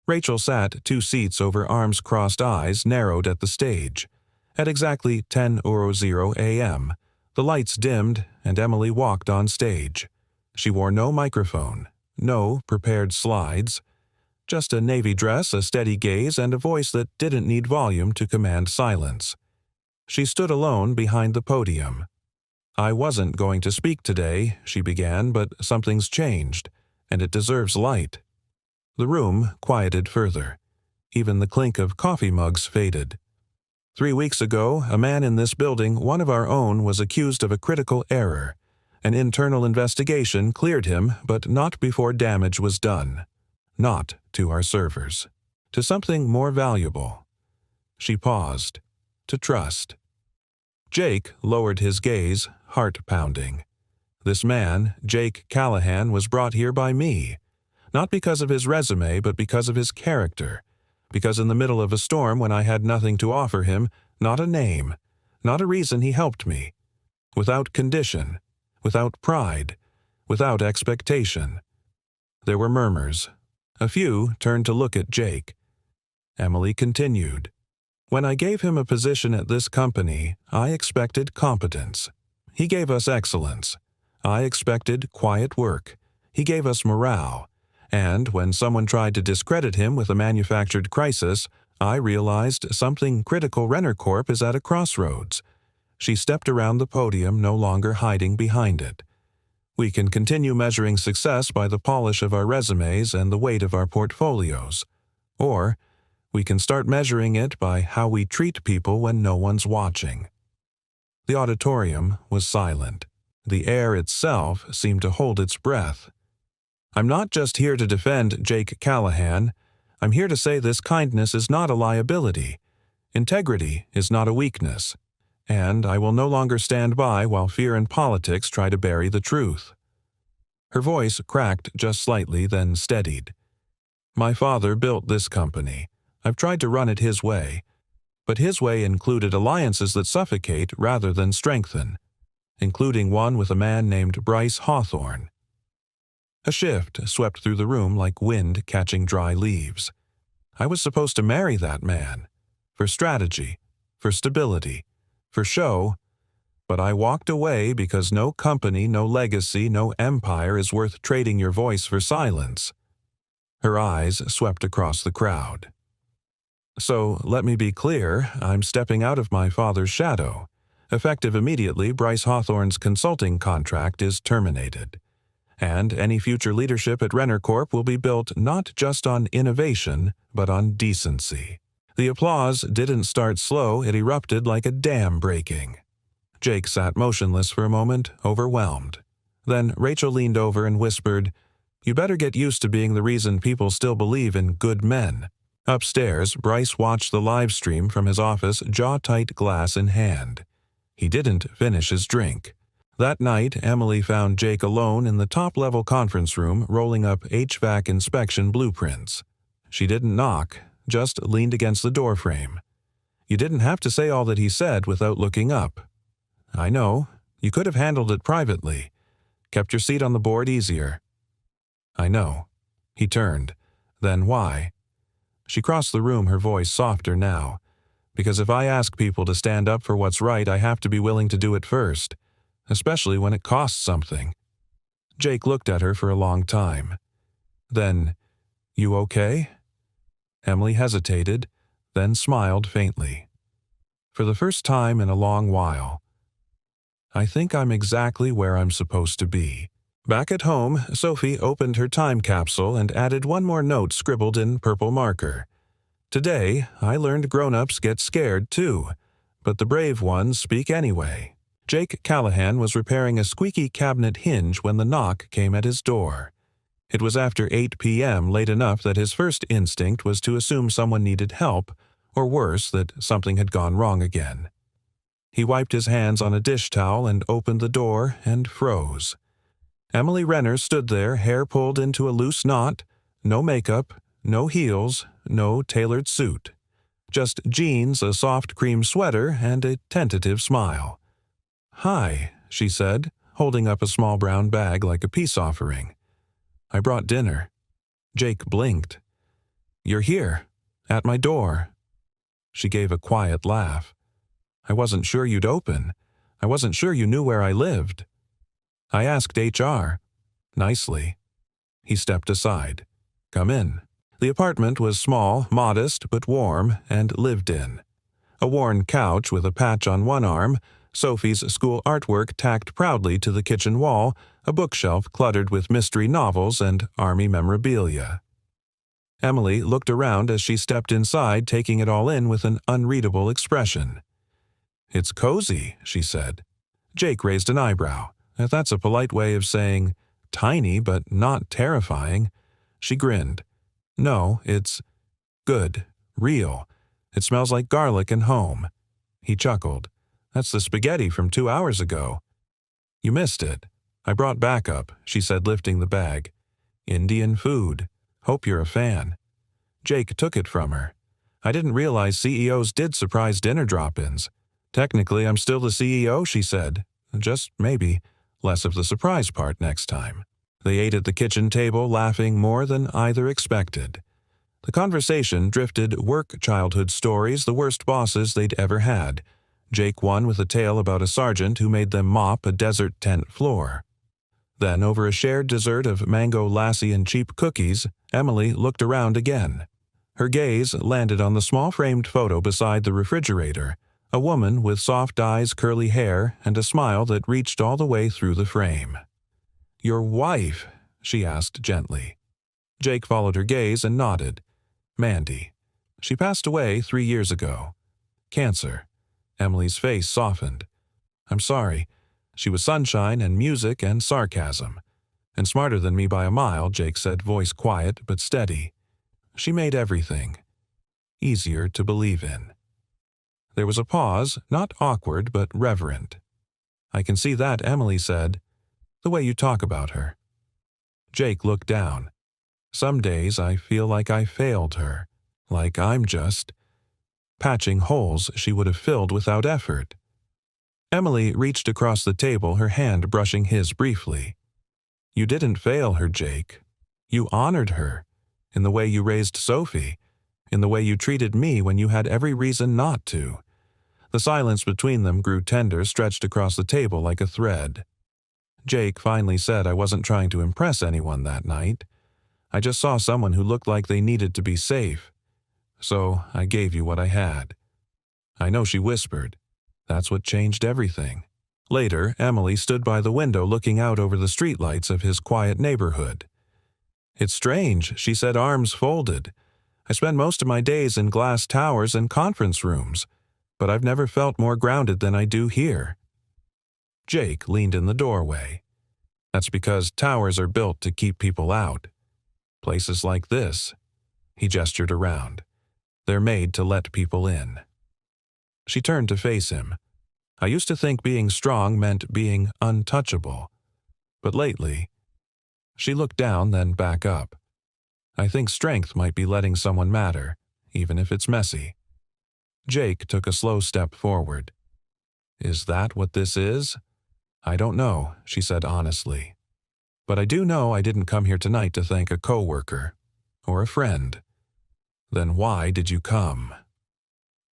Rachel sat 2 seats over, arms crossed, eyes narrowed at the stage. At exactly 10:00 a.m., the lights dimmed and Emily walked on stage. She wore no microphone, no prepared slides, just a navy dress, a steady gaze, and a voice that didn't need volume to command silence. She stood alone behind the podium. "I wasn't going to speak today," she began, "but something's changed, and it deserves light." The room quieted further. Even the clink of coffee mugs faded. 3 weeks ago, a man in this building, one of our own, was accused of a critical error. An internal investigation cleared him, but not before damage was done. Not to our servers. To something more valuable. She paused. To trust. Jake lowered his gaze, heart pounding. This man, Jake Callahan, was brought here by me. Not because of his resume, but because of his character. Because in the middle of a storm when I had nothing to offer him, not a name, not a reason, he helped me. Without condition, without pride, without expectation. There were murmurs. A few turned to look at Jake. Emily continued. When I gave him a position at this company, I expected competence. He gave us excellence. I expected quiet work. He gave us morale. And when someone tried to discredit him with a manufactured crisis, I realized something critical. Renner Corp is at a crossroads. She stepped around the podium, no longer hiding behind it. We can continue measuring success by the polish of our resumes and the weight of our portfolios. Or we can start measuring it by how we treat people when no one's watching. The auditorium was silent. The air itself seemed to hold its breath. I'm not just here to defend Jake Callahan. I'm here to say this kindness is not a liability. Integrity is not a weakness. And I will no longer stand by while fear and politics try to bury the truth. Her voice cracked just slightly, then steadied. My father built this company. I've tried to run it his way. But his way included alliances that suffocate rather than strengthen, including one with a man named Bryce Hawthorne. A shift swept through the room like wind catching dry leaves. I was supposed to marry that man. For strategy, for stability, for show. But I walked away because no company, no legacy, no empire is worth trading your voice for silence. Her eyes swept across the crowd. So, let me be clear, I'm stepping out of my father's shadow. Effective immediately, Bryce Hawthorne's consulting contract is terminated. And any future leadership at Renner Corp will be built not just on innovation, but on decency. The applause didn't start slow, it erupted like a dam breaking. Jake sat motionless for a moment, overwhelmed. Then Rachel leaned over and whispered, "You better get used to being the reason people still believe in good men." Upstairs, Bryce watched the live stream from his office, jaw-tight glass in hand. He didn't finish his drink. That night, Emily found Jake alone in the top-level conference room rolling up HVAC inspection blueprints. She didn't knock, just leaned against the doorframe. You didn't have to say all that he said without looking up. I know, you could have handled it privately. Kept your seat on the board easier. I know. He turned. Then why? She crossed the room, her voice softer now. Because if I ask people to stand up for what's right, I have to be willing to do it first. Especially when it costs something. Jake looked at her for a long time. Then, "You okay?" Emily hesitated, then smiled faintly. For the first time in a long while. I think I'm exactly where I'm supposed to be. Back at home, Sophie opened her time capsule and added one more note scribbled in purple marker. Today, I learned grown-ups get scared too, but the brave ones speak anyway. Jake Callahan was repairing a squeaky cabinet hinge when the knock came at his door. It was after 8 p.m., late enough that his first instinct was to assume someone needed help, or worse, that something had gone wrong again. He wiped his hands on a dish towel and opened the door and froze. Emily Renner stood there, hair pulled into a loose knot, no makeup, no heels, no tailored suit. Just jeans, a soft cream sweater, and a tentative smile. "Hi," she said, holding up a small brown bag like a peace offering. "I brought dinner." Jake blinked. "You're here, at my door." She gave a quiet laugh. "I wasn't sure you'd open. I wasn't sure you knew where I lived." "I asked HR." Nicely. He stepped aside. "Come in." The apartment was small, modest, but warm, and lived in. A worn couch with a patch on one arm, Sophie's school artwork tacked proudly to the kitchen wall, a bookshelf cluttered with mystery novels and army memorabilia. Emily looked around as she stepped inside, taking it all in with an unreadable expression. "It's cozy," she said. Jake raised an eyebrow. That's a polite way of saying, tiny but not terrifying. She grinned. "No, it's good, real. It smells like garlic and home." He chuckled. "That's the spaghetti from 2 hours ago." "You missed it. I brought backup," she said, lifting the bag. "Indian food. Hope you're a fan." Jake took it from her. "I didn't realize CEOs did surprise dinner drop-ins. Technically, I'm still the CEO," she said. "Just maybe. Less of the surprise part next time." They ate at the kitchen table, laughing more than either expected. The conversation drifted work childhood stories, the worst bosses they'd ever had. Jake won with a tale about a sergeant who made them mop a desert tent floor. Then, over a shared dessert of mango lassi and cheap cookies, Emily looked around again. Her gaze landed on the small framed photo beside the refrigerator, a woman with soft eyes, curly hair, and a smile that reached all the way through the frame. "Your wife?" she asked gently. Jake followed her gaze and nodded. "Mandy. She passed away 3 years ago. Cancer." Emily's face softened. "I'm sorry." She was sunshine and music and sarcasm. "And smarter than me by a mile," Jake said, voice quiet but steady. "She made everything easier to believe in." There was a pause, not awkward but reverent. "I can see that," Emily said. "The way you talk about her." Jake looked down. "Some days I feel like I failed her, like I'm just patching holes she would have filled without effort." Emily reached across the table, her hand brushing his briefly. "You didn't fail her, Jake. You honored her, in the way you raised Sophie, in the way you treated me when you had every reason not to." The silence between them grew tender, stretched across the table like a thread. Jake finally said, "I wasn't trying to impress anyone that night. I just saw someone who looked like they needed to be safe. So I gave you what I had." I know she whispered. That's what changed everything. Later, Emily stood by the window looking out over the streetlights of his quiet neighborhood. "It's strange," she said, arms folded. "I spend most of my days in glass towers and conference rooms, but I've never felt more grounded than I do here." Jake leaned in the doorway. "That's because towers are built to keep people out. Places like this," he gestured around, "they're made to let people in." She turned to face him. "I used to think being strong meant being untouchable. But lately—" She looked down, then back up. "I think strength might be letting someone matter, even if it's messy." Jake took a slow step forward. "Is that what this is?" "I don't know," she said honestly. "But I do know I didn't come here tonight to thank a coworker or a friend." "Then why did you come?"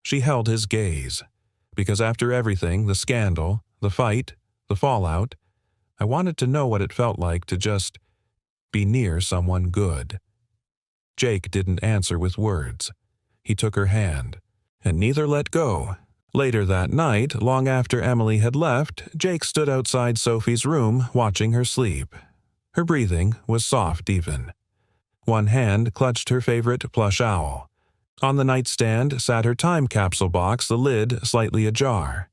She held his gaze. "Because after everything, the scandal, the fight, the fallout, I wanted to know what it felt like to just be near someone good." Jake didn't answer with words. He took her hand, and neither let go. Later that night, long after Emily had left, Jake stood outside Sophie's room watching her sleep. Her breathing was soft even. One hand clutched her favorite plush owl. On the nightstand sat her time capsule box, the lid slightly ajar.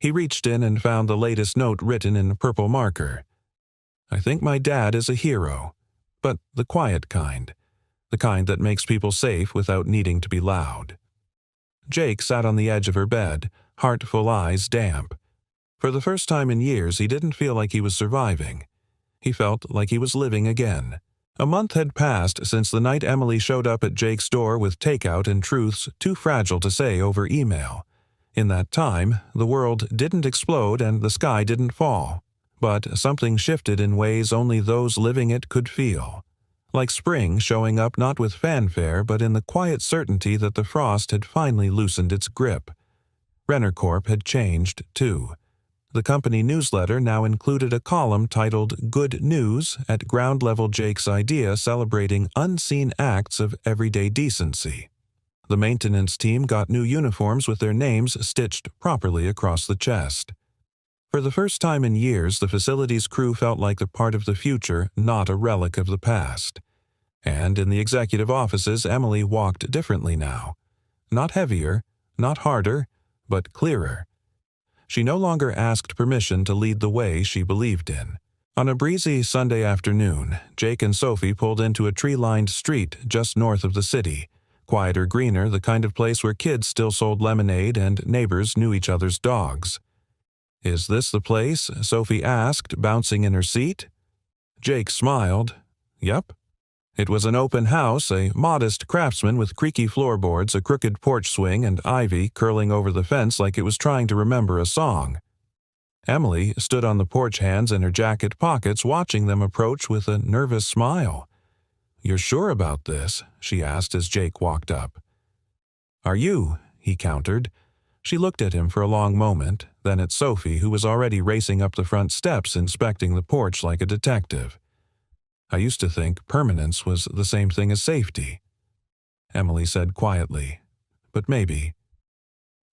He reached in and found the latest note written in purple marker. I think my dad is a hero, but the quiet kind. The kind that makes people safe without needing to be loud. Jake sat on the edge of her bed, heartful eyes damp. For the first time in years, he didn't feel like he was surviving. He felt like he was living again. A month had passed since the night Emily showed up at Jake's door with takeout and truths too fragile to say over email. In that time, the world didn't explode and the sky didn't fall. But something shifted in ways only those living it could feel. Like spring showing up not with fanfare but in the quiet certainty that the frost had finally loosened its grip. Renner Corp had changed, too. The company newsletter now included a column titled Good News at ground level Jake's idea celebrating unseen acts of everyday decency. The maintenance team got new uniforms with their names stitched properly across the chest. For the first time in years, the facility's crew felt like a part of the future, not a relic of the past. And in the executive offices, Emily walked differently now. Not heavier, not harder, but clearer. She no longer asked permission to lead the way she believed in. On a breezy Sunday afternoon, Jake and Sophie pulled into a tree-lined street just north of the city. Quieter, greener, the kind of place where kids still sold lemonade and neighbors knew each other's dogs. Is this the place? Sophie asked, bouncing in her seat. Jake smiled. Yep. It was an open house, a modest craftsman with creaky floorboards, a crooked porch swing, and ivy curling over the fence like it was trying to remember a song. Emily stood on the porch, hands in her jacket pockets, watching them approach with a nervous smile. You're sure about this? She asked as Jake walked up. Are you? He countered. She looked at him for a long moment, then at Sophie, who was already racing up the front steps, inspecting the porch like a detective. I used to think permanence was the same thing as safety. Emily said quietly, but maybe.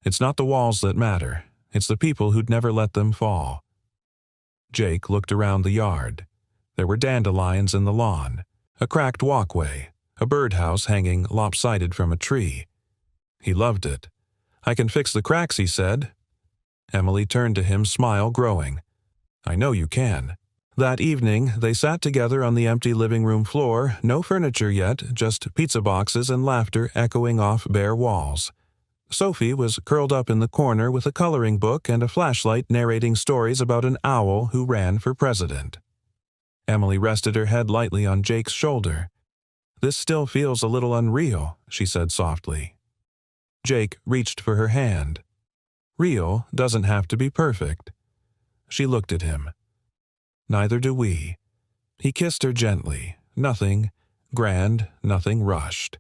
It's not the walls that matter. It's the people who'd never let them fall. Jake looked around the yard. There were dandelions in the lawn, a cracked walkway, a birdhouse hanging lopsided from a tree. He loved it. I can fix the cracks, he said. Emily turned to him, smile growing. I know you can. That evening, they sat together on the empty living room floor, no furniture yet, just pizza boxes and laughter echoing off bare walls. Sophie was curled up in the corner with a coloring book and a flashlight narrating stories about an owl who ran for president. Emily rested her head lightly on Jake's shoulder. This still feels a little unreal, she said softly. Jake reached for her hand. Real doesn't have to be perfect. She looked at him. Neither do we. He kissed her gently. Nothing grand, nothing rushed.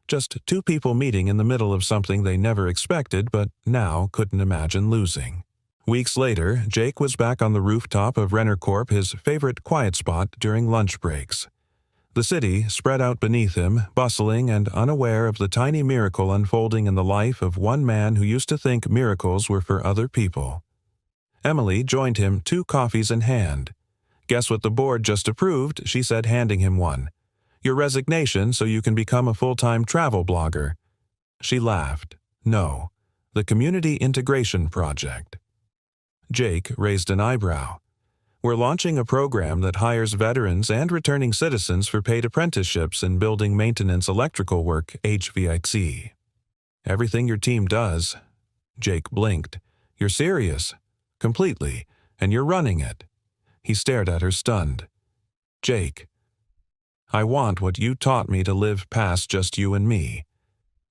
Just two people meeting in the middle of something they never expected but now couldn't imagine losing. Weeks later, Jake was back on the rooftop of Renner Corp, his favorite quiet spot during lunch breaks. The city spread out beneath him, bustling and unaware of the tiny miracle unfolding in the life of one man who used to think miracles were for other people. Emily joined him, 2 coffees in hand. Guess what the board just approved, she said, handing him one. Your resignation so you can become a full-time travel blogger. She laughed. No, the Community Integration Project. Jake raised an eyebrow. We're launching a program that hires veterans and returning citizens for paid apprenticeships in building maintenance electrical work, HVAC. Everything your team does. Jake blinked. You're serious? Completely. And you're running it. He stared at her, stunned. Jake, I want what you taught me to live past just you and me.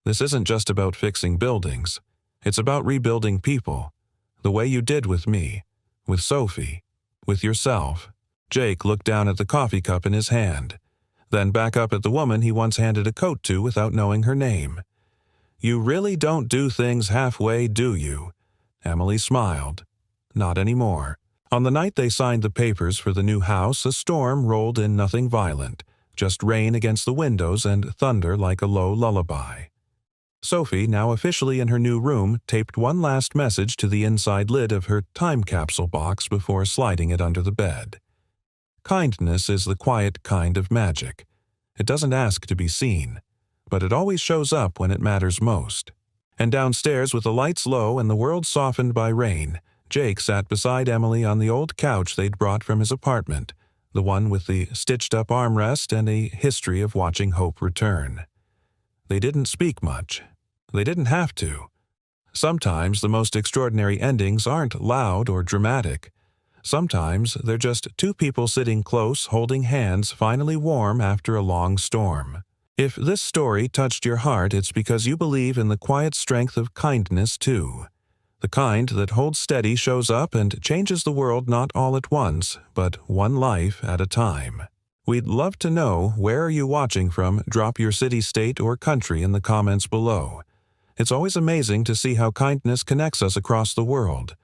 This isn't just about fixing buildings. It's about rebuilding people. The way you did with me, with Sophie, with yourself. Jake looked down at the coffee cup in his hand, then back up at the woman he once handed a coat to without knowing her name. You really don't do things halfway, do you? Emily smiled. Not anymore. On the night they signed the papers for the new house, a storm rolled in, nothing violent, just rain against the windows and thunder like a low lullaby. Sophie, now officially in her new room, taped one last message to the inside lid of her time capsule box before sliding it under the bed. Kindness is the quiet kind of magic. It doesn't ask to be seen, but it always shows up when it matters most. And downstairs, with the lights low and the world softened by rain, Jake sat beside Emily on the old couch they'd brought from his apartment, the one with the stitched-up armrest and a history of watching Hope return. They didn't speak much. They didn't have to. Sometimes the most extraordinary endings aren't loud or dramatic. Sometimes they're just two people sitting close, holding hands, finally warm after a long storm. If this story touched your heart, it's because you believe in the quiet strength of kindness, too. The kind that holds steady, shows up, and changes the world not all at once, but one life at a time. We'd love to know, where are you watching from? Drop your city, state, or country in the comments below. It's always amazing to see how kindness connects us across the world.